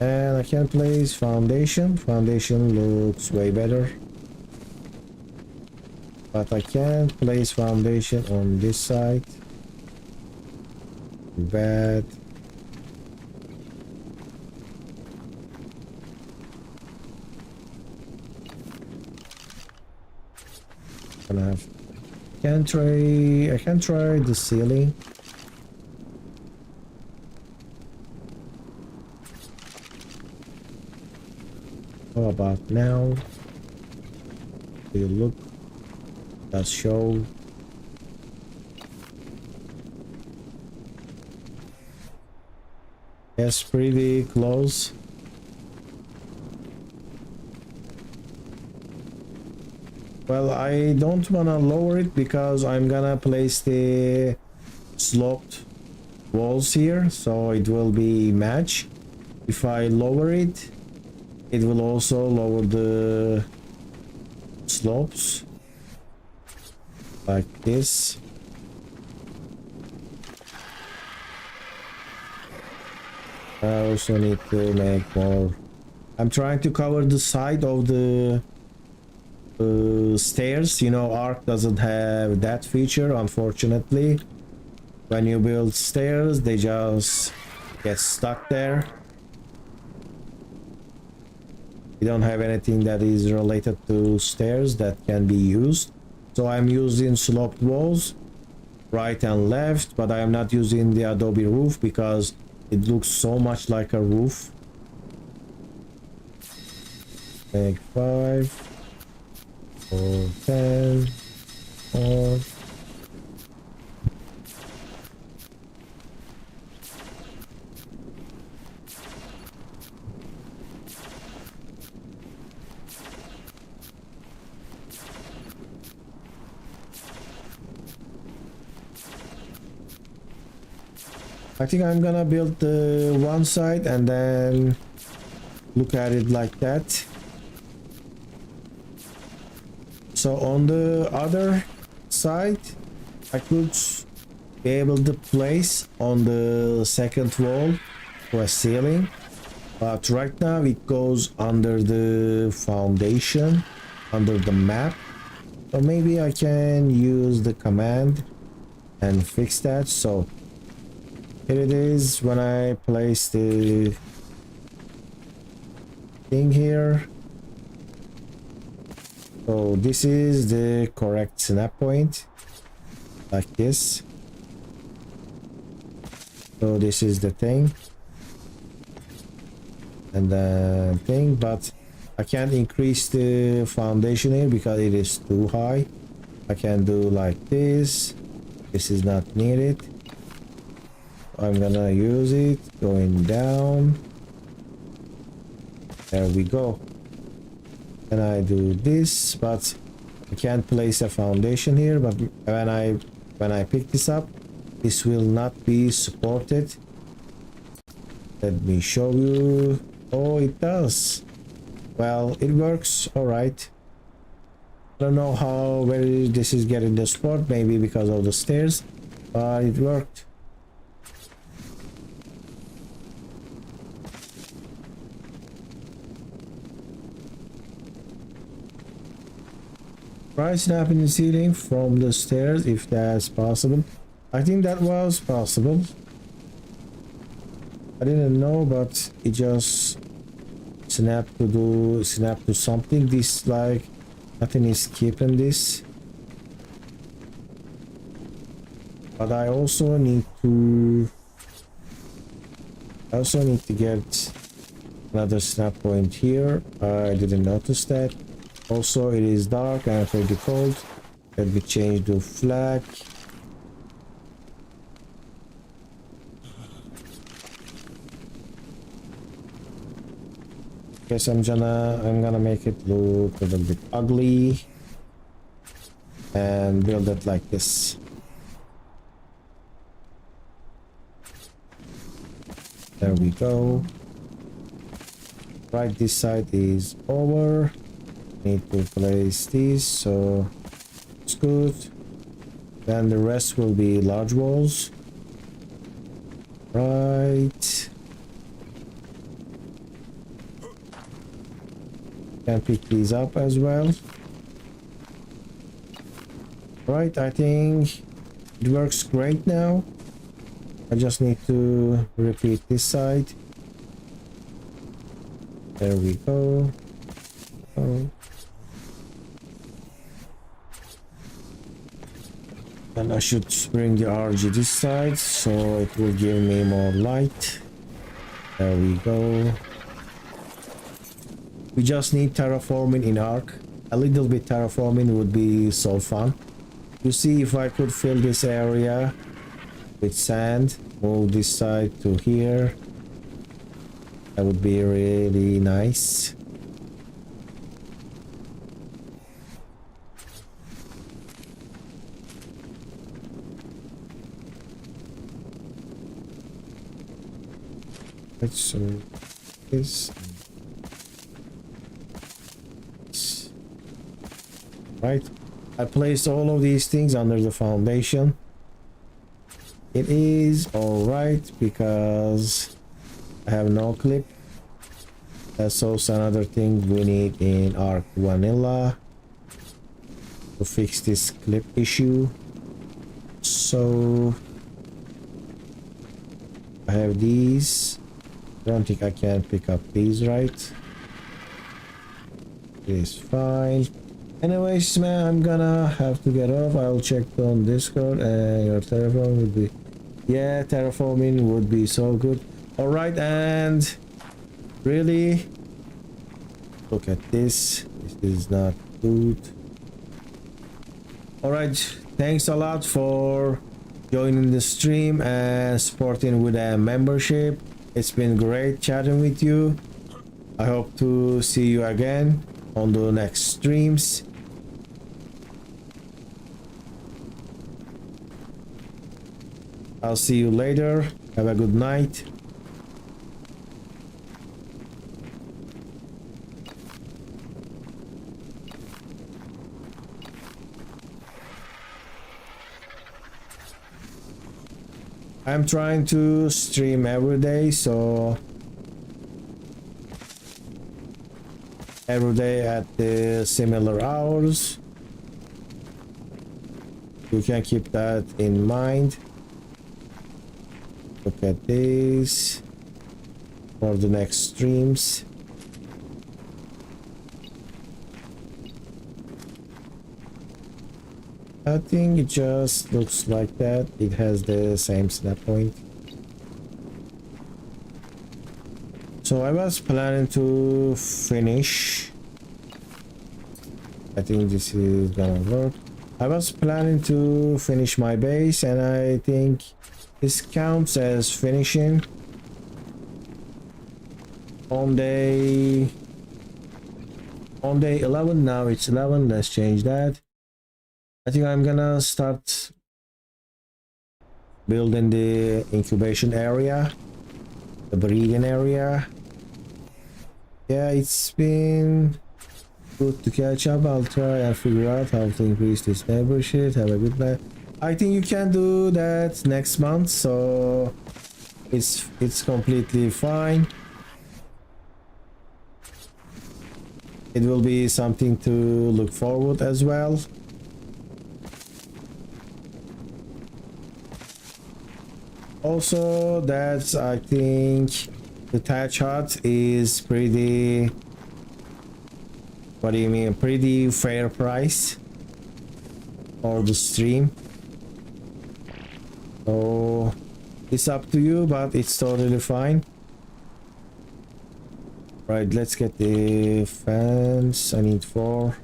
And I can place foundation. Foundation looks way better. But I can't place foundation on this side. Bad. I can try the ceiling. How about now? Do you look? Does show? Yes, pretty close. Well, I don't want to lower it because I'm gonna place the sloped walls here, so it will be match. If I lower it, it will also lower the slopes like this. I also need to make more. I'm trying to cover the side of the stairs. You know, ARK doesn't have that feature, unfortunately. When you build stairs, they just get stuck there. You don't have anything that is related to stairs that can be used. So I'm using sloped walls, right and left, but I am not using the adobe roof because it looks so much like a roof. Make 5, 4, 10, 4. I think I'm gonna build the one side and then look at it like that. So on the other side, I could be able to place on the second wall to a ceiling, but right now it goes under the foundation, under the map. So maybe I can use the command and fix that. So here it is when I place the thing here. So this is the correct snap point, like this. So this is the thing and the thing, but I can't increase the foundation here because it is too high. I can do like this. This is not needed. I'm gonna use it going down. There we go. And I do this, but I can't place a foundation here. But when I pick this up, this will not be supported. Let me show you. Oh, it does. Well, it works all right. I don't know how where this is getting the support. Maybe because of the stairs, but it worked. Try snapping the ceiling from the stairs if that's possible. I think that was possible. I didn't know, but it just snapped to something. This, like, nothing is keeping this. But I also need to get another snap point here. I didn't notice that. Also, it is dark and pretty cold. Let me change the flag. Guess I'm gonna make it look a little bit ugly and build it like this. There we go. Right, this side is over. Need to place these, so it's good. Then the rest will be large walls. Right. Can pick these up as well. Right, I think it works great now. I just need to repeat this side. There we go. Oh. And I should bring the RG this side so it will give me more light. There we go. We just need terraforming in ARK. A little bit terraforming would be so fun. You see, if I could fill this area with sand, move this side to here, that would be really nice. Right, so this. Right, I placed all of these things under the foundation. It is all right because I have no clip. That's also another thing we need in ARK vanilla to fix this clip issue. So I have these. I don't think I can pick up these, right? It is fine. Anyways, man, I'm gonna have to get off. I'll check on Discord and your telephone would be, yeah, terraforming would be so good. All right, and really, look at this. This is not good. All right, thanks a lot for joining the stream and supporting with a membership. It's been great chatting with you. I hope to see you again on the next streams. I'll see you later. Have a good night. I'm trying to stream every day, so every day at the similar hours. You can keep that in mind. Look at this for the next streams. I think it just looks like that. It has the same snap point. So I was planning to finish. I think this is gonna work. I was planning to finish my base, and I think this counts as finishing. On day 11, now it's 11. Let's change that. I think I'm gonna start building the incubation area, the breeding area. Yeah, it's been good to catch up. I'll try and figure out how to increase this membership. Have a good night. I think you can do that next month, so it's completely fine. It will be something to look forward as well. Also, that's, I think the thatch hut is pretty, what do you mean, pretty fair price for the stream. So it's up to you, but it's totally fine. Right, let's get the fans. I need 4.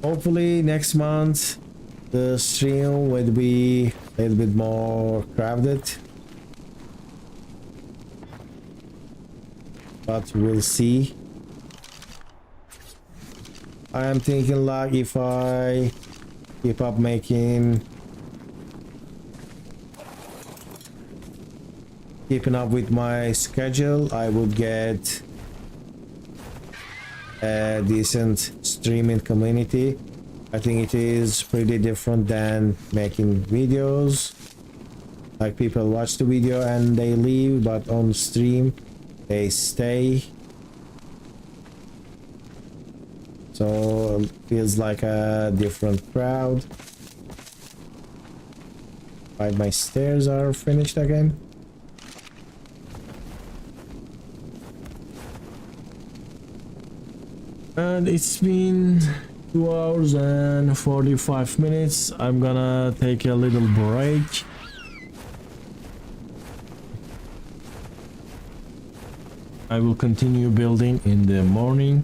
Hopefully next month the stream will be a little bit more crowded, but we'll see. I am thinking like if I keep up keeping up with my schedule, I would get a decent streaming community. I think it is pretty different than making videos. Like, people watch the video and they leave, but on stream they stay. So it feels like a different crowd. Right, my stairs are finished again. And it's been 2 hours and 45 minutes. I'm gonna take a little break. I will continue building in the morning.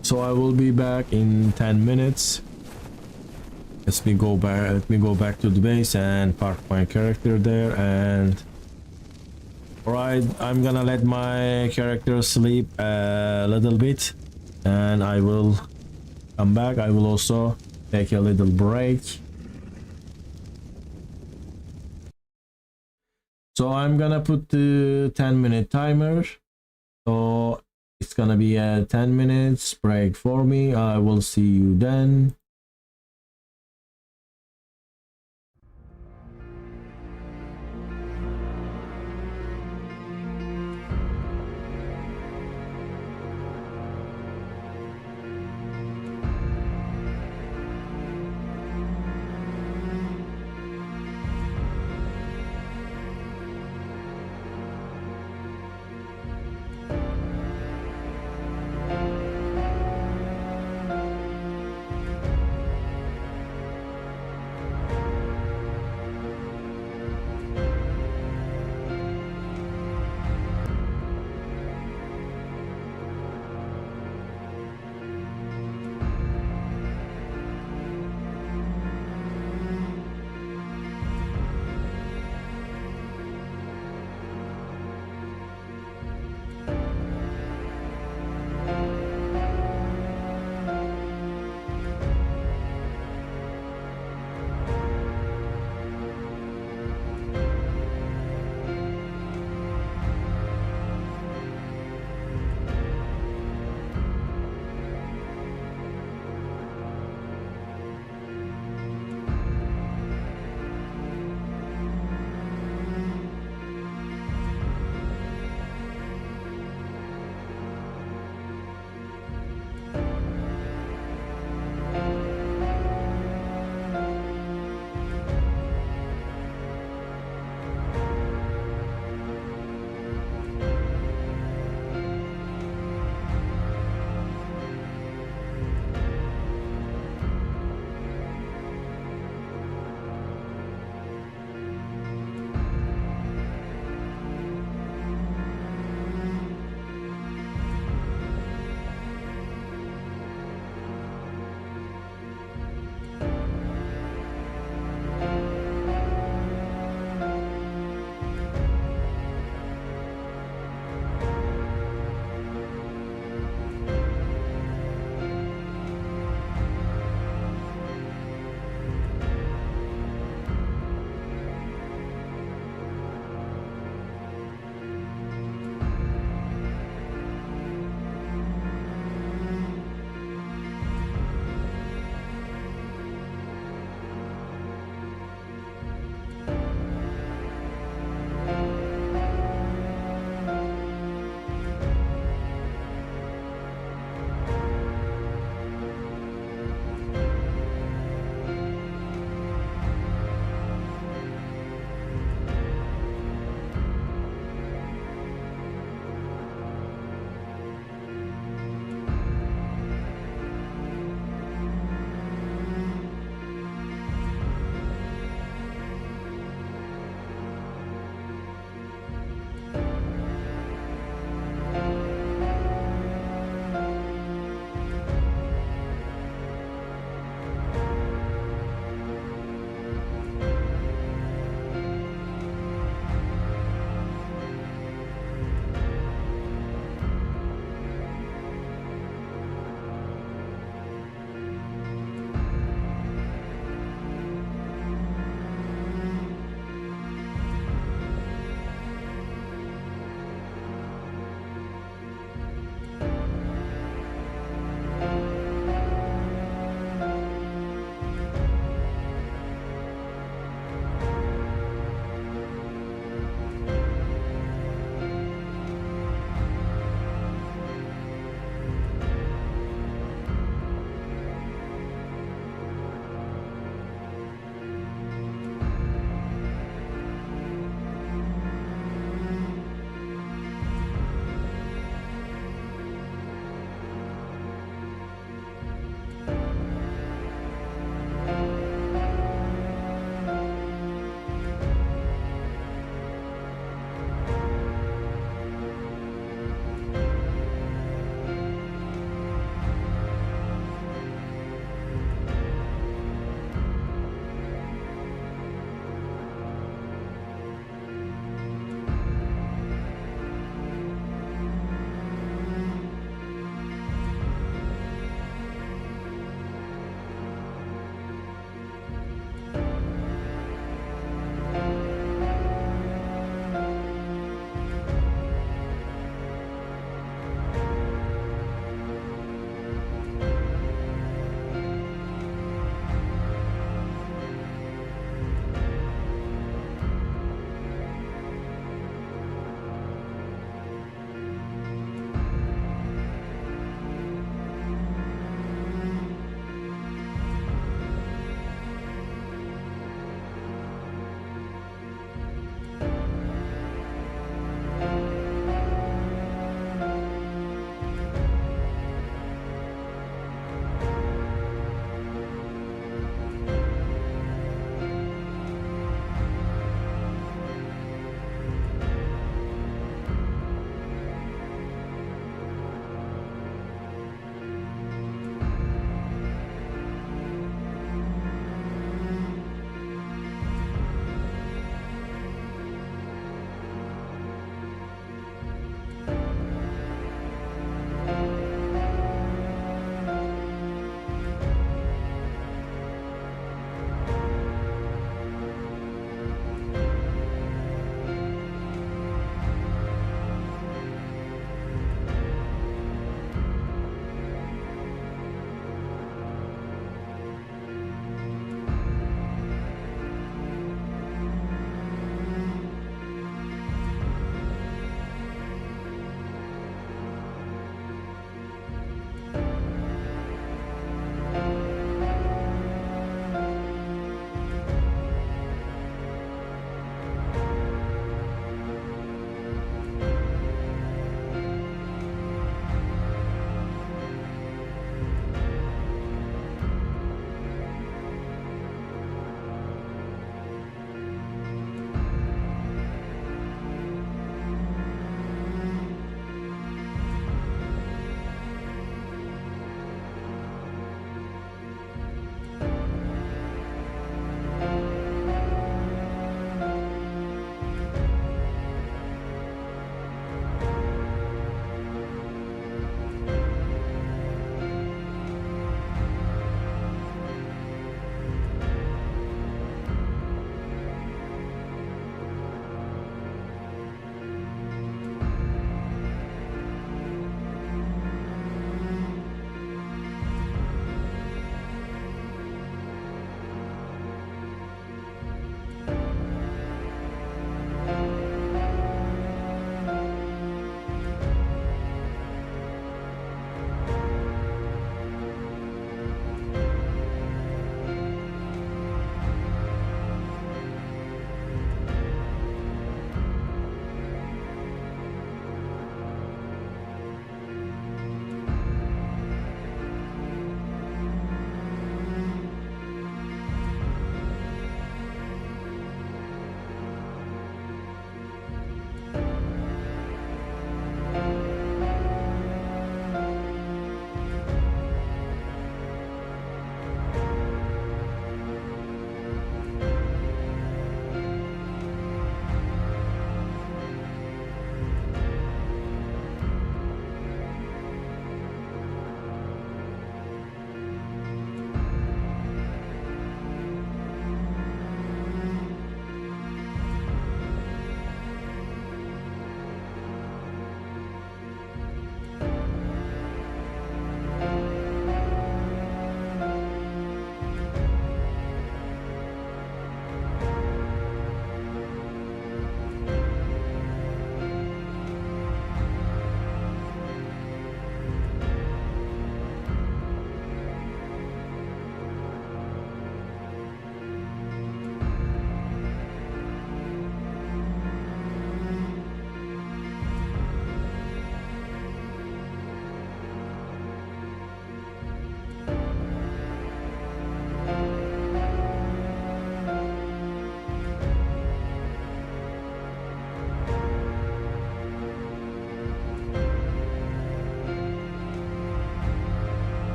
So I will be back in 10 minutes. Let me go back to the base and park my character there. And alright, I'm gonna let my character sleep a little bit, and I will come back. I will also take a little break. So I'm gonna put the 10-minute timer. So it's gonna be a 10 minutes break for me. I will see you then.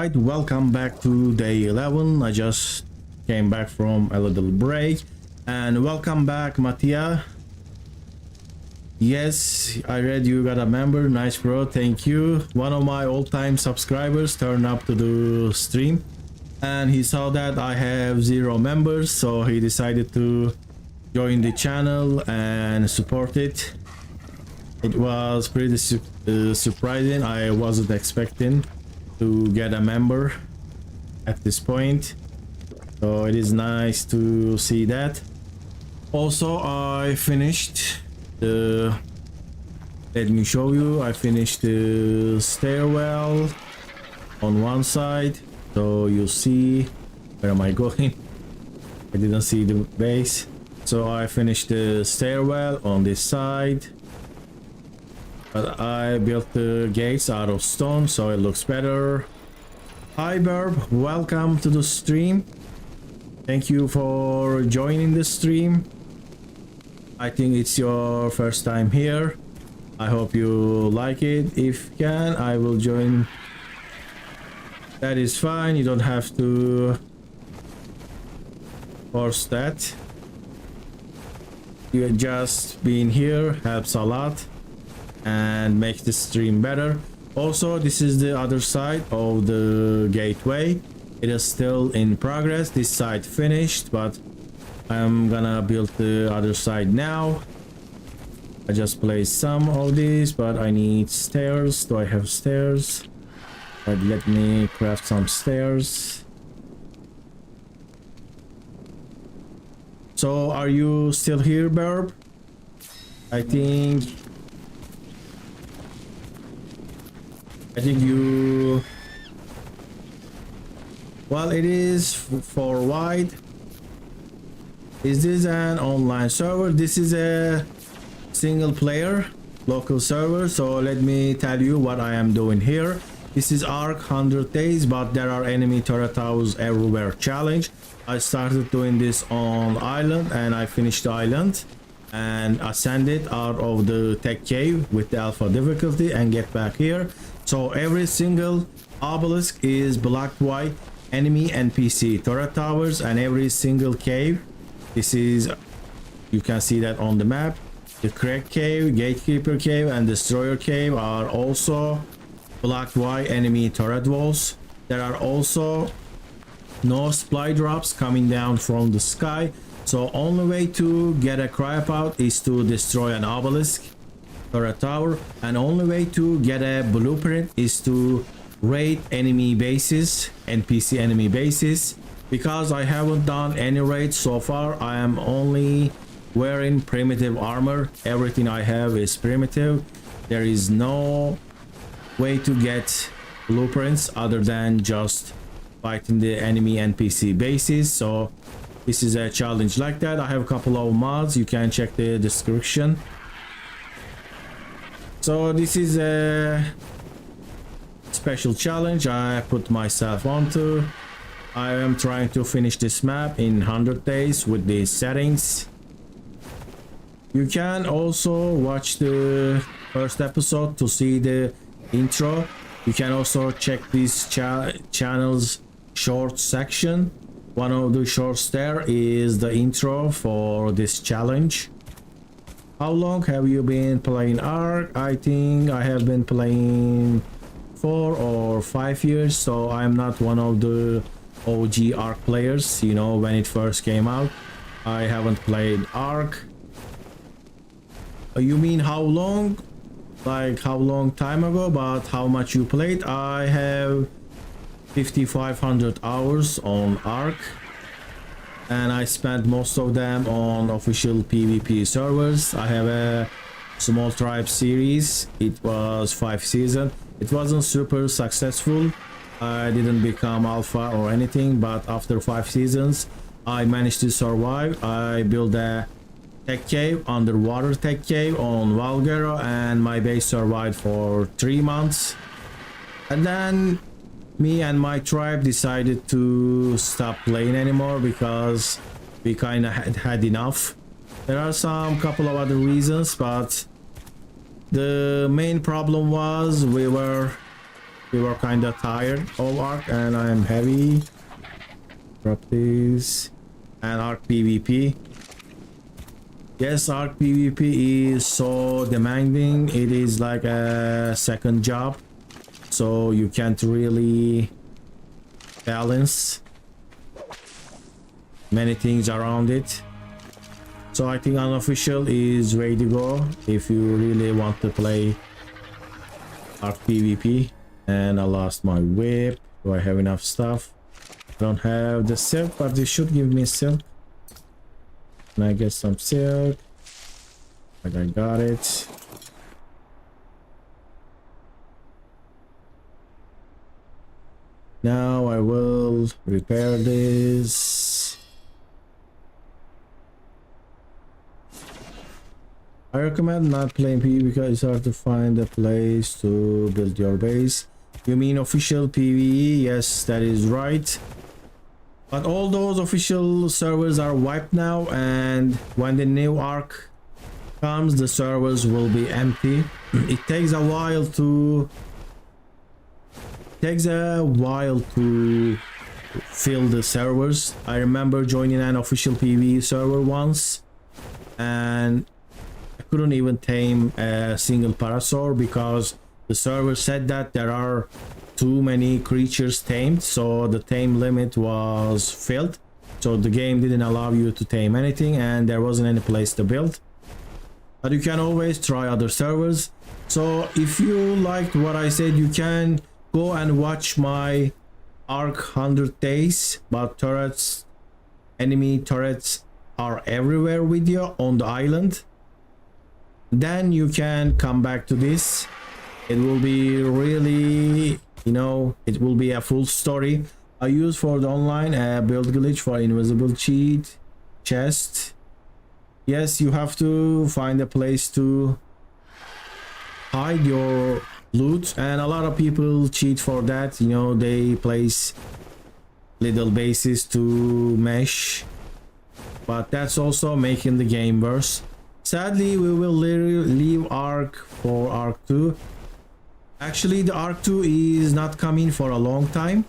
right, welcome back to day 11. I just came back from a little break, and welcome back, Mattia. Yes, I read you got a member. Nice, bro. Thank you. One of my all-time subscribers turned up to the stream, and he saw that I have 0 members, so he decided to join the channel and support it. It was pretty surprising. I wasn't expecting to get a member at this point, so it is nice to see that. Also, I finished the, let me show you, I finished the stairwell on one side, so you see, where am I going? I didn't see the base. So I finished the stairwell on this side, but I built the gates out of stone, so it looks better. Hi Burb, welcome to the stream. Thank you for joining the stream. I think it's your first time here. I hope you like it. If you can, I will join. That is fine, you don't have to force that. You just being here helps a lot and makes the stream better. Also, this is the other side of the gateway. It is still in progress. This side finished, but I'm gonna build the other side now. I just placed some of these, but I need stairs. Do I have stairs? But let me craft some stairs. So are you still here, Burb? I think you, well, it is for wide. Is this an online server? This is a single player local server, so let me tell you what I am doing here. This is ARK 100 days, but there are enemy turret towers everywhere challenge. I started doing this on island, and I finished the island and ascended out of the tech cave with the alpha difficulty and get back here. So every single obelisk is blocked by enemy NPC turret towers, and every single cave, this is, you can see that on the map, the Crete cave, gatekeeper cave, and destroyer cave are also blocked by enemy turret walls. There are also no supply drops coming down from the sky, so only way to get a cryopod is to destroy an obelisk turret tower, and only way to get a blueprint is to raid enemy bases, NPC enemy bases. Because I haven't done any raids so far, I am only wearing primitive armor. Everything I have is primitive. There is no way to get blueprints other than just fighting the enemy NPC bases, so this is a challenge like that. I have a couple of mods, you can check the description. So this is a special challenge I put myself onto. I am trying to finish this map in 100 days with these settings. You can also watch the first episode to see the intro. You can also check this channel's short section. One of the shorts there is the intro for this challenge. How long have you been playing ARK? I think I have been playing 4 or 5 years, so I'm not one of the OG ARK players, you know, when it first came out. I haven't played ARK. You mean how long? Like how long time ago, but how much you played? I have 5,500 hours on ARK, and I spent most of them on official PvP servers. I have a small tribe series. It was 5 seasons. It wasn't super successful. I didn't become alpha or anything, but after 5 seasons I managed to survive. I built a tech cave, underwater tech cave on Valguero, and my base survived for 3 months. And then me and my tribe decided to stop playing anymore because we kind of had enough. There are some couple of other reasons, but the main problem was we were We were kind of tired of ARK, and I am heavy. Drop these. And ARK PvP. Yes, ARK PvP is so demanding. It is like a second job, so you can't really balance many things around it. So I think unofficial is way to go if you really want to play ARK PvP. And I lost my whip. Do I have enough stuff? I don't have the silk, but they should give me silk. Can I get some silk? Like I got it. Now I will repair this. I recommend not playing PvE because it's hard to find a place to build your base. You mean official PvE? Yes, that is right. But all those official servers are wiped now, and when the new ARK comes, the servers will be empty. It takes a while to fill the servers. I remember joining an official PvE server once, and I couldn't even tame a single parasaur because the server said that there are too many creatures tamed, so the tame limit was filled, so the game didn't allow you to tame anything, and there wasn't any place to build. But you can always try other servers. So if you liked what I said, you can go and watch my ARK 100 days but turrets, enemy turrets are everywhere video on the island. Then you can come back to this. It will be really, you know, it will be a full story. I use for the online build glitch for invisible cheat chest. Yes, you have to find a place to hide your loot, and a lot of people cheat for that. You know, they place little bases to mesh, but that's also making the game worse. Sadly, we will leave ARK for ARK 2. Actually, the ARK 2 is not coming for a long time.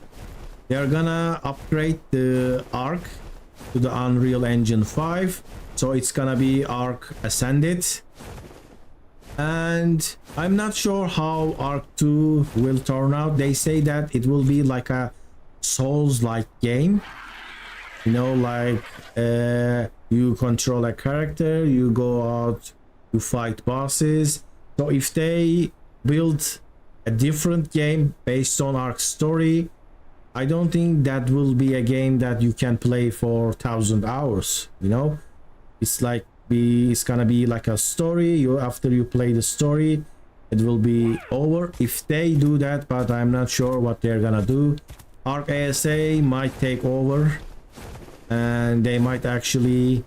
They're gonna upgrade the ARK to the Unreal Engine 5, so it's gonna be ARK Ascended. And I'm not sure how ARK 2 will turn out. They say that it will be like a Souls-like game, you know, like you control a character, you go out, you fight bosses. So if they build a different game based on ARK story, I don't think that will be a game that you can play for 1,000 hours. You know, it's like it's gonna be like a story. You, after you play the story, it will be over if they do that, but I'm not sure what they're gonna do. ARK ASA might take over, and they might actually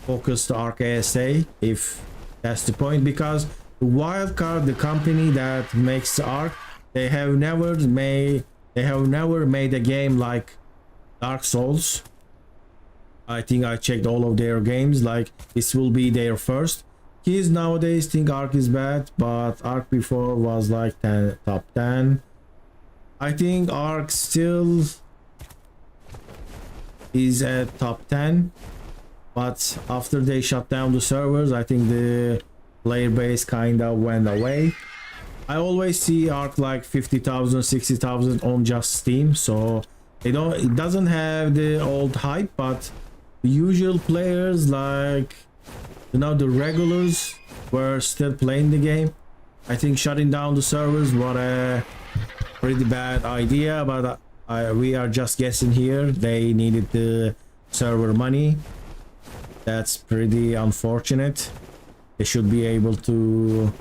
focus the ARK ASA if that's the point, because the Wildcard, the company that makes the ARK, they have never made a game like Dark Souls. I think I checked all of their games, like this will be their first. Kids nowadays think ARK is bad, but ARK before was like top 10. I think ARK still is at top 10, but after they shut down the servers, I think the player base kind of went away. I always see ARK like 50,000, 60,000 on just Steam, so it doesn't have the old hype, but the usual players, like, you know, the regulars were still playing the game. I think shutting down the servers was a pretty bad idea, but we are just guessing here. They needed the server money. That's pretty unfortunate. They should be able to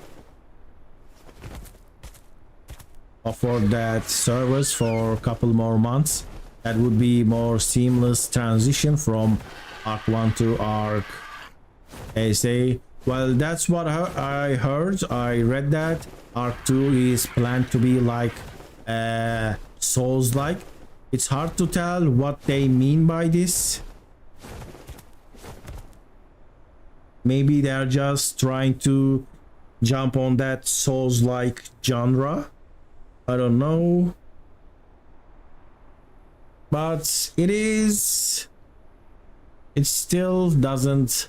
afford that service for a couple more months. That would be more seamless transition from ARK 1 to ARK ASA. Well, that's what I heard. I read that ARK 2 is planned to be like Souls-like. It's hard to tell what they mean by this. Maybe they're just trying to jump on that Souls-like genre. I don't know, but it still doesn't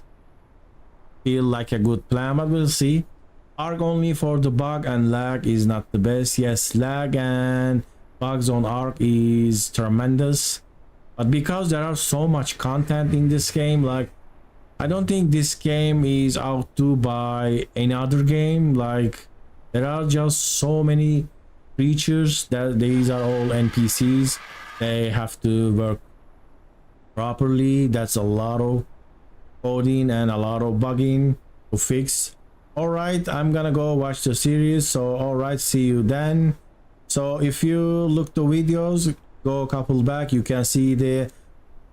feel like a good plan, but we'll see. ARK only for the bug, and lag is not the best. Yes, lag and bugs on ARK is tremendous, but because there are so much content in this game, like I don't think this game is outdo by any other game. Like there are just so many creatures that these are all NPCs. They have to work properly. That's a lot of coding and a lot of bugging to fix. All right, I'm gonna go watch the series. So all right, see you then. So if you look the videos, go a couple back, you can see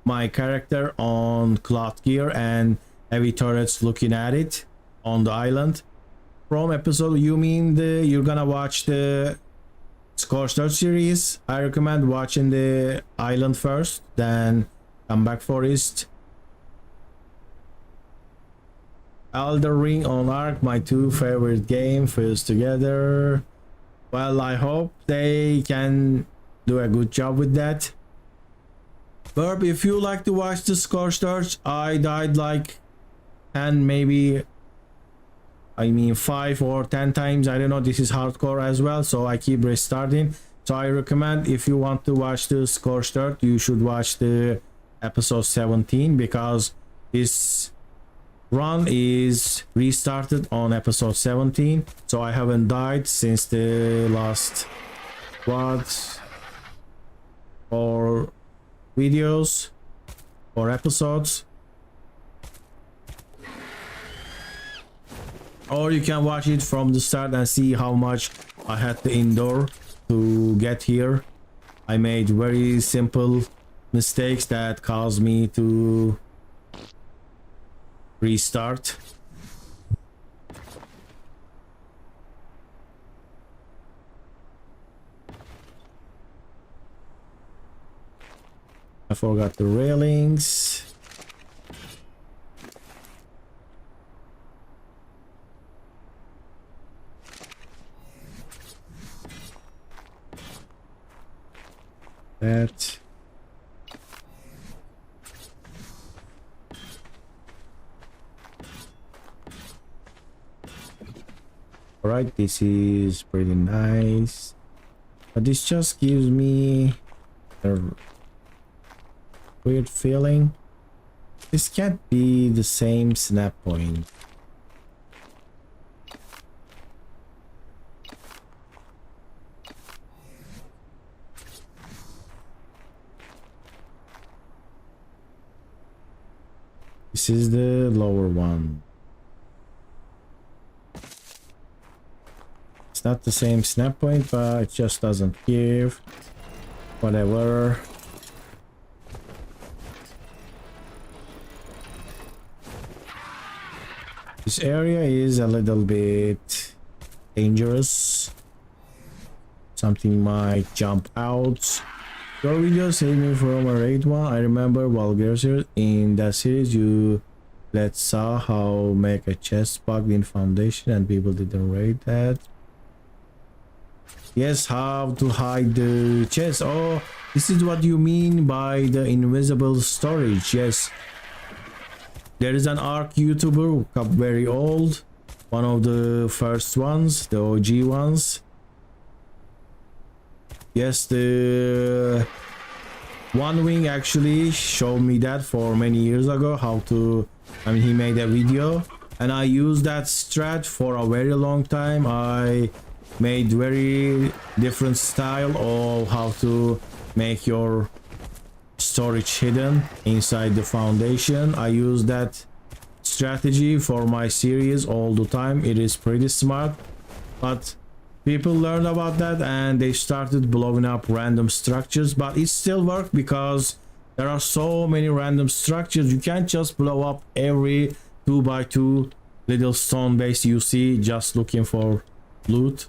my character on cloth gear and heavy turrets looking at it on the island. From episode, you mean you're gonna watch the Scorched series? I recommend watching the island first, then come back forest. Elden Ring on ARK, my two favorite game, feels together. Well, I hope they can do a good job with that. Burp, if you like to watch the Scorched Earth, I died like 10, maybe, I mean 5 or 10 times. I don't know, this is hardcore as well, so I keep restarting. So I recommend, if you want to watch the Scorched Earth, you should watch the episode 17, because this run is restarted on episode 17. So I haven't died since the last or videos or episodes. Or you can watch it from the start and see how much I had to endure to get here. I made very simple mistakes that caused me to restart. I forgot the railings. That. Alright, this is pretty nice. But this just gives me a weird feeling. This can't be the same snap point. This is the lower one. It's not the same snap point, but it just doesn't give. Whatever. This area is a little bit dangerous. Something might jump out. Your video saved me from a raid one. I remember while Kaizer in that series you saw how make a chest bugged in foundation and people didn't raid that. Yes, how to hide the chest. Oh, this is what you mean by the invisible storage. Yes. There is an ARK YouTuber, very old, one of the first ones, the OG ones. Yes, the One Wing actually showed me that for many years ago, how to, he made a video and I used that strat for a very long time. I made very different style of how to make your storage hidden inside the foundation. I use that strategy for my series all the time. It is pretty smart, but people learned about that and they started blowing up random structures, but it still worked because there are so many random structures. You can't just blow up every 2x2 little stone base you see just looking for loot.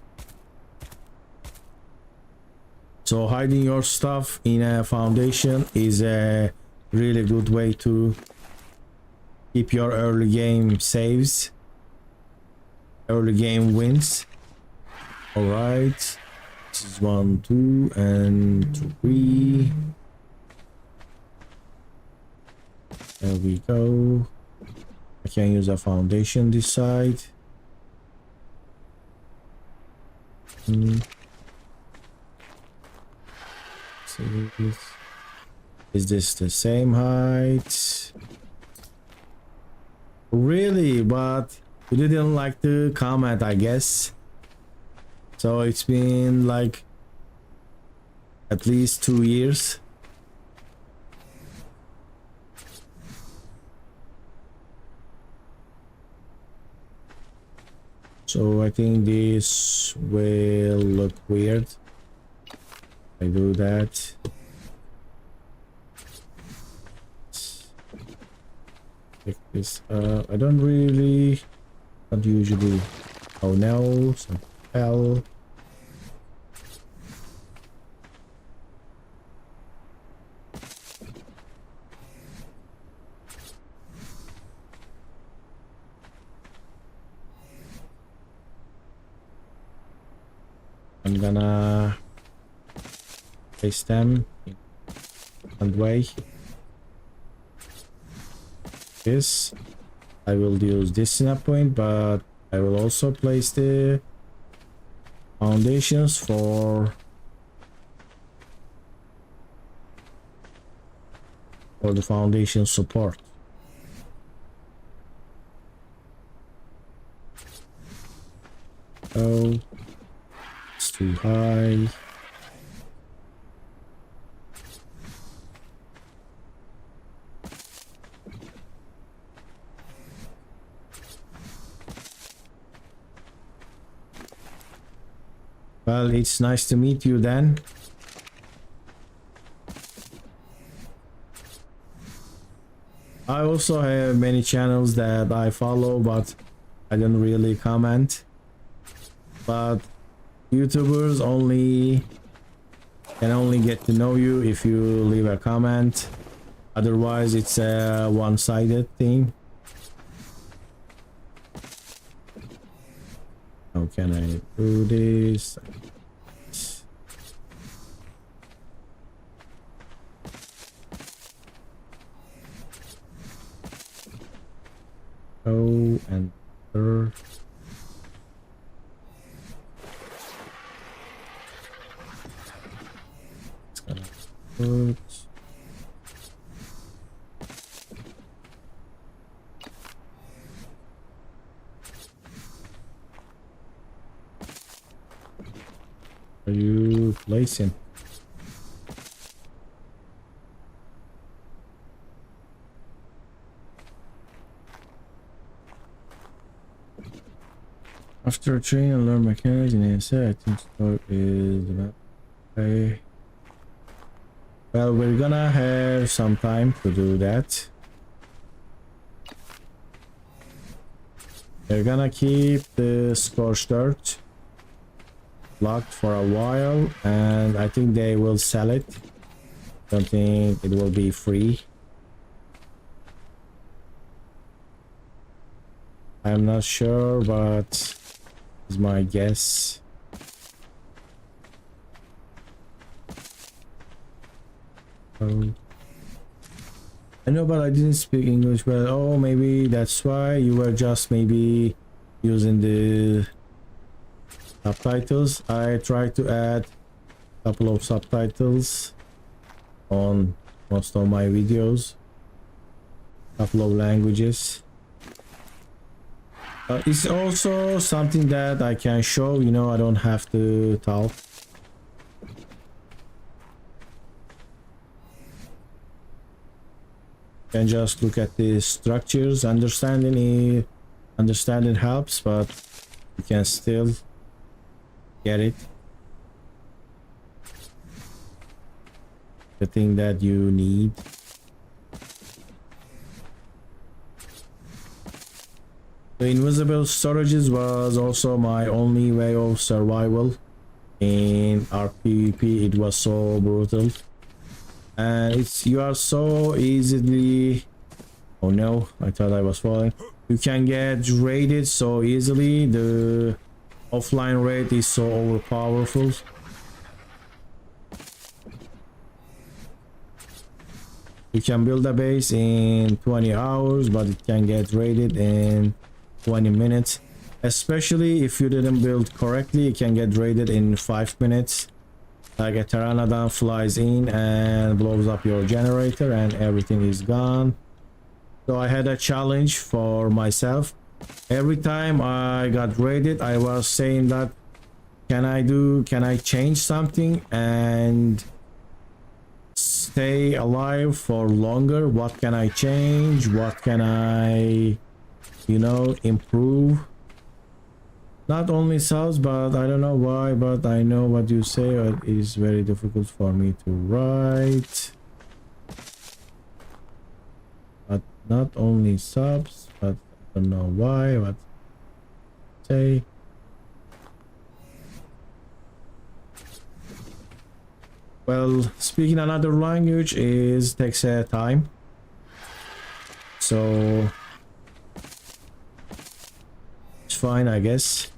So hiding your stuff in a foundation is a really good way to keep your early game saves, early game wins. All right, This is 1, 2, and 3. There we go. I can use a foundation this side. See this. Is this the same height? Really? But you didn't like the comment, I guess. So it's been like at least 2 years. So I think this will look weird. I do that. Pick this up. I don't usually. Oh no, some hell. I'm gonna place them in one way. This I will use this snap point, but I will also place the foundations for the foundation support. Oh, it's too high. Well, it's nice to meet you then. I also have many channels that I follow, but I don't really comment. But YouTubers can only get to know you if you leave a comment. Otherwise, it's a one-sided thing. How can I do this? Oh, and third. It's gonna put. Are you placing? After training and learn mechanics in ASA, I think sport is about okay. Well, we're gonna have some time to do that. We're gonna keep the scorched dirt locked for a while, and I think they will sell it. Don't think it will be free. I'm not sure, but is my guess. I know, but I didn't speak English well. Oh, maybe that's why you were just maybe using the subtitles. I tried to add a couple of subtitles on most of my videos, couple of languages. It's also something that I can show, you know, I don't have to talk. You can just look at the structures. Understanding helps, but you can still get it. The thing that you need. The invisible storages was also my only way of survival in ARK PvP. It was so brutal, and you are so easily. Oh no! I thought I was falling. You can get raided so easily. The offline raid is so overpowerful. You can build a base in 20 hours, but it can get raided in 20 minutes. Especially if you didn't build correctly, it can get raided in 5 minutes. Like a pteranodon flies in and blows up your generator and everything is gone. So I had a challenge for myself. Every time I got raided, I was saying that can I change something and stay alive for longer? What can I change? What can I, improve? Not only subs, but I don't know why, but I know what you say. It is very difficult for me to write. But not only subs, but I don't know why, what say. Well, speaking another language takes time. So it's fine, I guess.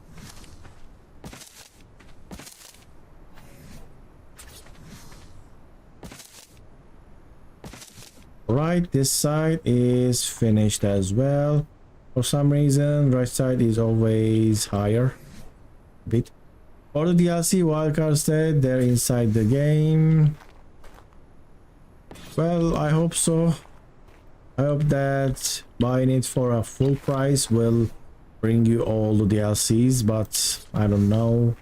Right, this side is finished as well. For some reason, right side is always higher a bit. For the DLC, wildcard said they're inside the game. Well, I hope so. I hope that buying it for a full price will bring you all the DLCs, but I don't know.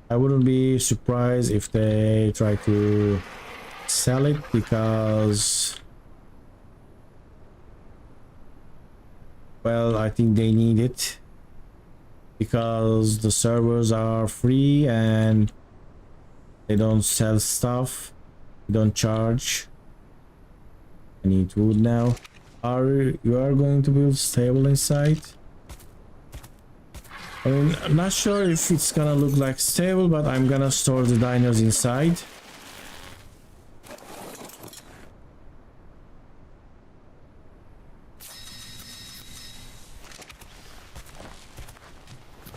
I wouldn't be surprised if they try to sell it because, well, I think they need it because the servers are free and they don't sell stuff, they don't charge. I need wood now. You are going to build stable inside? I mean, I'm not sure if it's gonna look like stable, but I'm gonna store the dinos inside.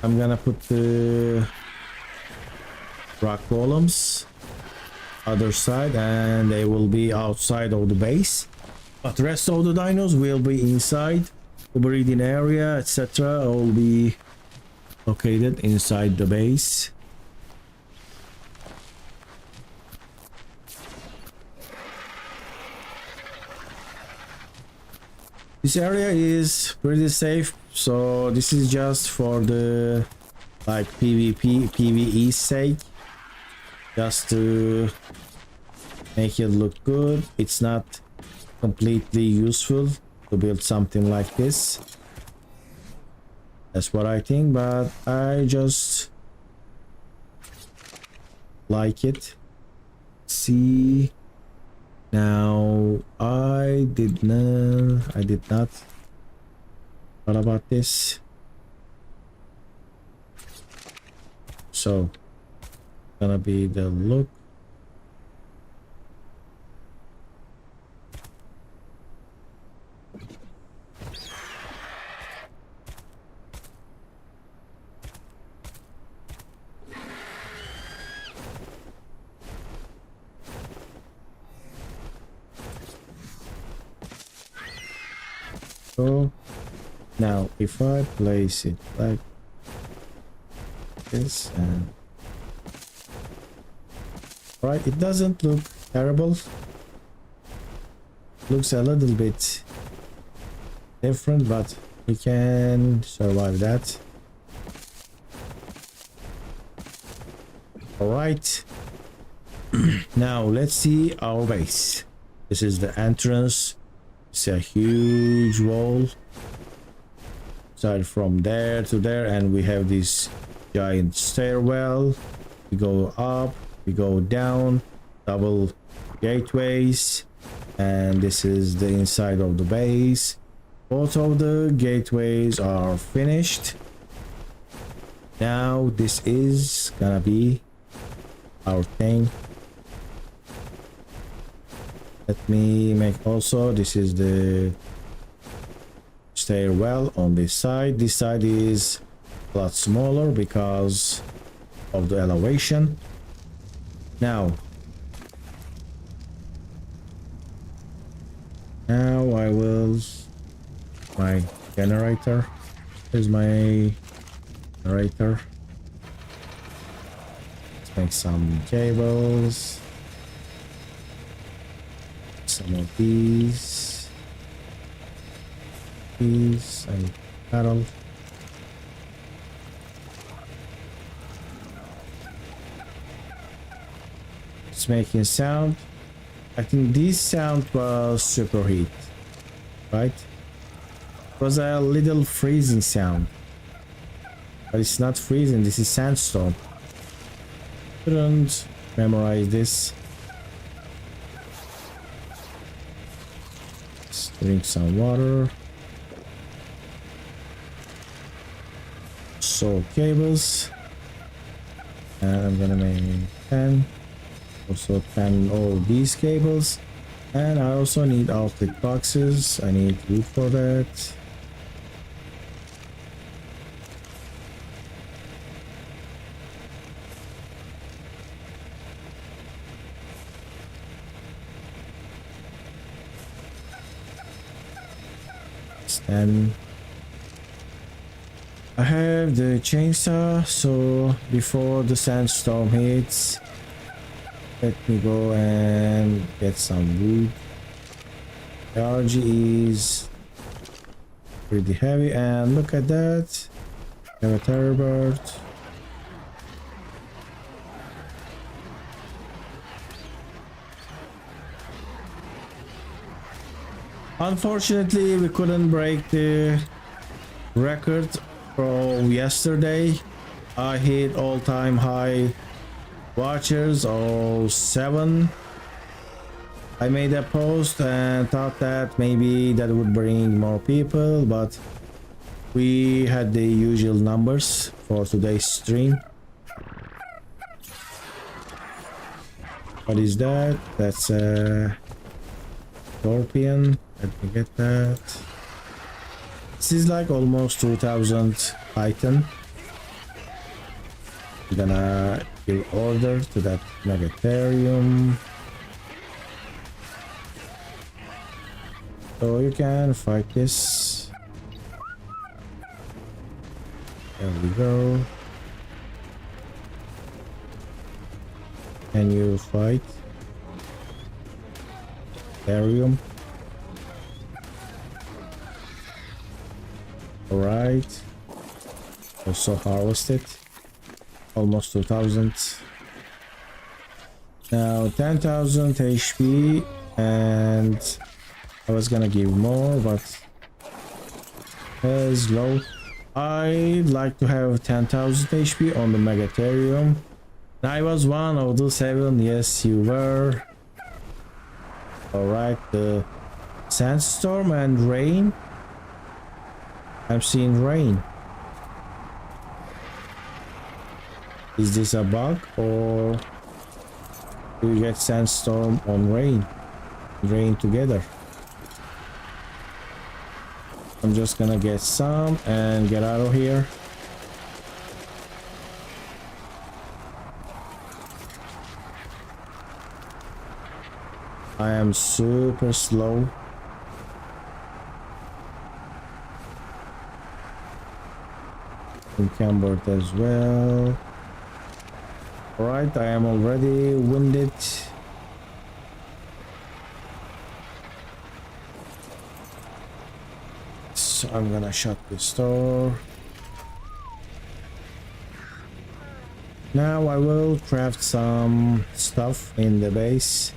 I'm gonna put the rock columns other side and they will be outside of the base, but the rest of the dinos will be inside. The breeding area, etc., will be located inside the base. This area is pretty safe, so this is just for the PvE sake, just to make it look good. It's not completely useful to build something like this. That's what I think, but I just like it. See, now I did not what about this? So gonna be the look. So now if I place it like this, and right, it doesn't look terrible. Looks a little bit different, but we can survive that. All right. Now let's see our base. This is the entrance. It's a huge wall. Start from there to there, and we have this giant stairwell. We go up, we go down, double gateways, and this is the inside of the base. Both of the gateways are finished. Now this is gonna be our Tame. Let me make also, this is the stairwell on this side. This side is a lot smaller because of the elevation. Now I will my generator. Here's my generator. Let's make some cables. Some of these and cuddle. It's making sound. I think this sound was superheat, right? It was a little freezing sound, but it's not freezing. This is sandstorm. Couldn't memorize this. Let's drink some water. So cables, and I'm gonna make 10. Also 10 all these cables, and I also need outlet boxes. I need wood for that. And I have the chainsaw, so before the sandstorm hits, let me go and get some wood. The RG is pretty heavy, and look at that. I have a terror bird. Unfortunately, we couldn't break the record from yesterday. I hit all-time high watchers, all 7. I made a post and thought that maybe that would bring more people, but we had the usual numbers for today's stream. What is that? That's a scorpion. Let me get that. This is like almost 2000 item. I'm gonna give order to that megatherium, so you can fight this. There we go. Can you fight therium? Alright, also harvested almost 2000. Now 10,000 HP, and I was gonna give more, but it's low. I'd like to have 10,000 HP on the megatherium. I was one of the 7. Yes, you were. Alright, the sandstorm and rain. I'm seeing rain. Is this a bug, or do we get sandstorm on rain together? I'm just gonna get some and get out of here. I am super slow. Encumbered as well. Alright, I am already winded. So I'm gonna shut this door. Now I will craft some stuff in the base.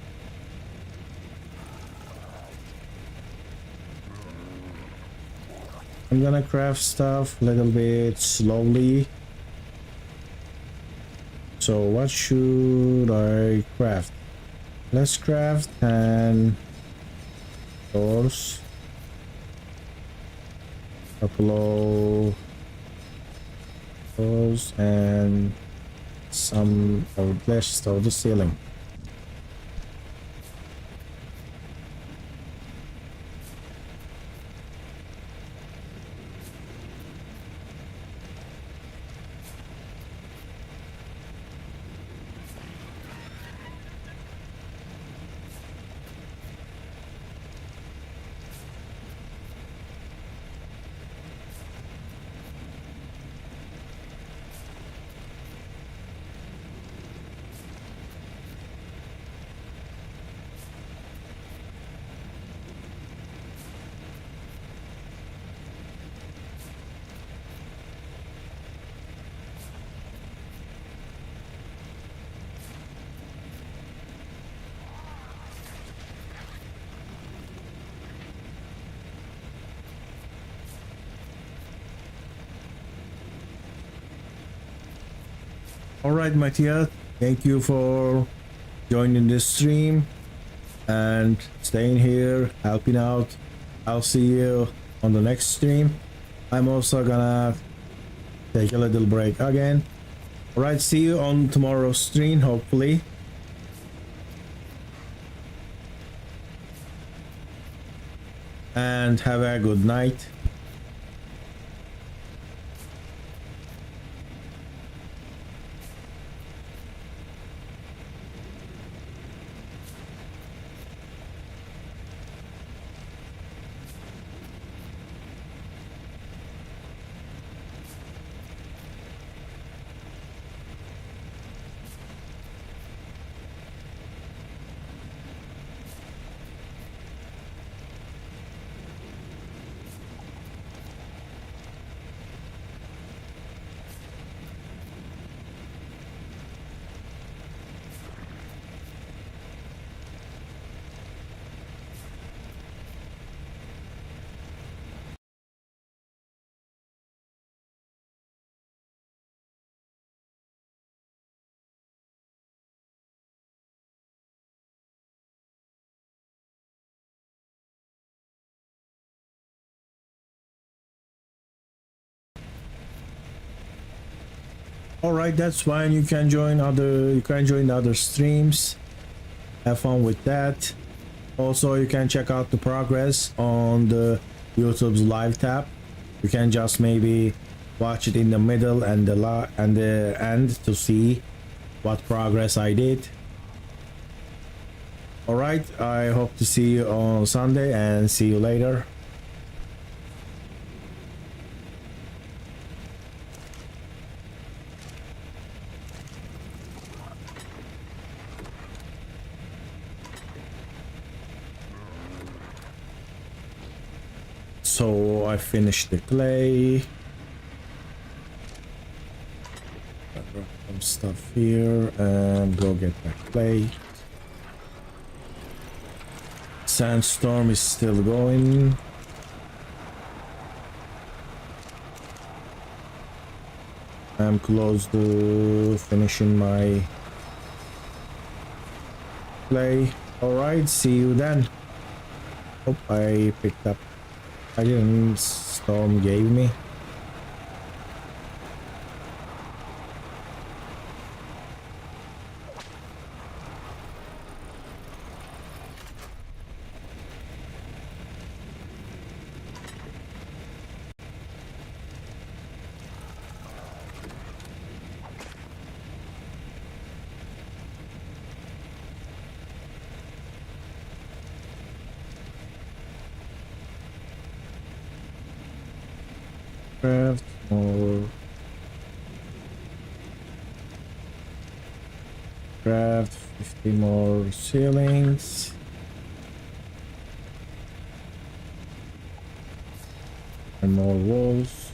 I'm gonna craft stuff a little bit slowly. So what should I craft? Let's craft 10 doors. Couple of those and some of the ceiling. All right, Matthias, thank you for joining this stream and staying here, helping out. I'll see you on the next stream. I'm also gonna take a little break again. All right, see you on tomorrow's stream, hopefully. And have a good night. All right, that's fine. You can join other streams. Have fun with that. Also, you can check out the progress on the YouTube's live tab. You can just maybe watch it in the middle and the end to see what progress I did. All right, I hope to see you on Sunday and see you later. So I finished the clay. I brought some stuff here and go get that clay. Sandstorm is still going. I'm close to finishing my clay. All right, see you then. Hope I picked up. I didn't. Storm gave me. Craft more. Craft 50 more ceilings. And more walls.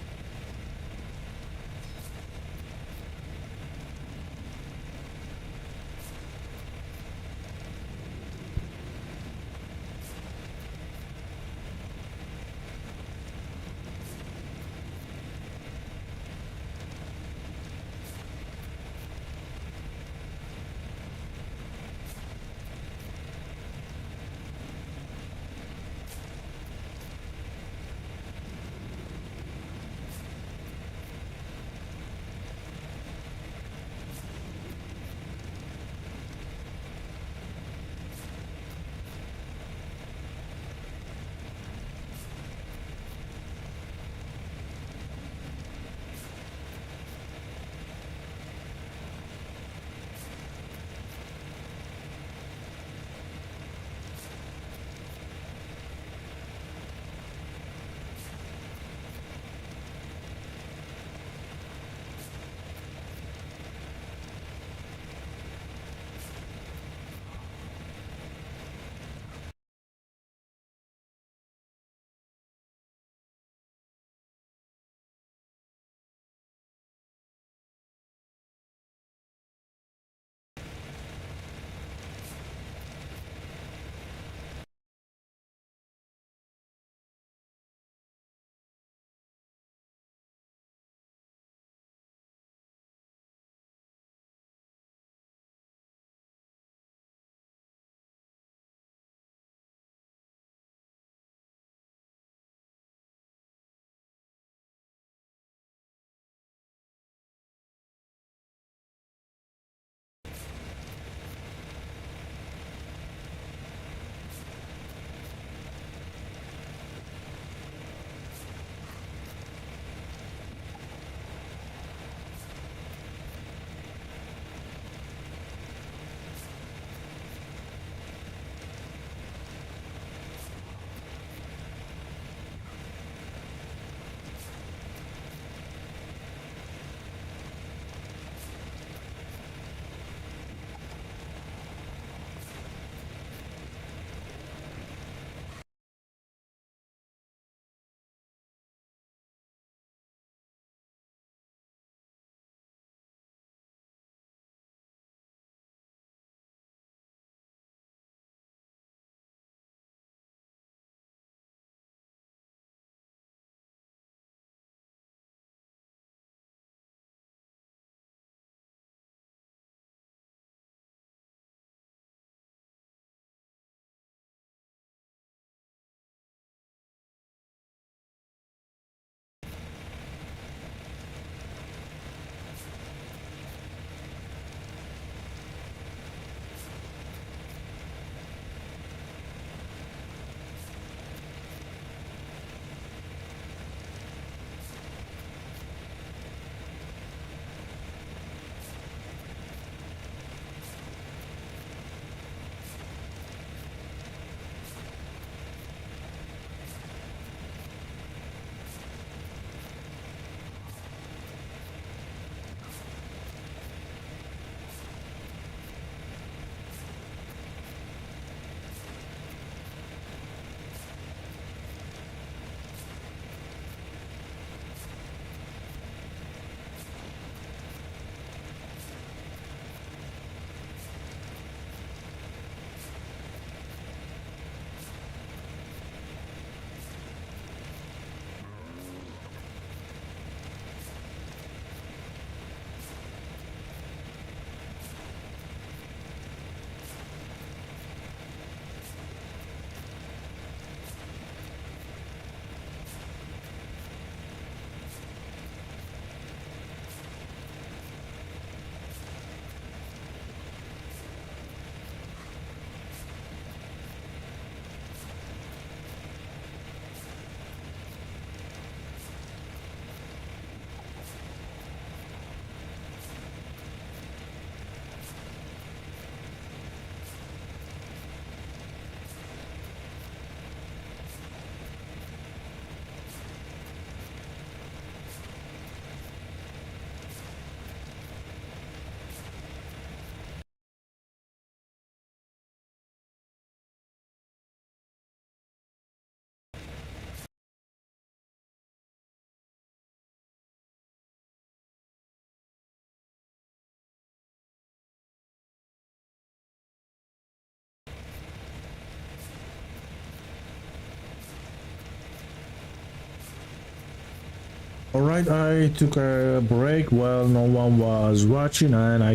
Alright, I took a break while no one was watching, and I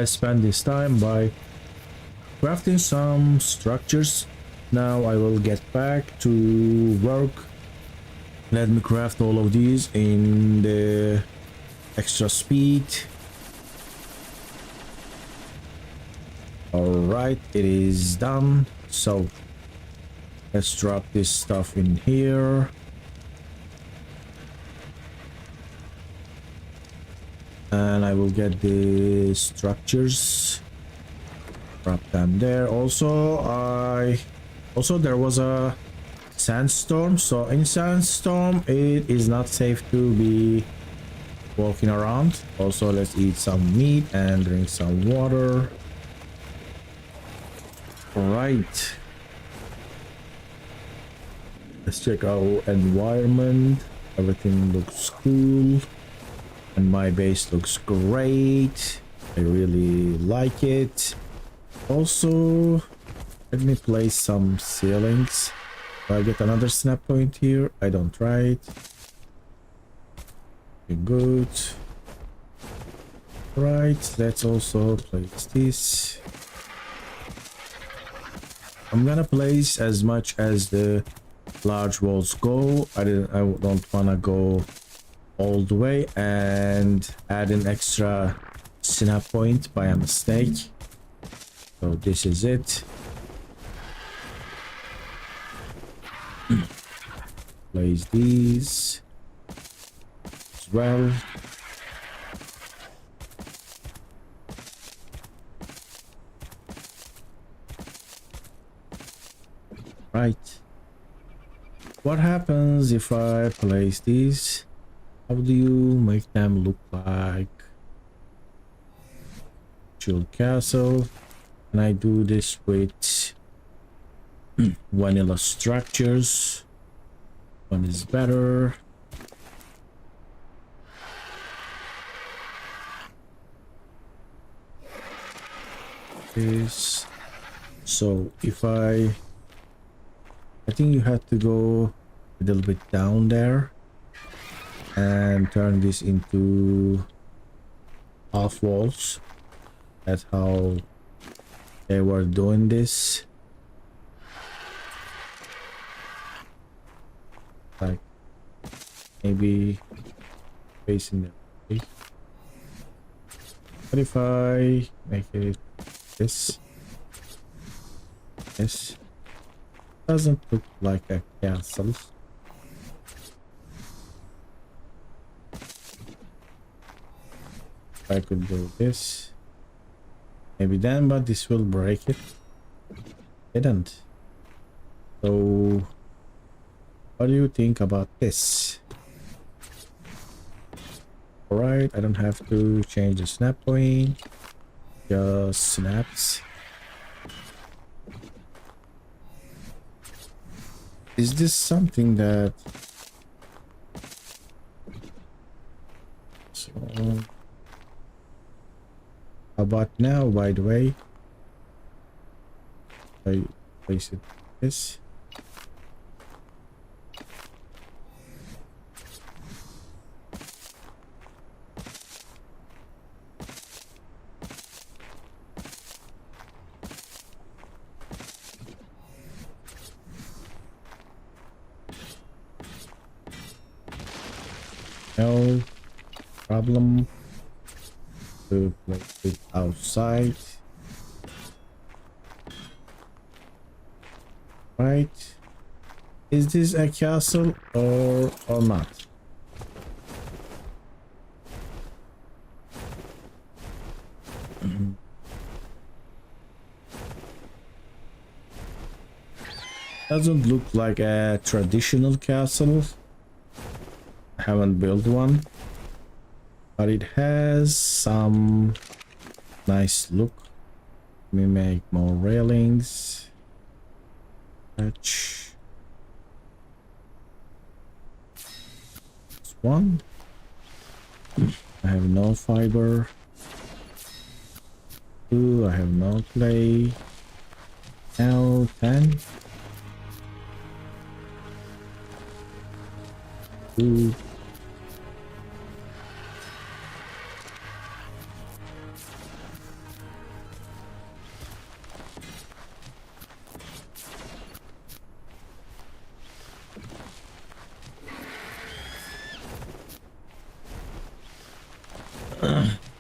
spent this time by crafting some structures. Now I will get back to work. Let me craft all of these in the extra speed. Alright, it is done. So let's drop this stuff in here. And I will get the structures, drop them there. Also there was a sandstorm, so in sandstorm it is not safe to be walking around. Also, let's eat some meat and drink some water. All right, let's check our environment. Everything looks cool and my base looks great. I really like it. Also, let me place some ceilings. Do I get another snap point here? I don't try it. Okay, good. Right, let's also place this. I'm gonna place as much as the large walls go. I don't wanna go all the way and add an extra snap point by a mistake. So this is it. Place these as well. Right. What happens if I place these? How do you make them look like shield castle? And I do this with vanilla structures. One is better. This. So if I think you have to go a little bit down there and turn this into half walls. That's how they were doing this. Like maybe facing the way. What if I make it this? This doesn't look like a castle. I could do this. Maybe then, but this will break it. Didn't. So what do you think about this? Alright, I don't have to change the snap point. Just snaps. Is this something that... So... How about now, by the way? I place it this. No problem to place it outside. Right, is this a castle or not? Doesn't look like a traditional castle. I haven't built one, but it has some nice look. Let me make more railings. Touch. This one. I have no fiber. Two, I have no clay. Now 10. 2,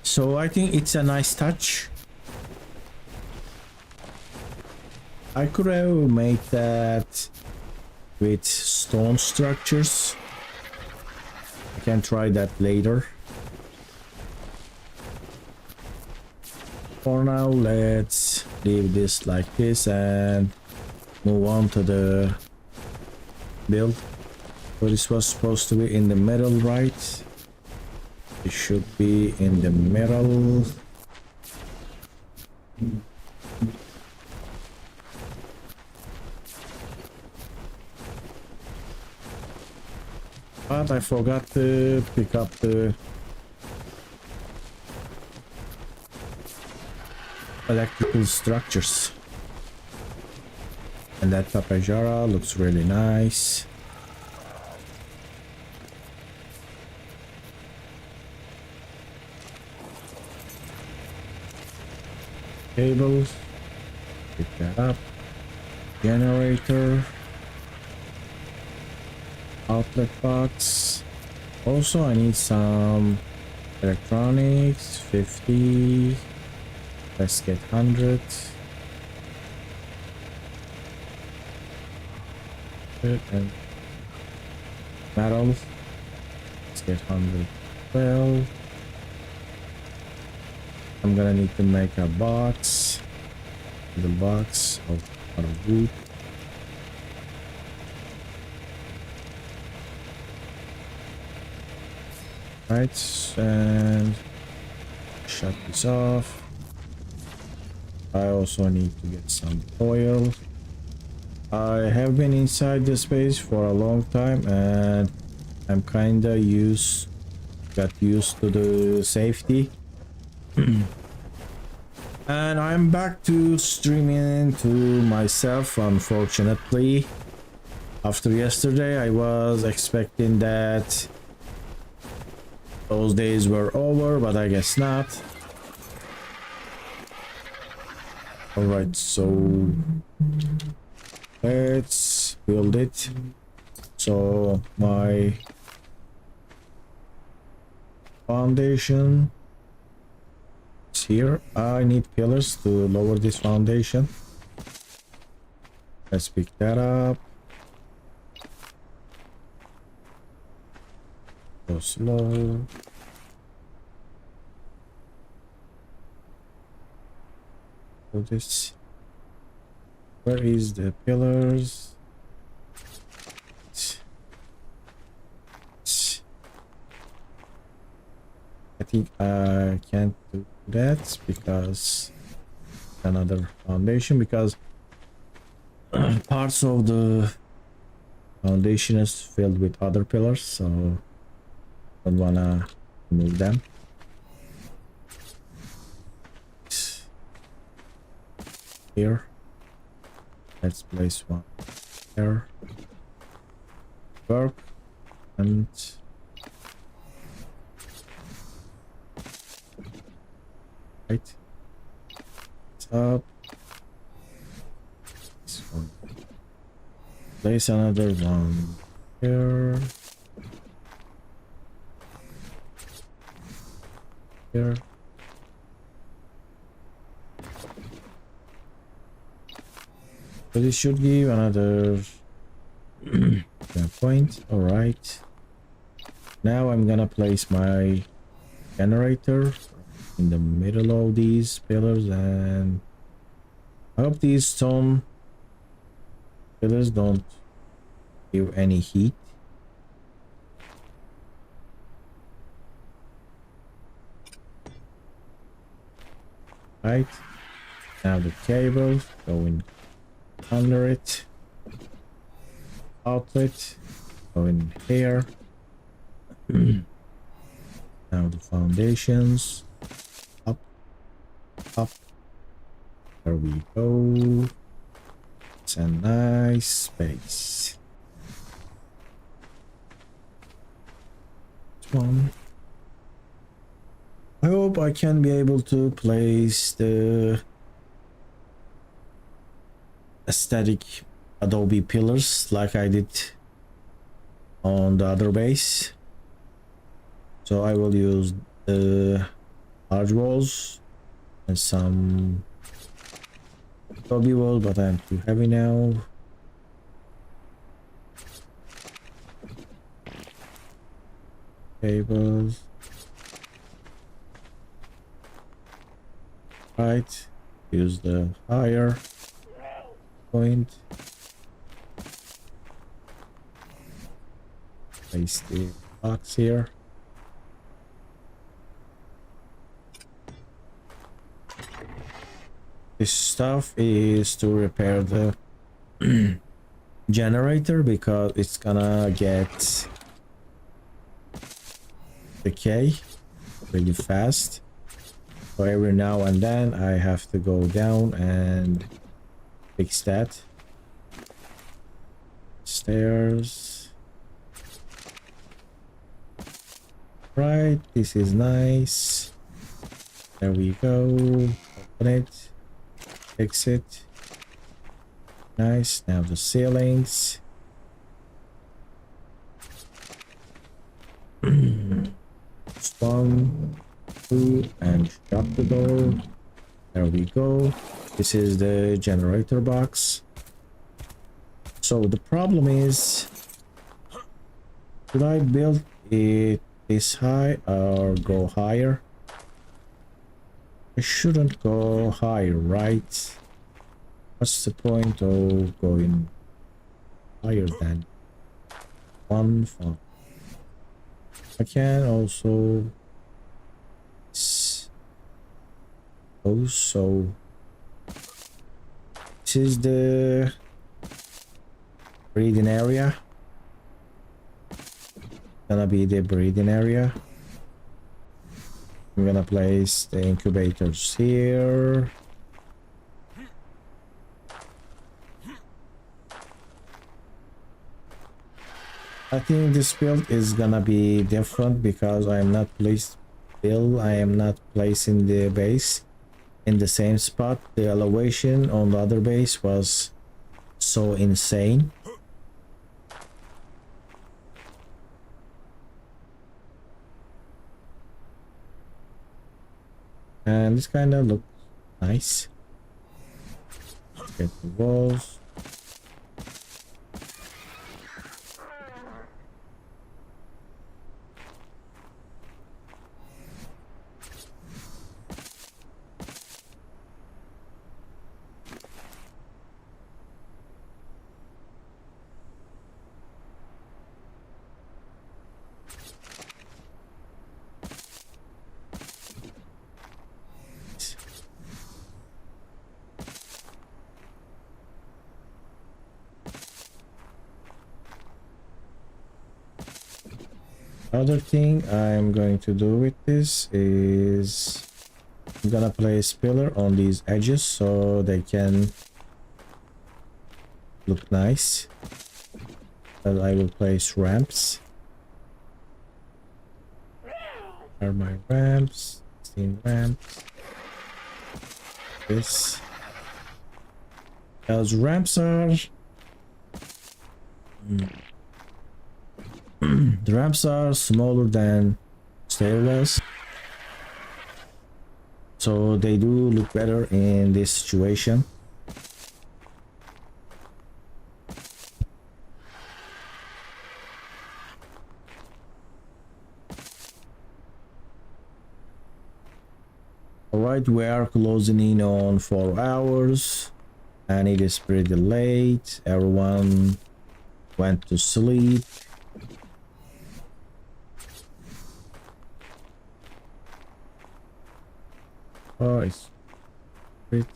So I think it's a nice touch. I could have made that with stone structures. I can try that later. For now, let's leave this like this and move on to the build. So this was supposed to be in the middle, right? It should be in the middle. But I forgot to pick up the electrical structures. And that Papajara looks really nice. Cables, pick that up. Generator, outlet box. Also I need some electronics. 50. Let's get 100. Good. And metal. Let's get 112. I'm gonna need to make a box. The box of wood. Right, and shut this off. I also need to get some oil. I have been inside the space for a long time and I'm kinda got used to the safety. And I'm back to streaming to myself, unfortunately. After yesterday, I was expecting that those days were over, but I guess not. Alright, so let's build it. So my foundation is here. I need pillars to lower this foundation. Let's pick that up. Go slow. So this, where is the pillars? I think I can't do that because another foundation, because parts of the foundation is filled with other pillars, so don't wanna move them. Here, let's place one there. Work and right. It's up. This one. Place another one here. Here. So this should give another point. All right. Now I'm gonna place my generator in the middle of these pillars, and I hope these stone pillars don't give any heat. Right. Now the cable going under it. Outlet going here. Now the foundations. Up. There we go. It's a nice space. This one. I hope I can be able to place the static adobe pillars like I did on the other base. So I will use large walls and some lobby wall, but I'm too heavy now. Cables. Right. Use the higher point. Place the box here. This stuff is to repair the generator because it's gonna get decay really fast. So every now and then I have to go down and fix that. Stairs. Right, this is nice. There we go. Open it. Fix it. Nice. Now the ceilings. One, two, and shut the door. There we go. This is the generator box. So the problem is, should I build it this high or go higher? I shouldn't go higher, right? What's the point of going higher than 1.5? I can also so this is the breeding area. Gonna be the breeding area. I'm gonna place the incubators here. I think this build is gonna be different because I am not placing the base in the same spot. The elevation on the other base was so insane. And this kind of looks nice. Let's get the walls. Other thing I'm going to do with this is I'm gonna place pillar on these edges so they can look nice. And I will place ramps. Are my ramps? 16 ramps. This. Those ramps are. The ramps are smaller than stairwells, so they do look better in this situation. Alright, we are closing in on 4 hours and it is pretty late. Everyone went to sleep. Oh, it's great.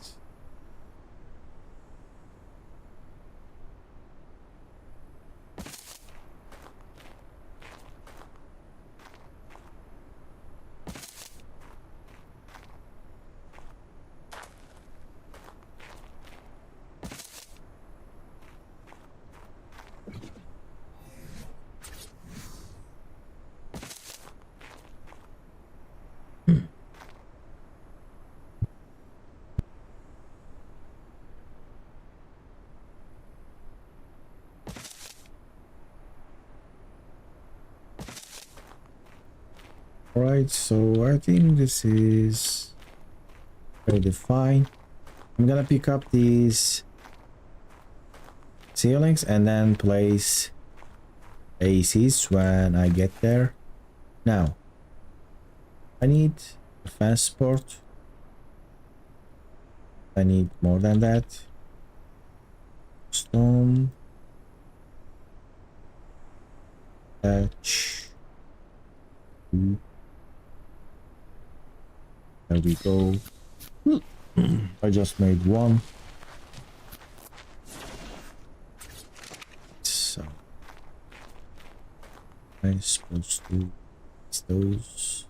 Alright, so I think this is pretty fine. I'm gonna pick up these ceilings and then place ACs when I get there. Now, I need a transport. I need more than that. Stone. Thatch. There we go. I just made one. So I'm supposed to place those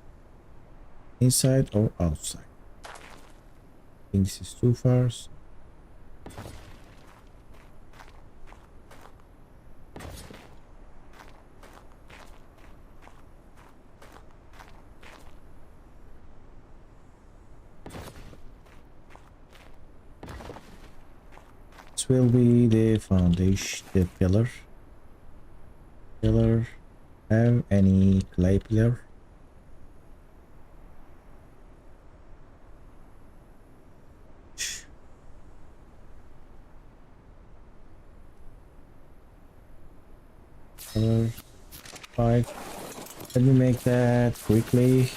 inside or outside. I think this is too far. This will be the foundation, the pillar. Pillar. Have any clay pillar? Pillar 5. Let me make that quickly.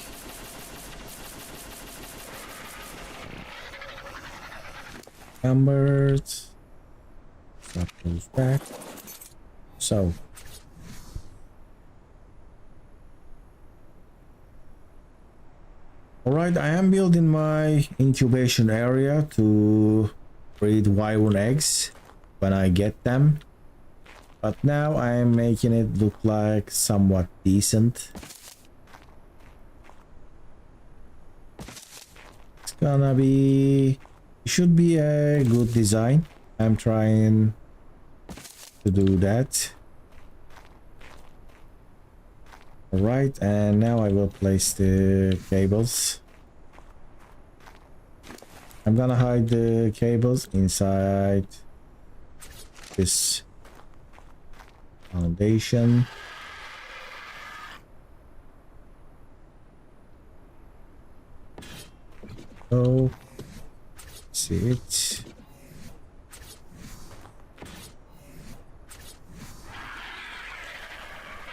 Numbered. That goes back. So alright, I am building my incubation area to breed wyvern eggs when I get them, but now I am making it look like somewhat decent. It's gonna be, it should be a good design. I'm trying to do that. Alright, and now I will place the cables. I'm gonna hide the cables inside this foundation. So, see it.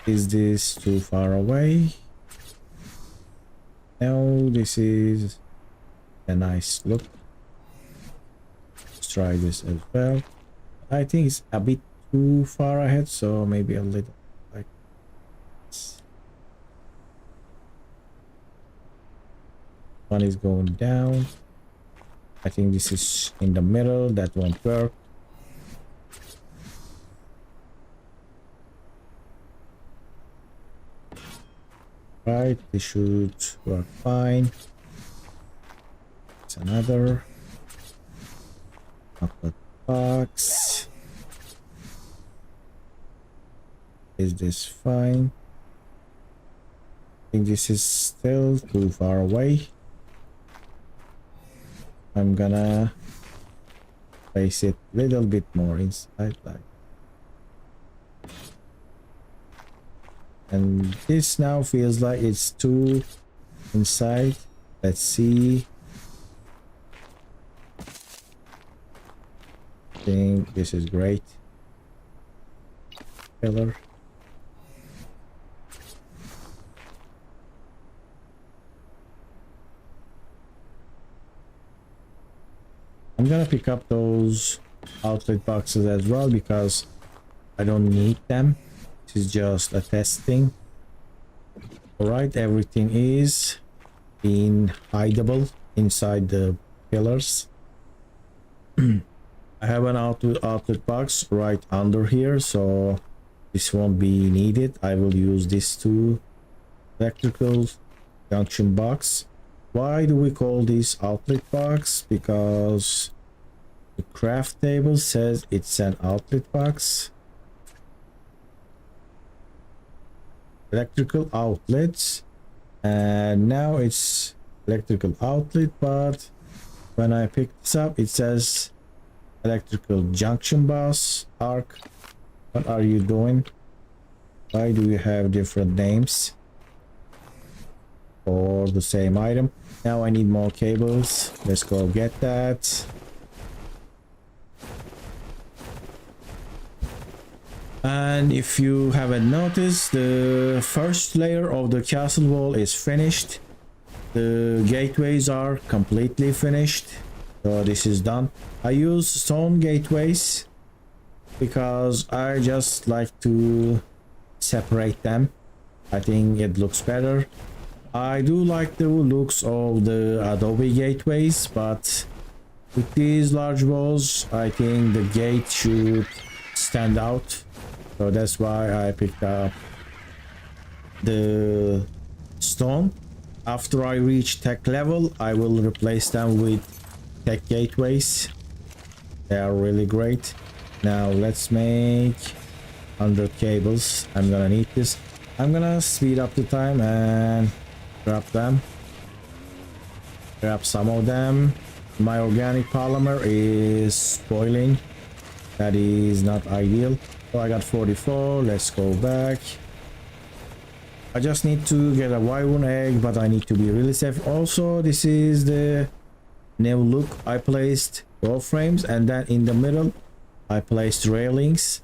Is this too far away? No, this is a nice look. Let's try this as well. I think it's a bit too far ahead, so maybe a little like this. One is going down. I think this is in the middle. That won't work. Right, this should work fine. It's another chocolate box. Is this fine? I think this is still too far away. I'm gonna place it a little bit more inside, like. And this now feels like it's too inside. Let's see. I think this is great. Pillar. I'm gonna pick up those outlet boxes as well because I don't need them. This is just a testing. Alright, everything is being hideable inside the pillars. I have an outlet box right under here, so this won't be needed. I will use this to electrical junction box. Why do we call this outlet box? Because the craft table says it's an outlet box. Electrical outlets, and now it's electrical outlet, but when I pick this up it says electrical junction box. ARK, what are you doing? Why do you have different names? for the same item. Now I need more cables. Let's go get that. And if you haven't noticed, the first layer of the castle wall is finished. The gateways are completely finished. So this is done. I use stone gateways because I just like to separate them. I think it looks better. I do like the looks of the adobe gateways, but with these large walls, I think the gate should stand out. So that's why I picked up the stone. After I reach tech level, I will replace them with tech gateways. They are really great. Now let's make 100 cables. I'm gonna need this. I'm gonna speed up the time and grab them. Grab some of them. My organic polymer is spoiling. That is not ideal. So I got 44. Let's go back. I just need to get a wyvern egg, but I need to be really safe. Also, this is the new look. I placed door frames, and then in the middle I placed railings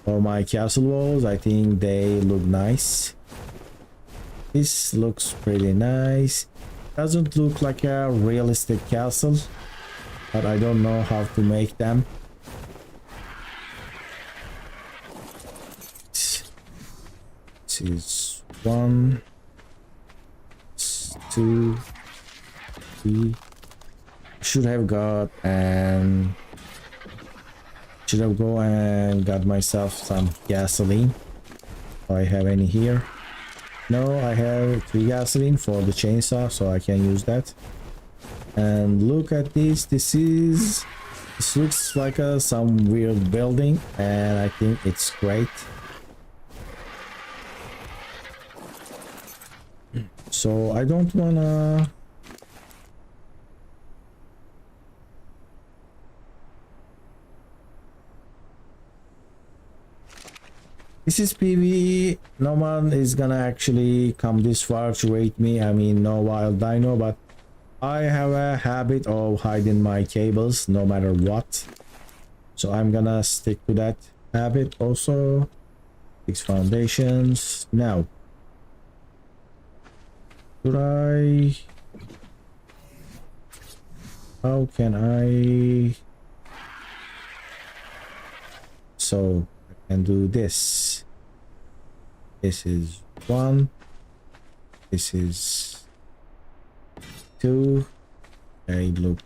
for my castle walls. I think they look nice. This looks pretty nice. Doesn't look like a realistic castle, but I don't know how to make them. This is 1, 2, 3. Should have got and should have go and got myself some gasoline. Do I have any here? No, I have 3 gasoline for the chainsaw, so I can use that. And look at this. This looks like some weird building, and I think it's great. So I don't wanna this is PvE. No one is gonna actually come this far to raid me. I mean, no wild dino, but I have a habit of hiding my cables no matter what, so I'm gonna stick to that habit. Also 6 foundations. Now how can I, so I can do this. This is 1, this is 2. They look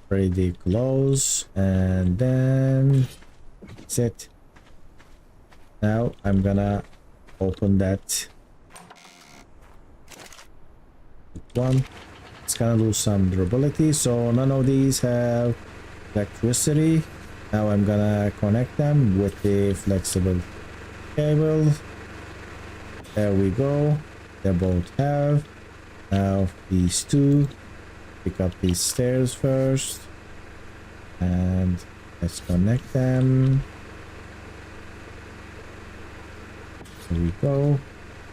pretty close, and then that's it. Now I'm gonna open that one. It's gonna lose some durability, so none of these have electricity. Now I'm gonna connect them with the flexible cable. There we go. They both have. Now these two, pick up these stairs first, and let's connect them. There we go.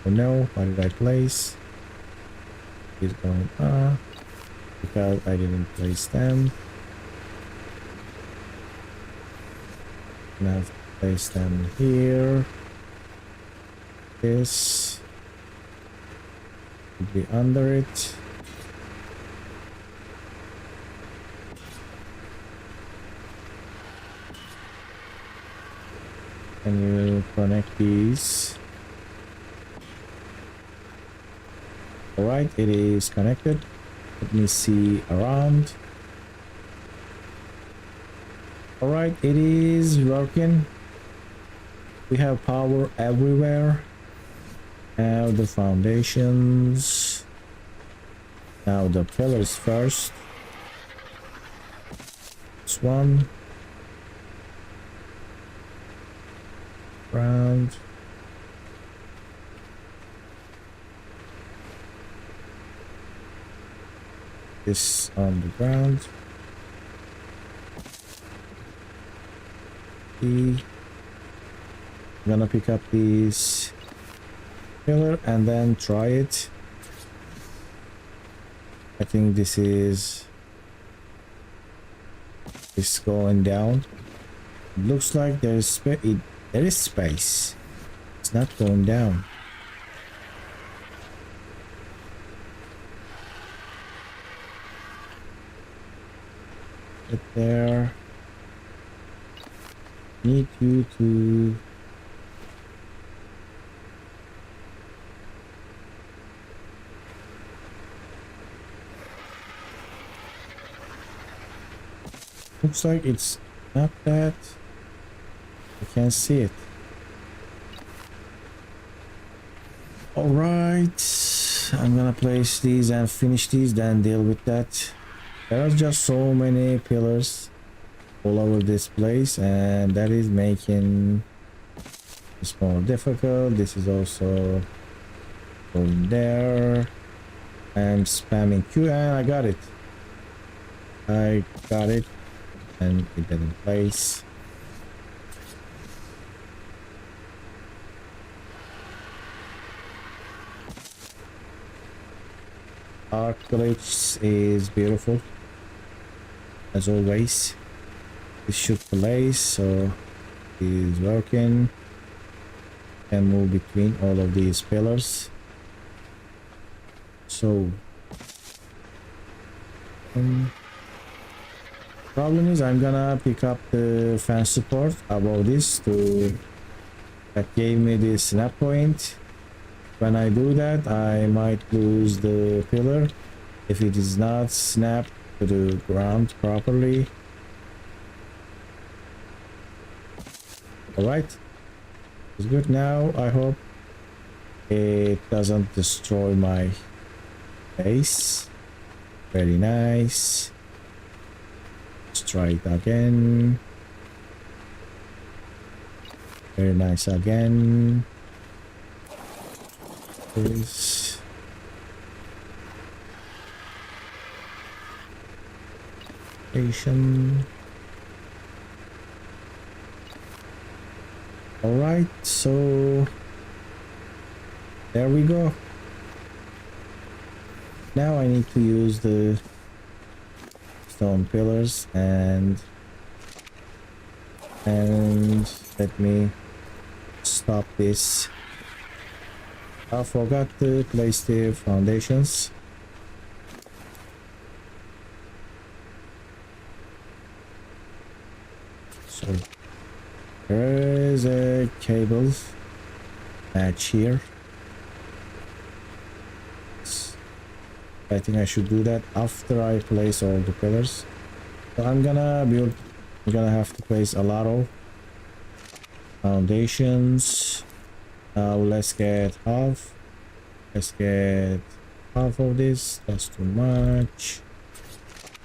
Oh no, what did I place? Is going up because I didn't place them. Now place them here. This should be under it. Can you connect these? Alright, it is connected. Let me see around. Alright, it is working. We have power everywhere. Now the foundations. Now the pillars first. This one. Round. This on the ground. I'm gonna pick up these pillar and then try it. I think this is going down. It looks like there is space. It's not going down. But there. Need you to. Looks like it's not that. I can't see it. Alright. I'm gonna place these and finish these, then deal with that. There are just so many pillars all over this place, and that is making this more difficult. This is also going there. I'm spamming Q and I got it. I got it. And it got in place. ARK glitch is beautiful as always. This should place, so it is working. Can move between all of these pillars. So problem is I'm gonna pick up the fan support above this that gave me the snap point. When I do that, I might lose the pillar if it is not snapped to the ground properly. Alright, it's good now. I hope it doesn't destroy my base. Very nice. Let's try it again. Very nice again. This. Station. Alright, so there we go. Now I need to use the stone pillars and let me stop this. I forgot to place the foundations. So there is a cable match here. I think I should do that after I place all the pillars. So I'm gonna have to place a lot of foundations. Now let's get half. Let's get half of this. That's too much.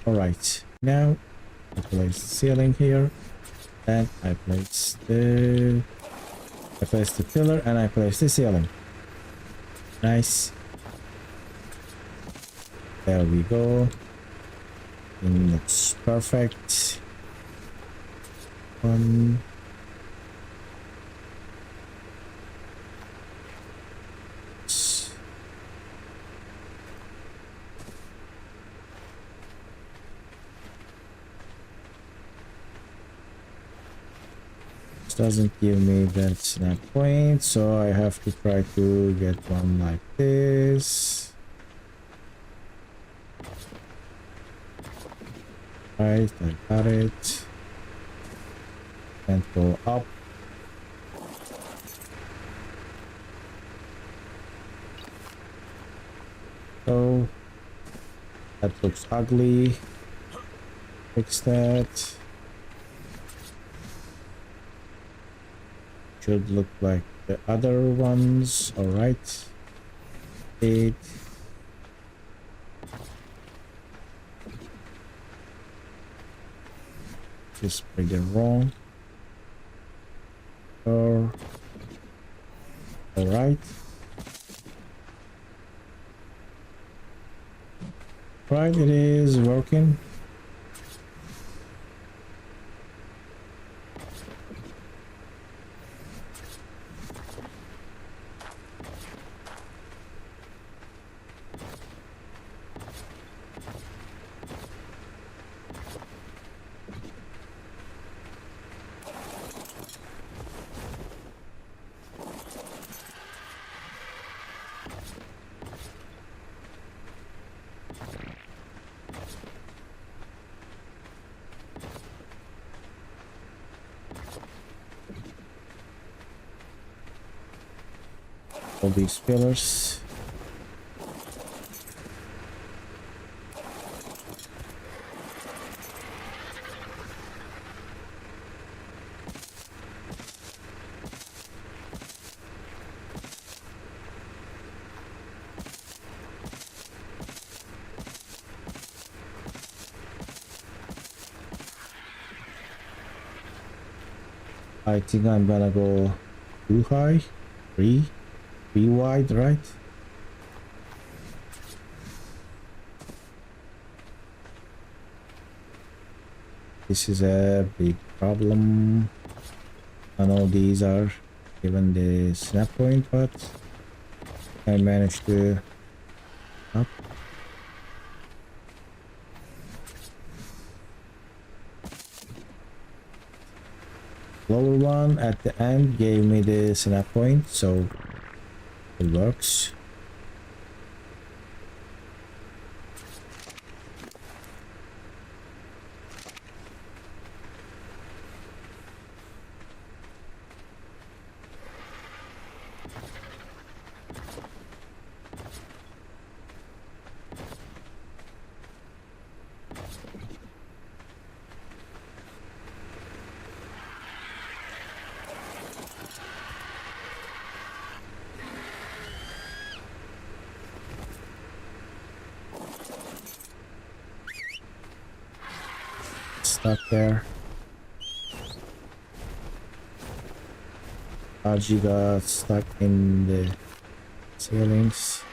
Alright, now I place the ceiling here. And I place the pillar and I place the ceiling. Nice. There we go. And that's perfect. Doesn't give me that snap point, so I have to try to get one like this. Right, I got it. And go up. So that looks ugly. Fix that. Should look like the other ones. All right. 8. Just made it wrong. All right. Right, it is working. all these pillars. I think I'm gonna go too high. Three wide, right? This is a big problem. I know these are given the snap point, but I managed to up. Lower one at the end gave me the snap point, so it works. Stuck there. RG got stuck in the ceilings.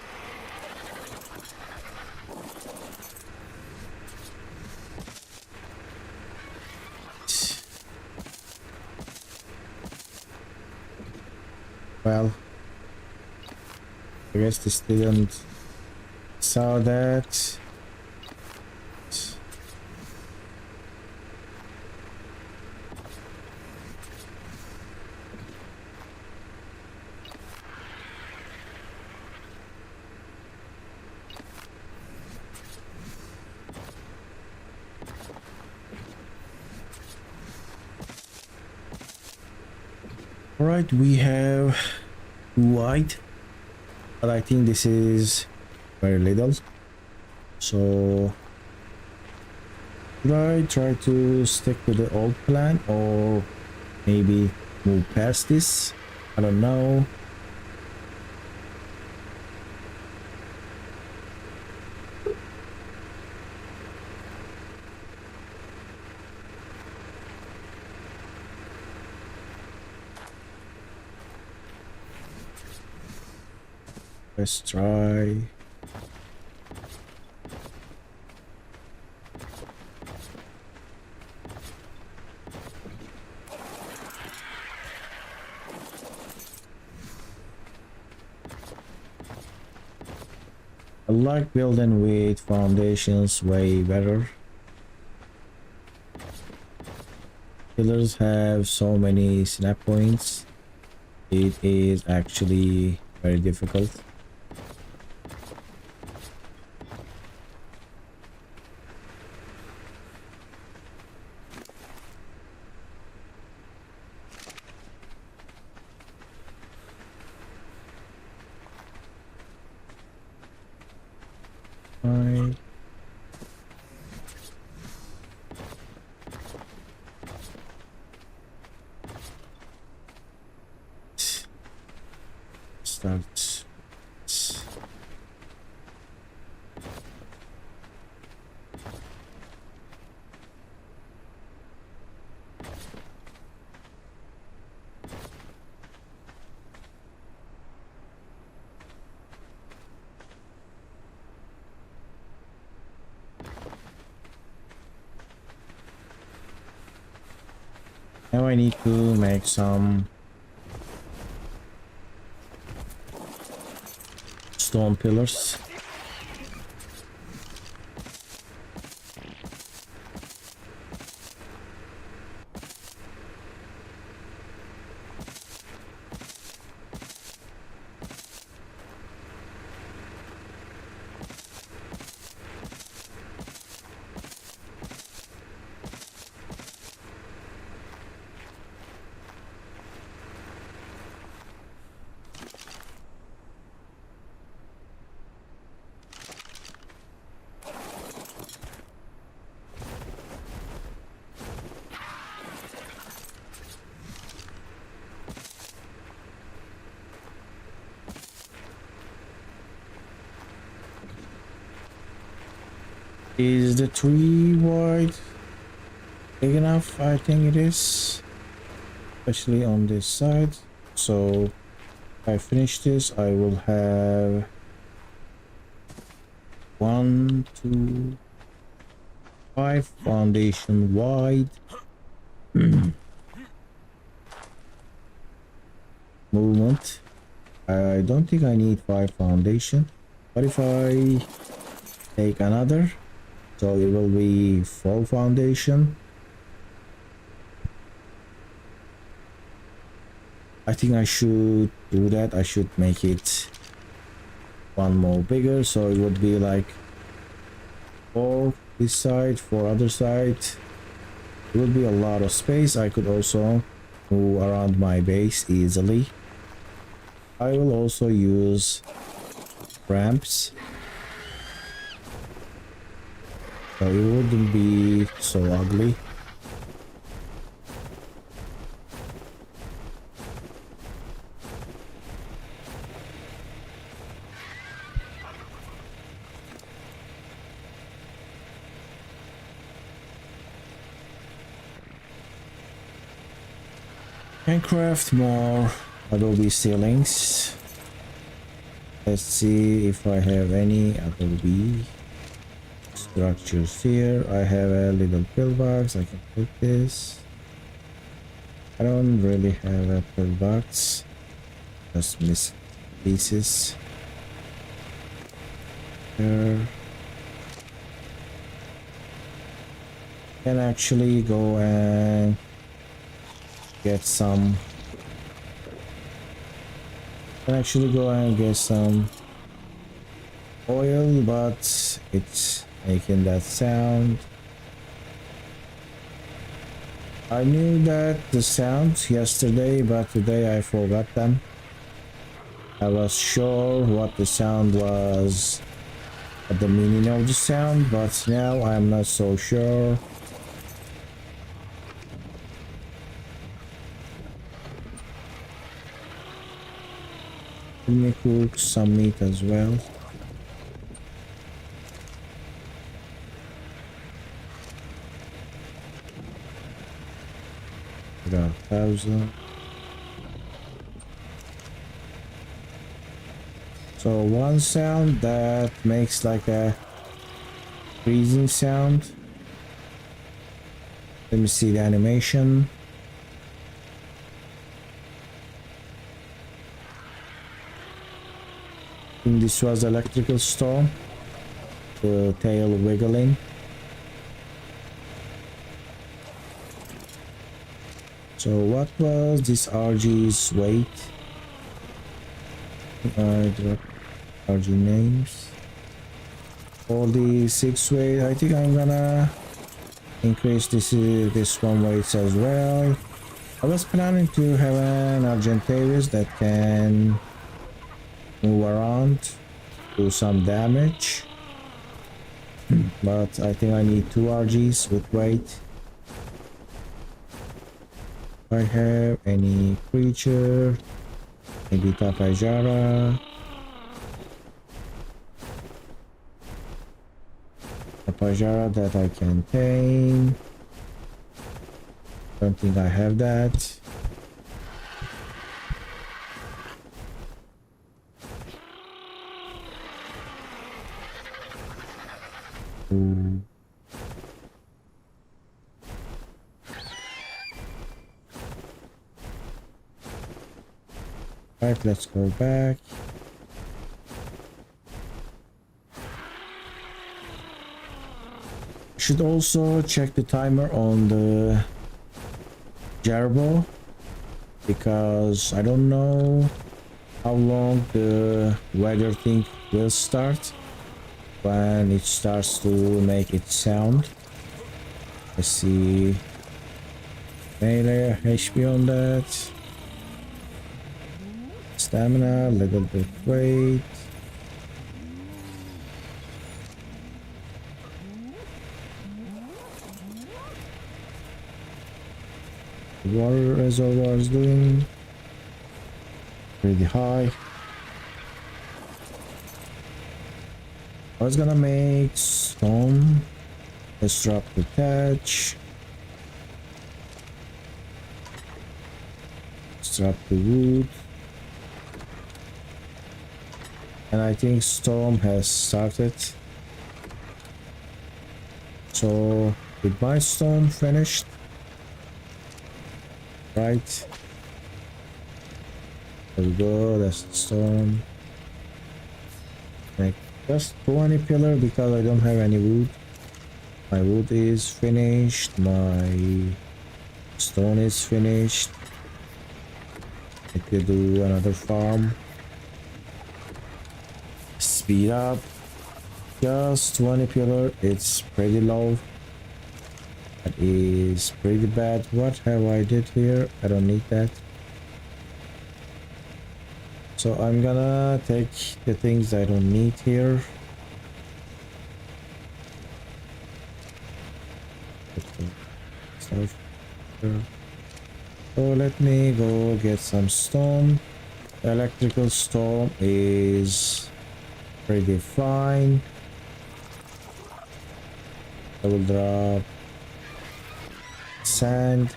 Well, I guess this didn't saw that. Alright, we have white, but I think this is very little. So should I try to stick to the old plan or maybe move past this? I don't know. Let's try. I like building with foundations way better. Pillars have so many snap points. It is actually very difficult. Right. Start. Now I need to make some stone pillars. Is the tree wide big enough? I think it is, especially on this side. So if I finish this, I will have 1, 2, 5 foundation wide. Movement. I don't think I need 5 foundation, but if I take another, so it will be 4 foundation. I think I should do that. I should make it one more bigger, so it would be like 4 this side, 4 other side. It would be a lot of space. I could also move around my base easily. I will also use ramps, so it wouldn't be so ugly. Can craft more adobe ceilings. Let's see if I have any adobe structures here. I have a little pillbox. I can put this. I don't really have a pillbox, just miss pieces there. Can actually go and get some oil, but it's making that sound. I knew that the sounds yesterday, but today I forgot them. I was sure what the sound was, what the meaning of the sound, but now I'm not so sure. Let me cook some meat as well. About 1,000. So one sound that makes like a freezing sound. Let me see the animation. This was electrical storm, the tail wiggling. So what was this RG's weight? RG names. 46 weight. I think I'm gonna increase this one weight as well. I was planning to have an Argentavis that can move around, do some damage, but I think I need 2 RGs with weight. If I have any creature, maybe Tapajara. Tapajara that I can tame. Don't think I have that. Right, let's go back. Should also check the timer on the Jarbo, because I don't know how long the weather thing will start when it starts to make its sound. Let's see. Melee HP on that. Stamina, little bit weight. Water reservoir is doing pretty high. I was gonna make stone. Let's drop the thatch. Let's drop the wood. And I think storm has started. So with my stone finished, right? There we go. That's the stone. Make just 20 pillar because I don't have any wood. My wood is finished. My stone is finished. I could do another farm. Speed up. Just 20 pillar. It's pretty low. That is pretty bad. What have I did here? I don't need that. So I'm gonna take the things I don't need here. So let me go get some stone. Electrical storm is pretty fine. I will drop sand.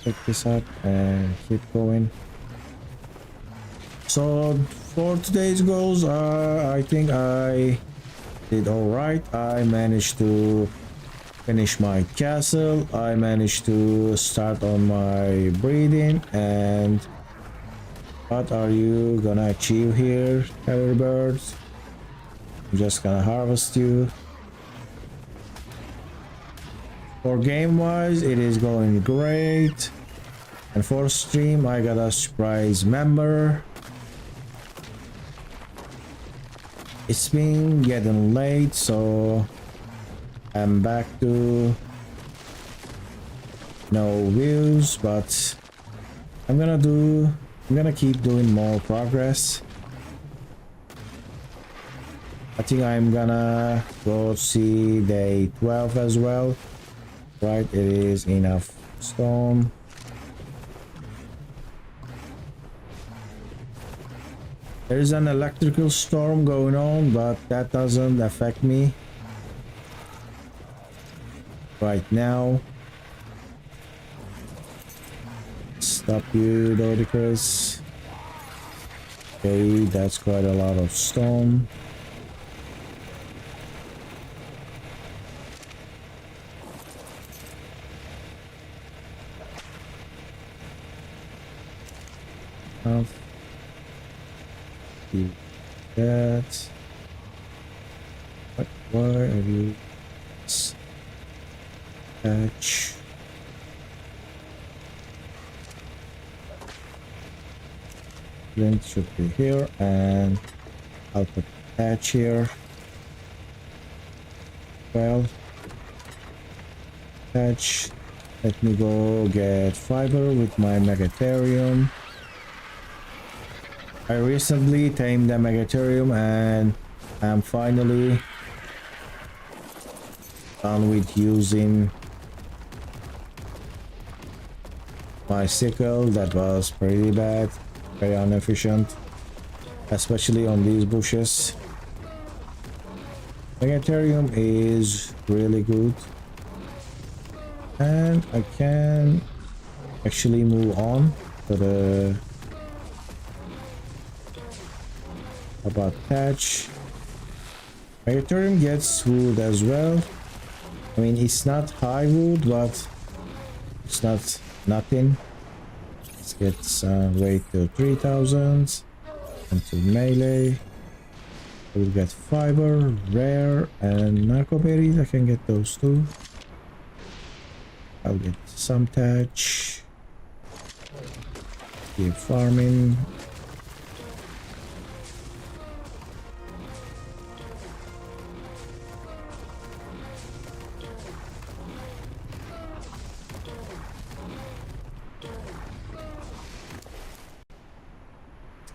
Pick this up and keep going. So for today's goals, I think I did all right. I managed to finish my castle. I managed to start on my breeding. And what are you gonna achieve here, Harry birds? I'm just gonna harvest you. For game wise, it is going great. And for stream, I got a surprise member. It's been getting late, so I'm back to no views, but I'm gonna keep doing more progress. I think I'm gonna go see day 12 as well. Right, it is enough stone. There is an electrical storm going on, but that doesn't affect me right now. Stop you, Dodicus. Okay, that's quite a lot of stone. That. What? Why are you? Patch. Link should be here, and I'll put patch here. Well, patch. Let me go get fiber with my megatherium. I recently tamed the megatherium and I'm finally done with using my sickle. That was pretty bad, very inefficient, especially on these bushes. Megatherium is really good, and I can actually move on to the about thatch. Megatherium gets wood as well. I mean, it's not high wood, but it's not nothing. Let's get some weight to 3000 and to melee. We'll get fiber, rare, and narco berries. I can get those too. I'll get some thatch. Keep farming.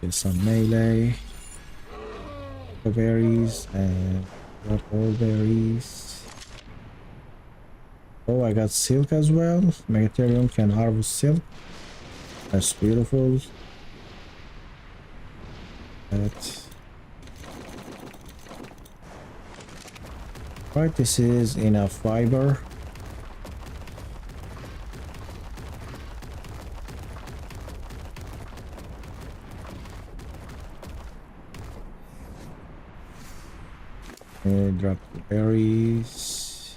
Get some melee. Berries and all berries. Oh, I got silk as well. Megatherium can harvest silk. That's beautiful. That. Right, this is enough fiber. Drop the berries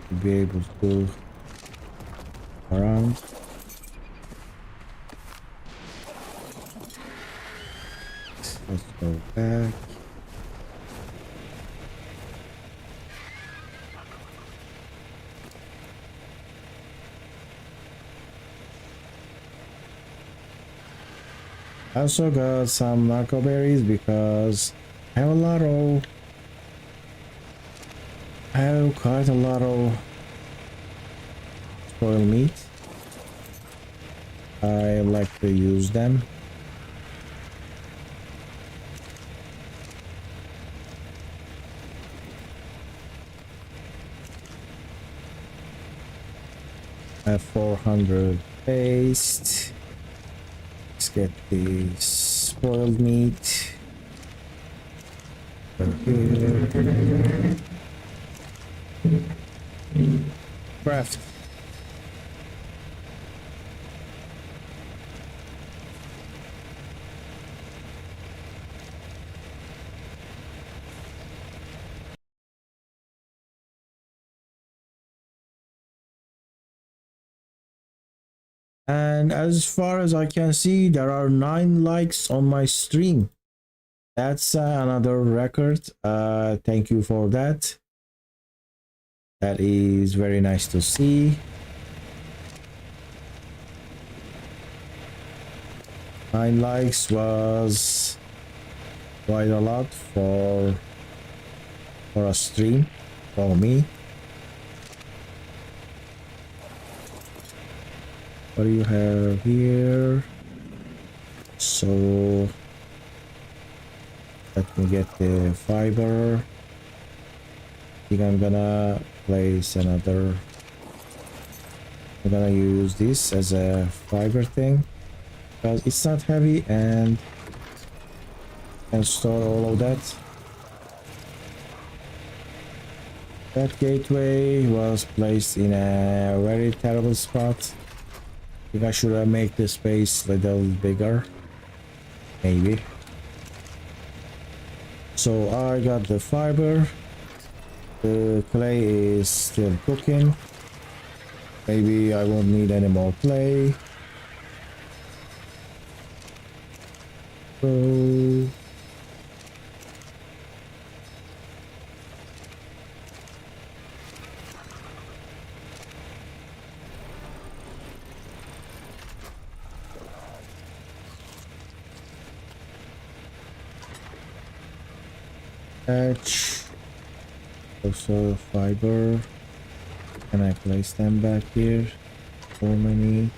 to be able to go around. Let's go back. I also got some narco berries because I have quite a lot of spoiled meat. I like to use them. I have 400 paste. Let's get the spoiled meat. Here. Craft. And as far as I can see, there are 9 likes on my stream. That's another record. Thank you for that. That is very nice to see. Nine likes was quite a lot for a stream for me. What do you have here? So let me get the fiber. I think I'm gonna place another. I'm gonna use this as a fiber thing because it's not heavy and can store all of that. That gateway was placed in a very terrible spot. I think I should make the space a little bigger, maybe. So I got the fiber. The clay is still cooking. Maybe I won't need any more clay. So patch. Also fiber. Can I place them back here? So many.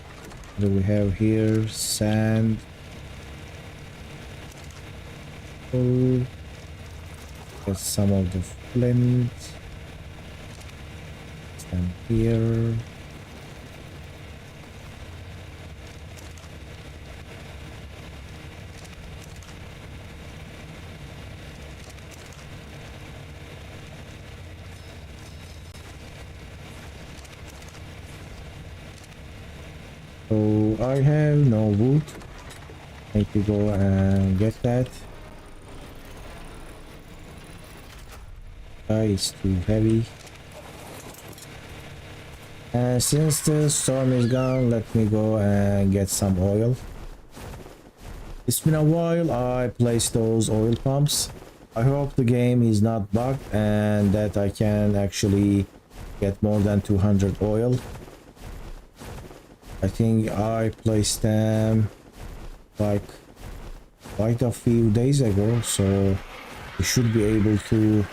What do we have here? Sand. Oh, get some of the flint. Stand here. So I have no wood. Need to go and get that. It's too heavy. And since the storm is gone, let me go and get some oil. It's been a while I placed those oil pumps. I hope the game is not bugged and that I can actually get more than 200 oil. I think I placed them like quite a few days ago, so we should be able to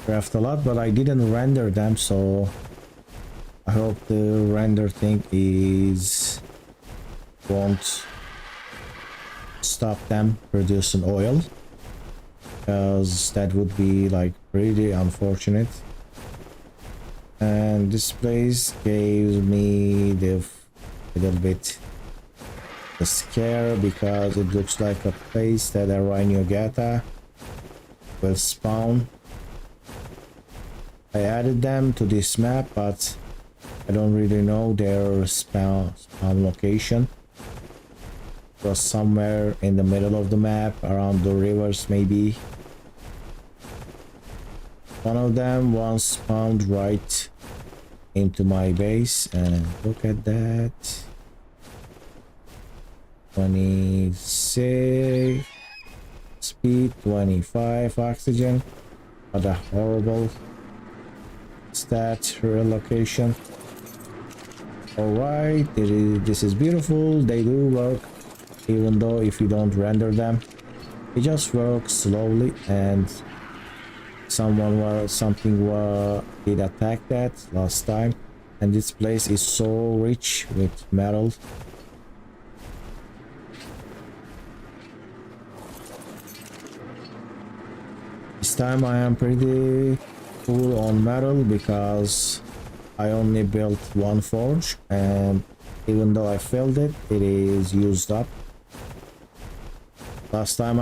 craft a lot, but I didn't render them, so I hope the render thing won't stop them producing oil, because that would be like pretty unfortunate. And this place gives me the little bit the scare because it looks like a place that a Rhynio will spawn. I added them to this map, but I don't really know their spawn location. It was somewhere in the middle of the map, around the rivers maybe. One of them once spawned right into my base, and look at that. 26 speed, 25 oxygen. What a horrible stat relocation. Alright, this is beautiful. They do work, even though if you don't render them, they just work slowly. And something did attack that last time, and this place is so rich with metal. This time I am pretty full on metal because I only built one forge, and even though I filled it, it is used up. Last time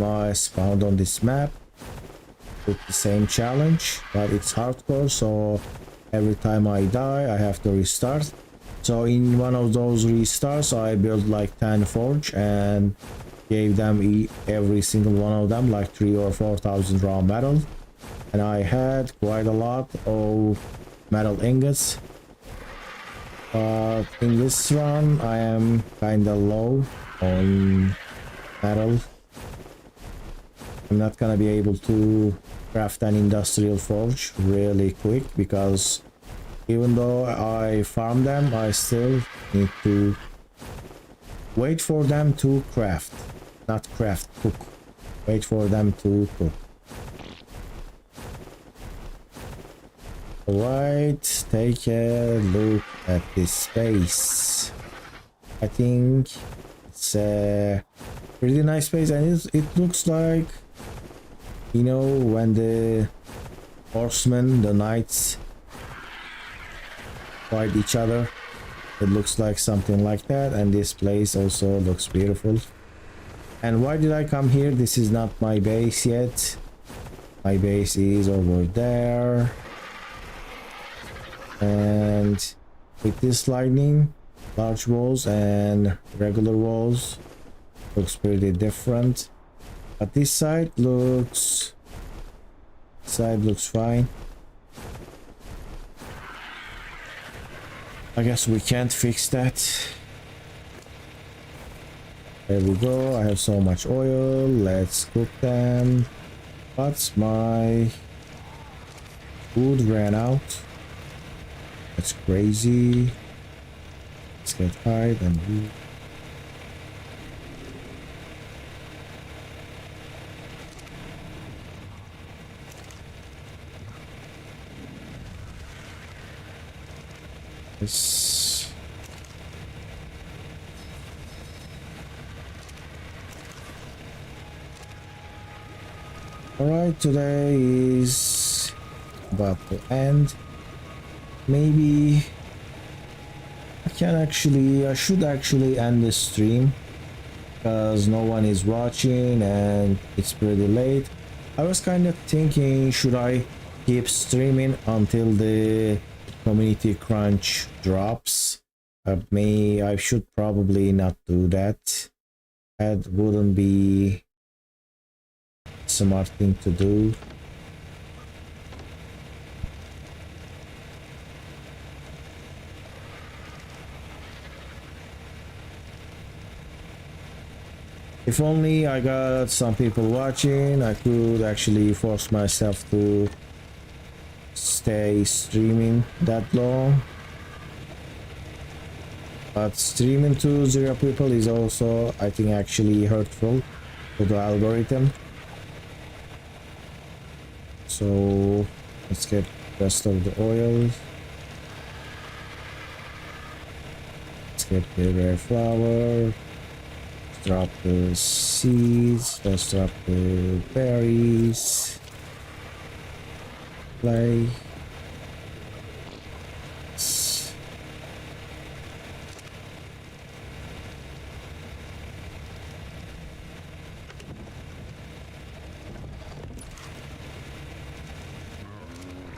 I spawned on this map with the same challenge, but it's hardcore, so every time I die I have to restart. So in one of those restarts I built like 10 forge and gave them every single one of them like 3,000 or 4,000 raw metal, and I had quite a lot of metal ingots. But in this run I am kinda low on metal. I'm not gonna be able to craft an industrial forge really quick because even though I farm them, I still need to wait for them to craft. Not craft, cook. Wait for them to cook. Alright, take a look at this space. I think it's a pretty nice space, and it looks like, you know, when the horsemen, the knights, fight each other, it looks like something like that. And this place also looks beautiful. And why did I come here? This is not my base yet. My base is over there, and with this lightning, large walls and regular walls looks pretty different. But this side looks fine. I guess we can't fix that. There we go. I have so much oil. Let's cook them. But my food ran out. That's crazy. Let's get hide and move. This. Alright, today is about to end. Maybe I should actually end this stream because no one is watching and it's pretty late. I was kind of thinking, should I keep streaming until the community crunch drops? I should probably not do that. That wouldn't be a smart thing to do. If only I got some people watching, I could actually force myself to stay streaming that long. But streaming to 0 people is also, I think, actually hurtful to the algorithm. So let's get the rest of the oil. Let's get the rare flour. Drop the seeds. Let's drop the berries. Play.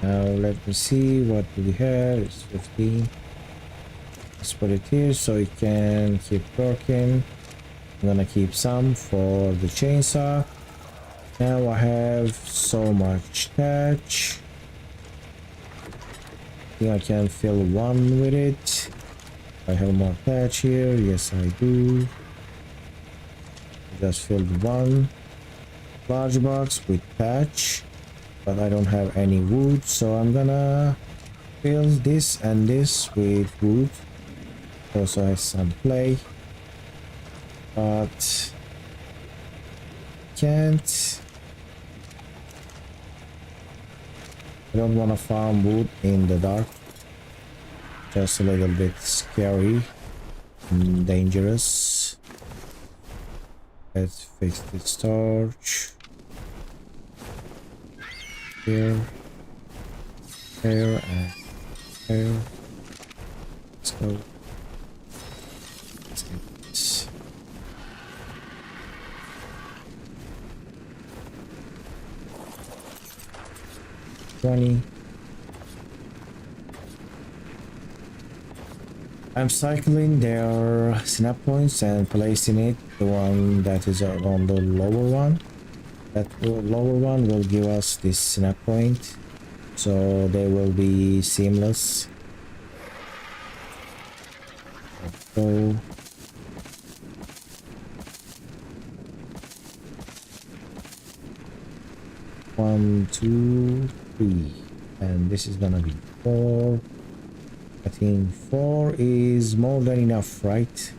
Now let me see what do we have. It's 15. Let's put it here so it can keep working. I'm gonna keep some for the chainsaw. Now I have so much thatch. I think I can fill one with it. I have more thatch here. Yes, I do. Just filled one large box with thatch, but I don't have any wood, so I'm gonna fill this and this with wood. Also has some clay, but can't. I don't want to farm wood in the dark. Just a little bit scary and dangerous. Let's fix this torch. Here, here, and here. Let's go. Let's get this. I'm cycling their snap points and placing it the one that is on the lower one. That lower one will give us this snap point, so they will be seamless. So 1, 2, 3, and this is gonna be 4. I think 4 is more than enough, right?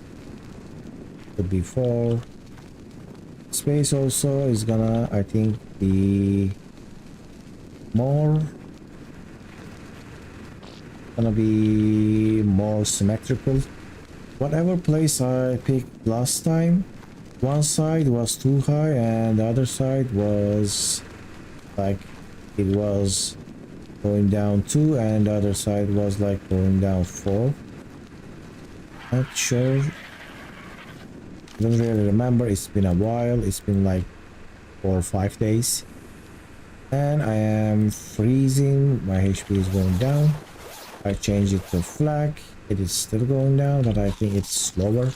Could be 4. Space also is gonna, I think, be more. Gonna be more symmetrical. Whatever place I picked last time, one side was too high and the other side was like it was going down 2 and the other side was like going down 4. Not sure. Don't really remember. It's been a while. It's been like 4 or 5 days. And I am freezing. My HP is going down. I changed it to flag. It is still going down, but I think it's slower.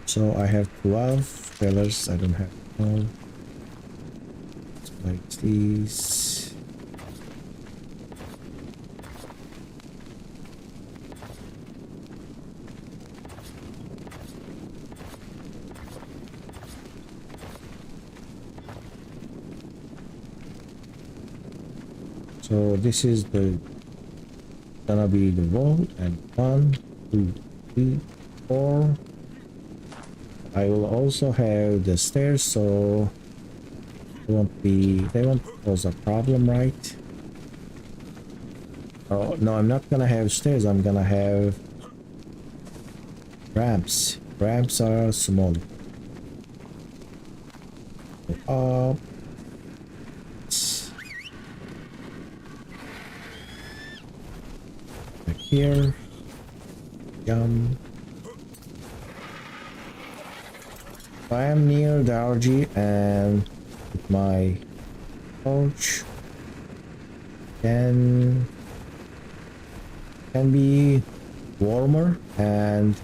So I have 12 pillars. I don't have 12. Let's place these. So this is the gonna be the wall, and 1, 2, 3, 4. I will also have the stairs, so they won't cause a problem, right? Oh no, I'm not gonna have stairs. I'm gonna have ramps. Ramps are small. Up. Here, jump. I am near the RG and with my torch can be warmer and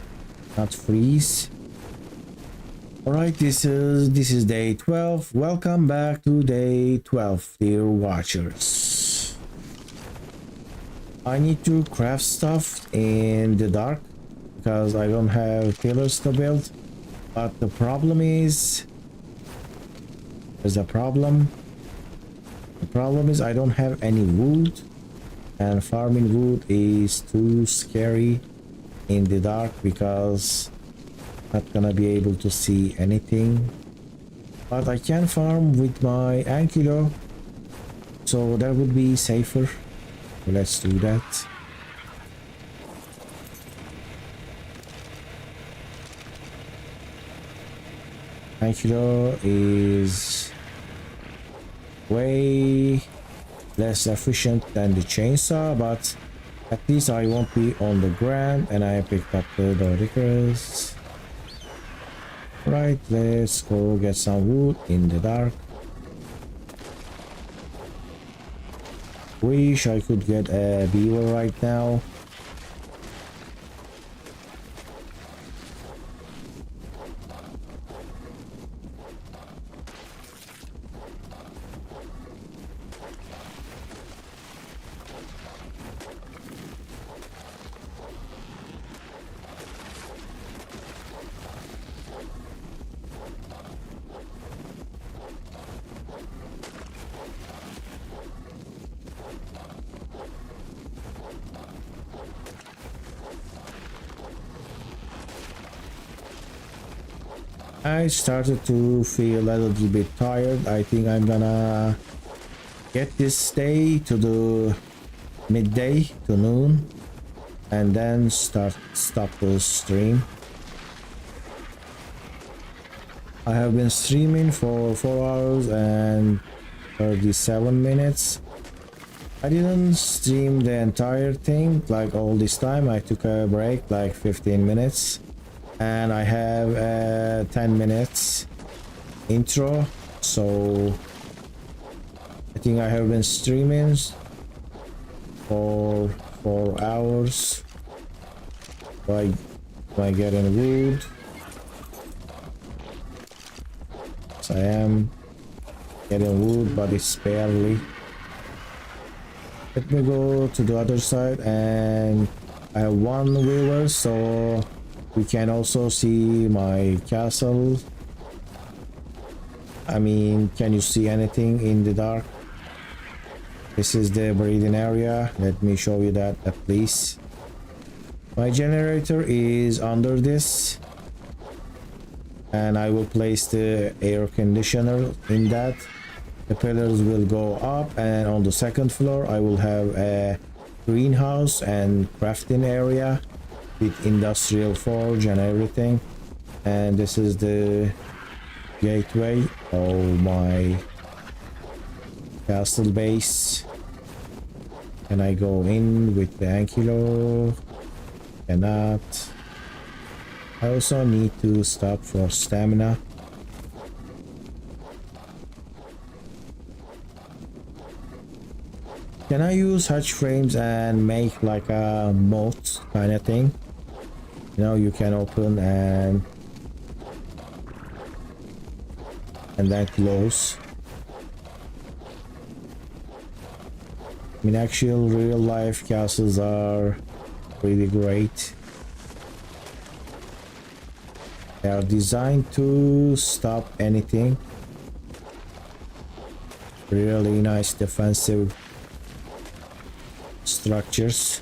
not freeze. Alright, this is day 12. Welcome back to day 12, dear watchers. I need to craft stuff in the dark because I don't have pillars to build. But the problem is, there's a problem. The problem is I don't have any wood, and farming wood is too scary in the dark because I'm not gonna be able to see anything. But I can farm with my ankylo, so that would be safer. Let's do that. Ankylo is way less efficient than the chainsaw, but at least I won't be on the ground. And I picked up the Doritos. Right, let's go get some wood in the dark. Wish I could get a beaver right now. I started to feel a little bit tired. I think I'm gonna get this day to the midday to noon and then stop the stream. I have been streaming for 4 hours and 37 minutes. I didn't stream the entire thing like all this time. I took a break like 15 minutes. And I have a 10 minutes intro, so I think I have been streaming for 4 hours by getting wood. So I am getting wood, but it's barely. Let me go to the other side, and I have 1 viewer, so we can also see my castle. I mean, can you see anything in the dark? This is the breeding area. Let me show you that at least. My generator is under this, and I will place the air conditioner in that. The pillars will go up, and on the second floor I will have a greenhouse and crafting area with industrial forge and everything. And this is the gateway of my castle base. Can I go in with the ankylo? Cannot. I also need to stop for stamina. Can I use hatch frames and make like a moat kind of thing? You know, you can open and then close. I mean, actual real life castles are really great. They are designed to stop anything. Really nice defensive structures.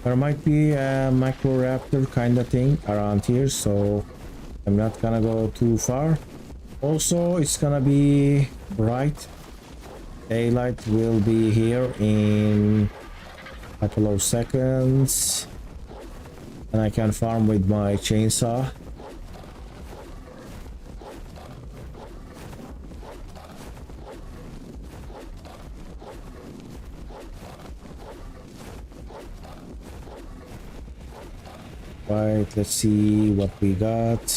There might be a macroraptor kind of thing around here, so I'm not gonna go too far. Also, it's gonna be bright. Daylight will be here in a couple of seconds, and I can farm with my chainsaw. Right, let's see what we got.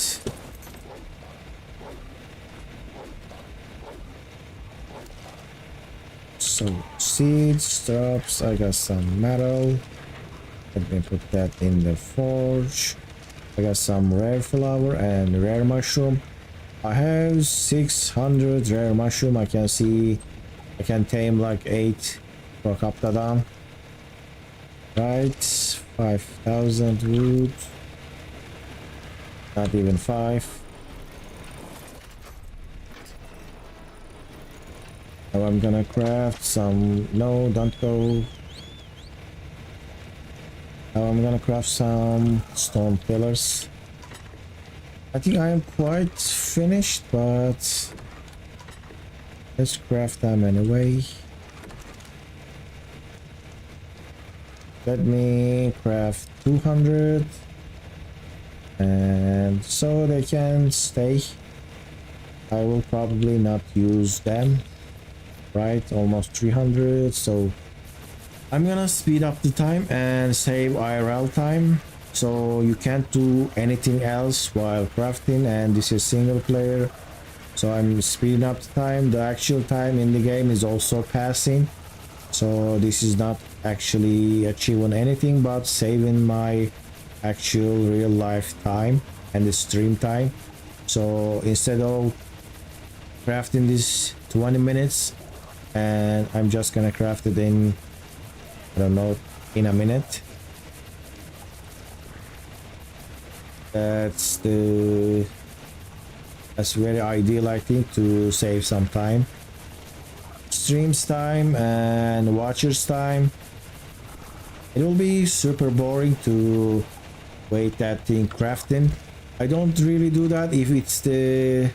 So seeds, drops, I got some metal. Let me put that in the forge. I got some rare flower and rare mushroom. I have 600 rare mushroom. I can see I can tame like 8 for Kaptadan. Right, 5,000 wood. Not even 5. Now I'm gonna craft some. No, don't go. Now I'm gonna craft some stone pillars. I think I am quite finished, but Let's craft them anyway. Let me craft 200. And so they can stay. I will probably not use them. Right, almost 300. So I'm gonna speed up the time and save IRL time. So you can't do anything else while crafting, and this is single player. So I'm speeding up the time. The actual time in the game is also passing. So this is not actually achieving anything but saving my actual real life time and the stream time. So instead of crafting this 20 minutes, and I'm just gonna craft it in, I don't know, in a minute. That's very ideal, I think, to save some time. Streams time and watchers time. It will be super boring to wait that thing crafting. I don't really do that if it's the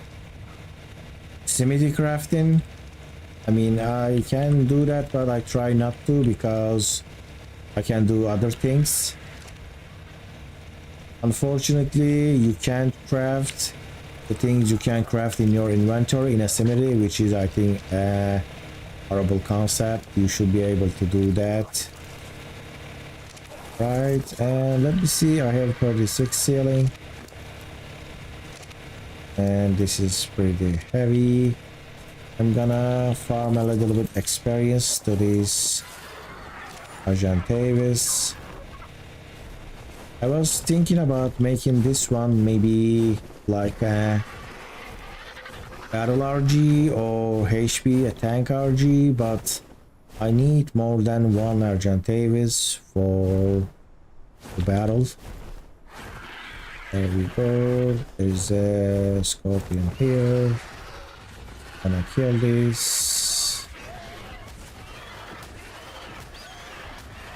symmetry crafting. I mean, I can do that, but I try not to because I can do other things. Unfortunately, you can't craft the things you can craft in your inventory in a symmetry, which is, I think, a horrible concept. You should be able to do that. Right, and let me see, I have 36 ceiling. And this is pretty heavy. I'm gonna farm a little bit experience to this Argentavis. I was thinking about making this one maybe like a battle RG or HP, a tank RG, but I need more than one Argentavis for the battle. There we go. There's a scorpion here. Gonna kill this.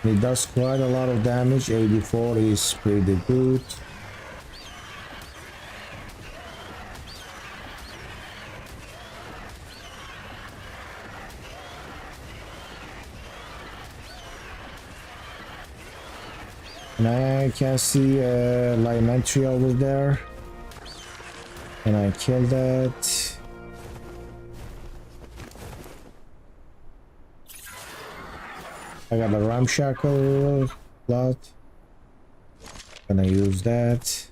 It does quite a lot of damage. 84 is pretty good. And I can see a limentary over there. And I kill that. I got a ramshackle plot. Gonna use that.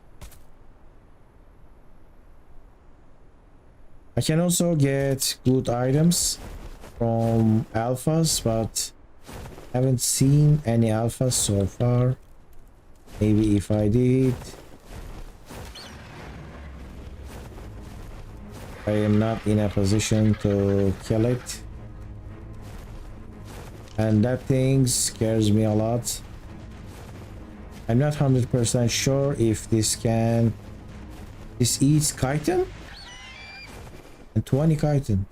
I can also get good items from alphas, but haven't seen any alphas so far. Maybe if I did. I am not in a position to kill it. And that thing scares me a lot. I'm not 100% sure if this eats chitin? And 20 chitin.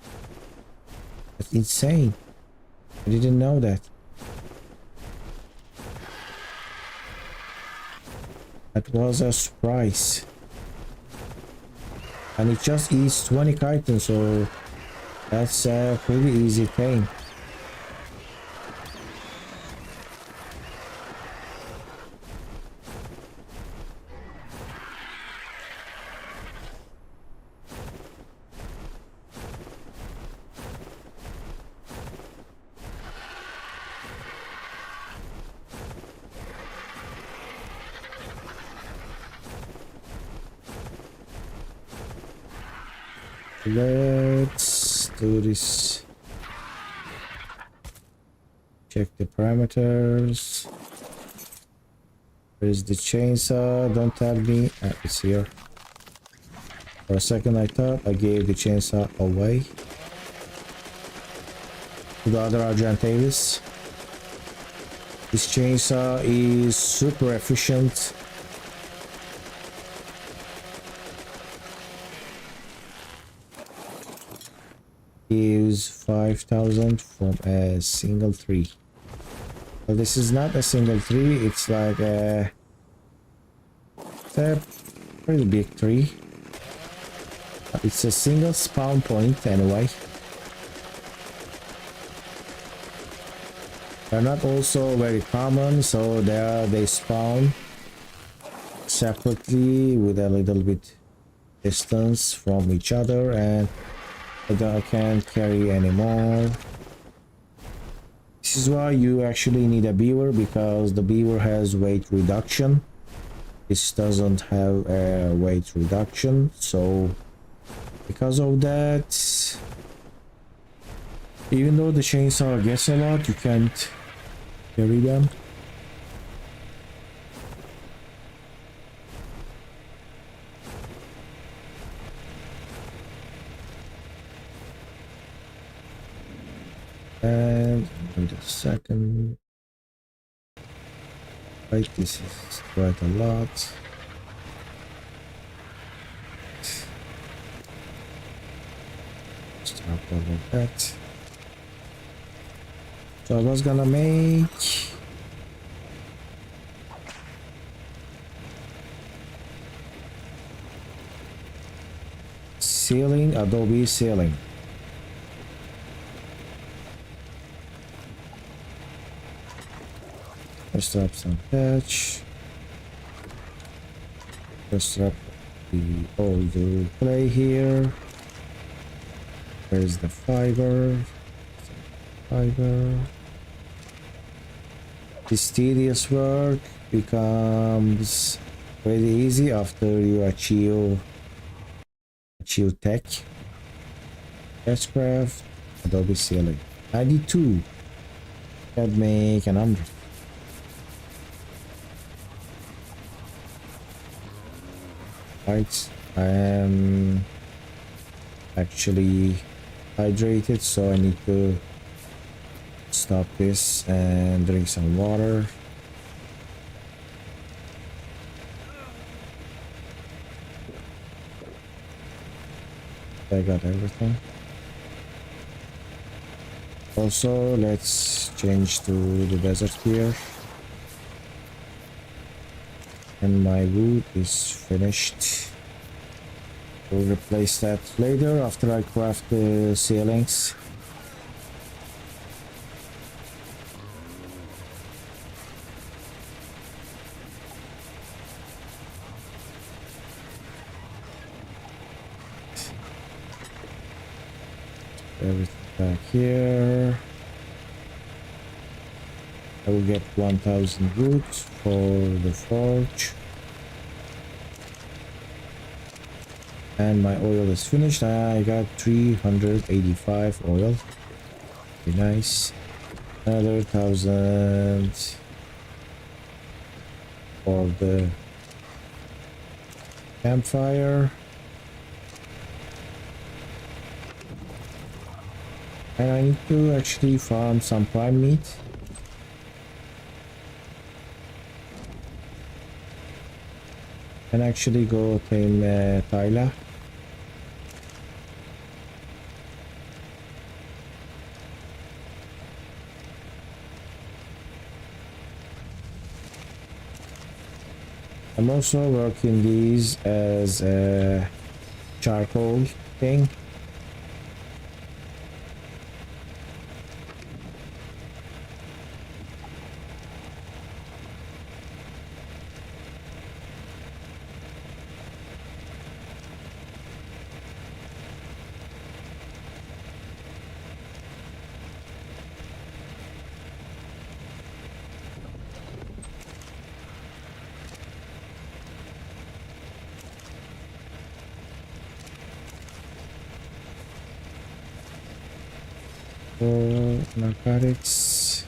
That's insane. I didn't know that. That was a surprise. And it just eats 20 chitin, so that's a pretty easy thing. Let's do this. Check the parameters. Where's the chainsaw? Don't tell me. It's here. For a second I thought I gave the chainsaw away to the other Argentavis. This chainsaw is super efficient. Gives 5,000 from a single tree. Well, this is not a single tree, it's like it's a pretty big tree. It's a single spawn point anyway. They're not also very common, so they spawn separately with a little bit distance from each other, and I can't carry anymore. This is why you actually need a beaver, because the beaver has weight reduction. This doesn't have a weight reduction, so because of that, even though the chainsaw gets a lot, you can't carry them. And wait a second. Right, this is quite a lot. Stop all of that. So I was gonna make ceiling, adobe ceiling. Let's drop some patch. Let's drop all the clay here. Where's the fiber? Fiber. This tedious work becomes very easy after you achieve tech. Let's craft adobe ceiling. 92. That make an 100. Right, I am actually hydrated, so I need to stop this and drink some water. I got everything. Also, let's change to the desert here. And my wood is finished. We'll replace that later after I craft the ceilings. Everything back here. I will get 1000 wood for the forge. And my oil is finished. I got 385 oil. Very nice. Another 1000 for the campfire. And I need to actually farm some prime meat. And actually go tame Tyla. I'm also working these as a charcoal thing. For narcotics.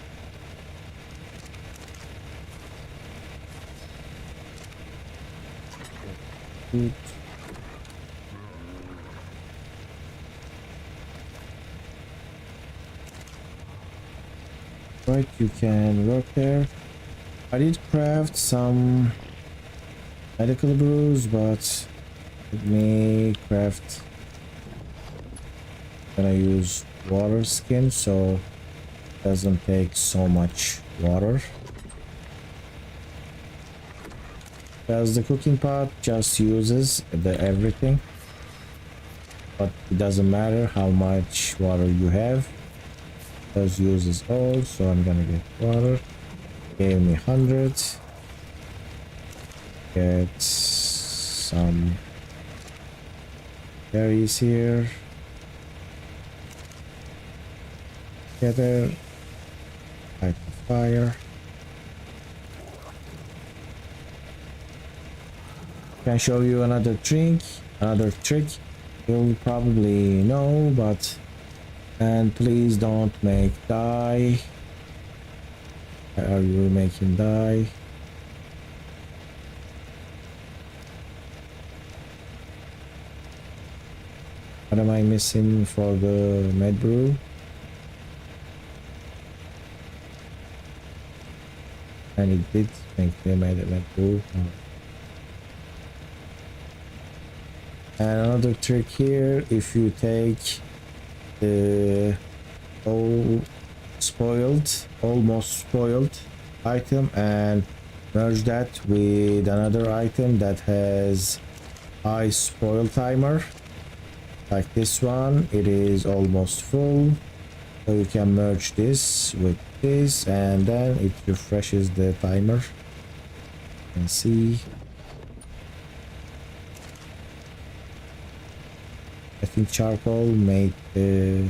Good. Right, you can work there. I did craft some medical brews, but let me craft. Gonna use water skin, so it doesn't take so much water. Because the cooking pot just uses everything, but it doesn't matter how much water you have. Does uses all, so I'm gonna get water. Gave me 100. Get some berries here. Together. Light the fire. Can show you another trick. You'll probably know, but and please don't make dye. Why are you making dye? What am I missing for the med brew? And it did make the med brew. And another trick here, if you take the almost spoiled item and merge that with another item that has high spoil timer, like this one, it is almost full, so you can merge this with this and then it refreshes the timer. You can see. I think charcoal made the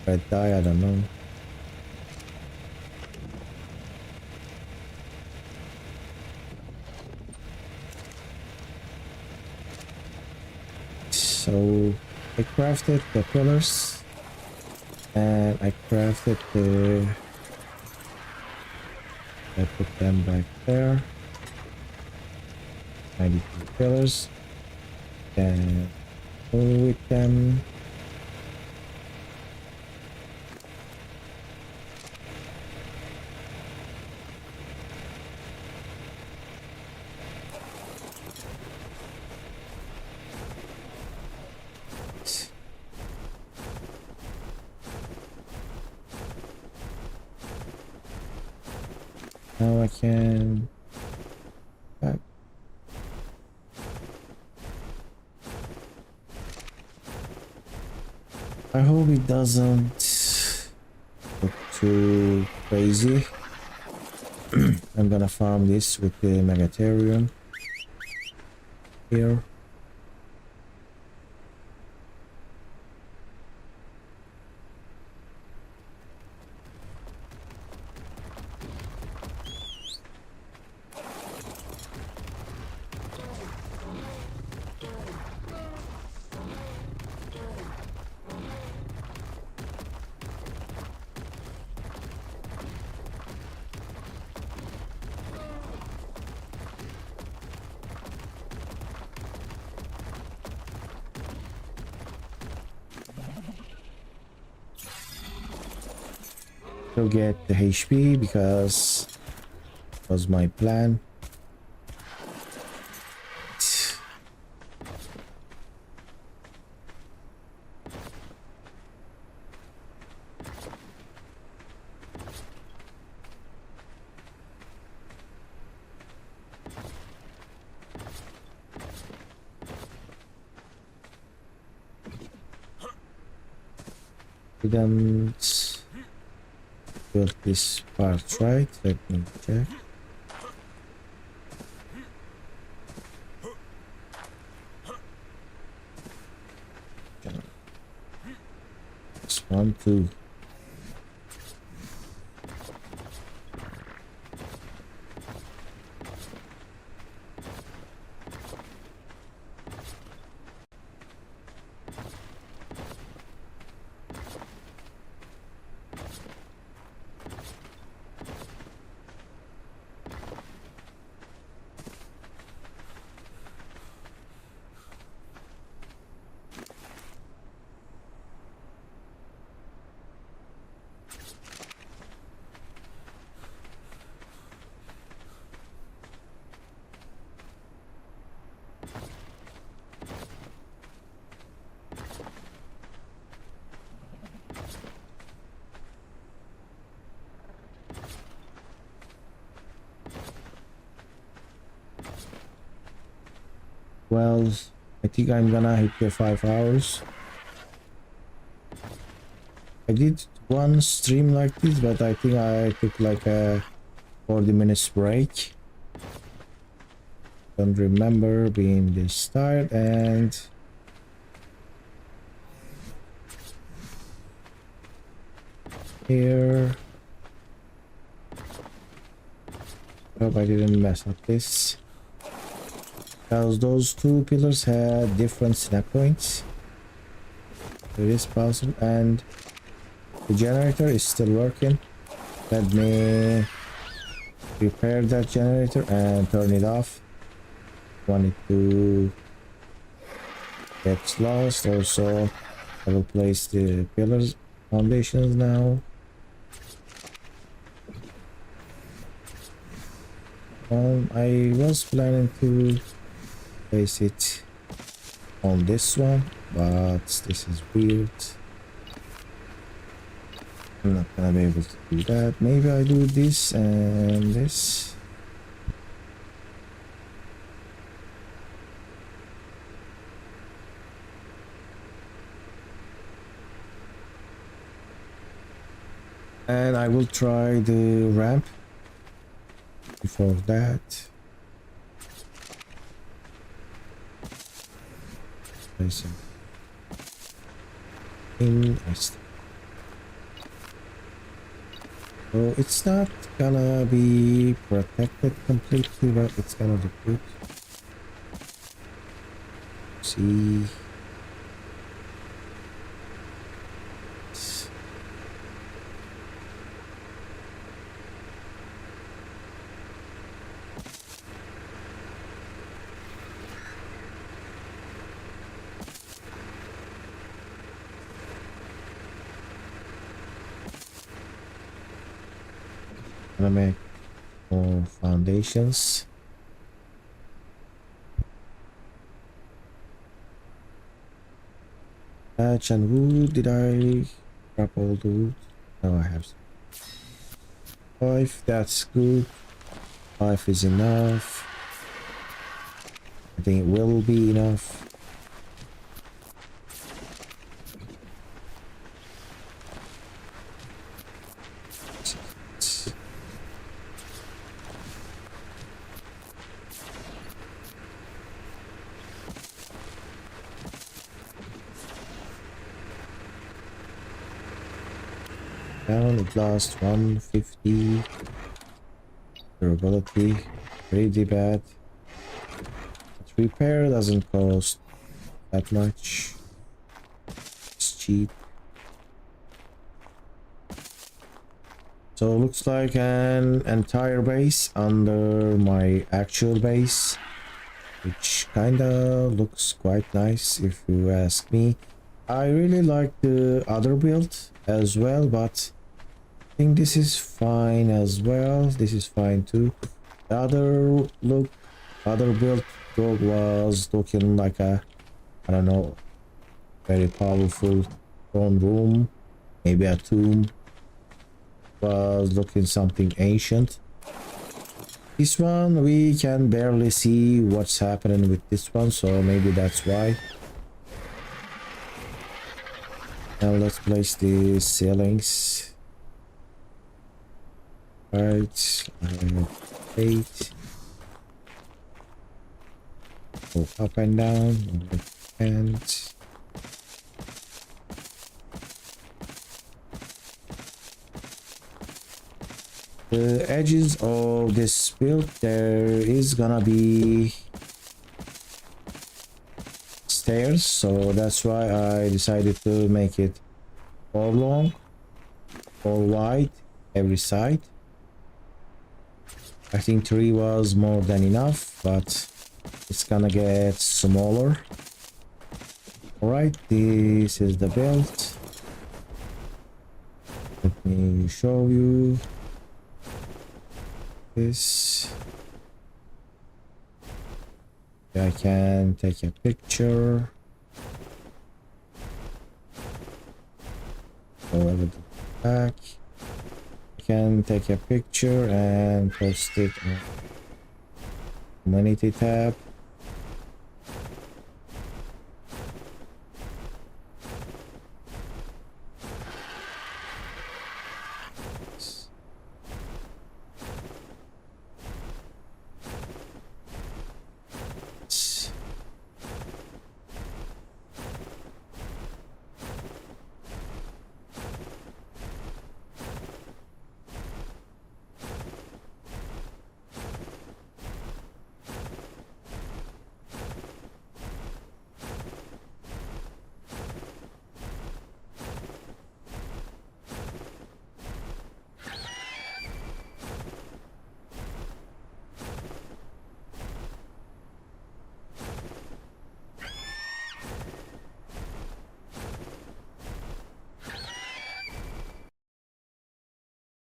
red dye, I don't know. So I crafted the pillars and I crafted the... I put them back there. 92 pillars and go with them. Now I can back. I hope it doesn't look too crazy. I'm gonna farm this with the megatherium here. To get the HP because it was my plan. Didn't build this part right. Let me check. This one, two. Well, I think I'm gonna hit the 5 hours. I did one stream like this, but I think I took like a 40 minutes break. Don't remember being this tired. And here, hope I didn't mess up this, because those two pillars had different snap points. It is possible, and the generator is still working. Let me repair that generator and turn it off. Want it to get lost. Also, I will place the pillars foundations now. I was planning to place it on this one, but this is weird. I'm not gonna be able to do that. Maybe I do this and this. And I will try the ramp before that. Placing in. So it's not gonna be protected completely, but it's gonna look good. See. Gonna make more foundations. Thatch and wood. Did I grab all the wood? No, I have some. 5, that's good. 5 is enough. I think it will be enough. Down, it lost 150 durability, pretty bad. But repair doesn't cost that much, it's cheap. So looks like an entire base under my actual base, which kinda looks quite nice if you ask me. I really like the other build as well, but I think this is fine as well. This is fine too. The other build dog was looking like a, I don't know, very powerful throne room, maybe a tomb. Was looking something ancient. This one we can barely see what's happening with this one, so maybe that's why. Now let's place the ceilings. Right, 8. Go up and down, and the edges of this build, there is gonna be stairs, so that's why I decided to make it 4 long, 4 wide every side. I think 3 was more than enough, but it's gonna get smaller. Alright, this is the build. Let me show you this. I can take a picture. Go over the back. I can take a picture and post it on community tab.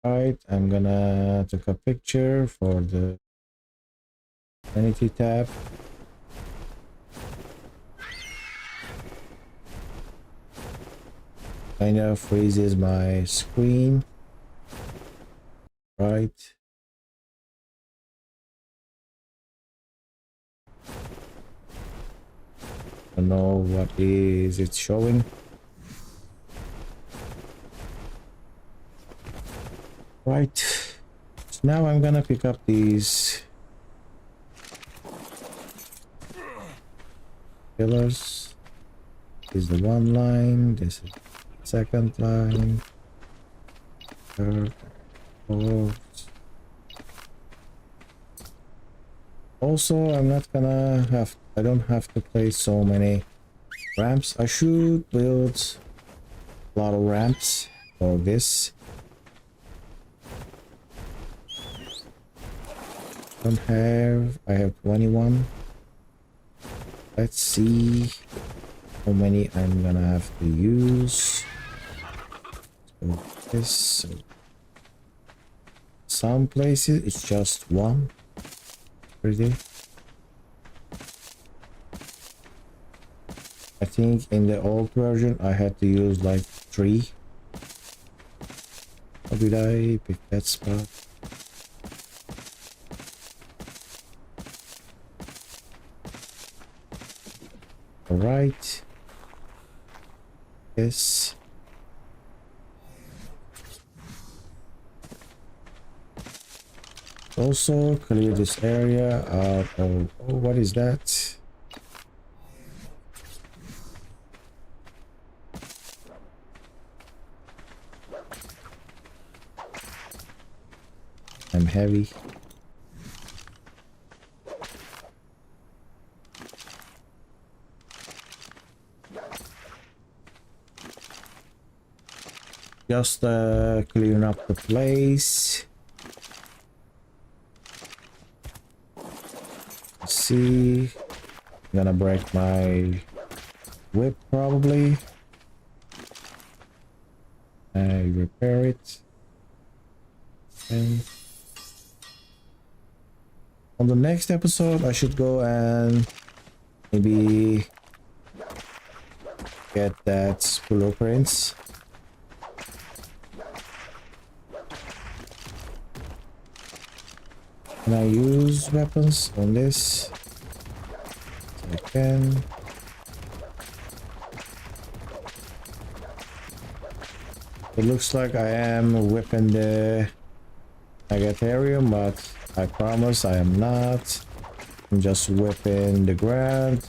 Right, I'm gonna take a picture for the vanity tab. Kind of freezes my screen. Right. I don't know what is it showing. Right. So now I'm gonna pick up these pillars. This is the one line. This is the second line. Third, fourth. Also, I don't have to place so many ramps. I should build a lot of ramps for this. I have 21. Let's see how many I'm gonna have to use. So this, so some places it's just one. Pretty. I think in the old version I had to use like 3. How did I pick that spot? All right. Yes. Also clear this area out of, oh, what is that? I'm heavy. Just clearing up the place. Let's see. I'm gonna break my whip probably. I repair it. And on the next episode I should go and maybe get that blueprints. Can I use weapons on this? I can. It looks like I am whipping the Megatherium, but I promise I am not. I'm just whipping the ground.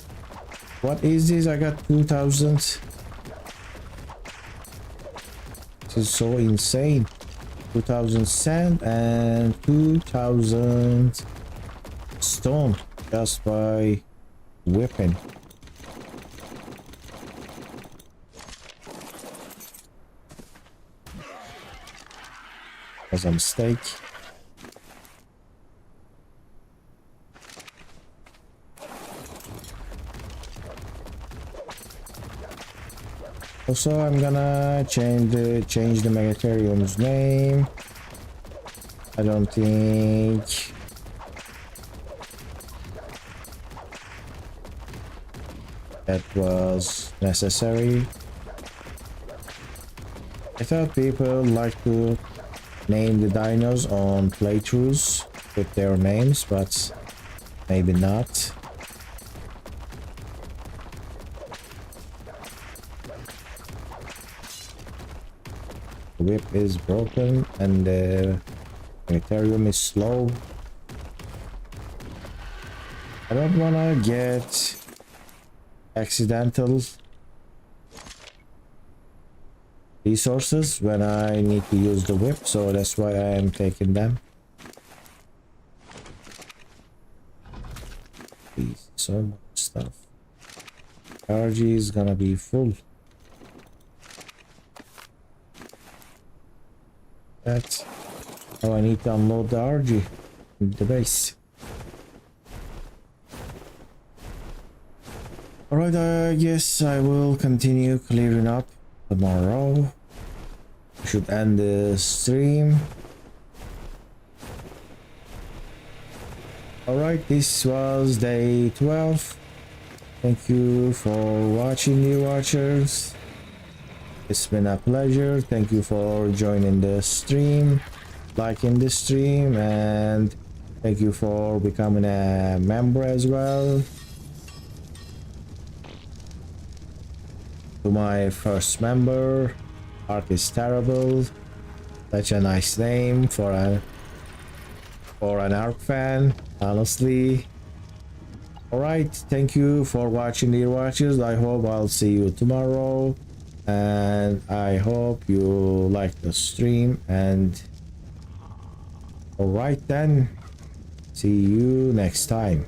What is this? I got 2,000. This is so insane. 2,000 sand and 2,000 stone just by whipping. As a mistake. Also, I'm gonna change the Megatherium's name. I don't think that was necessary. I thought people like to name the dinos on playthroughs with their names, but maybe not. The whip is broken and the Megatherium is slow. I don't wanna get accidental resources when I need to use the whip, so that's why I am taking them. Please, so much stuff. RG is gonna be full. That's how I need to unload the RG in the base. Alright, I guess I will continue clearing up tomorrow. I should end the stream Alright, this was day 12. Thank you for watching, new watchers. It's been a pleasure. Thank you for joining the stream, liking the stream, and thank you for becoming a member as well. To my first member, ARK is terrible. Such a nice name for an ARK fan, honestly. Alright, thank you for watching, dear watchers. I hope I'll see you tomorrow, and I hope you like the stream. And alright then, see you next time.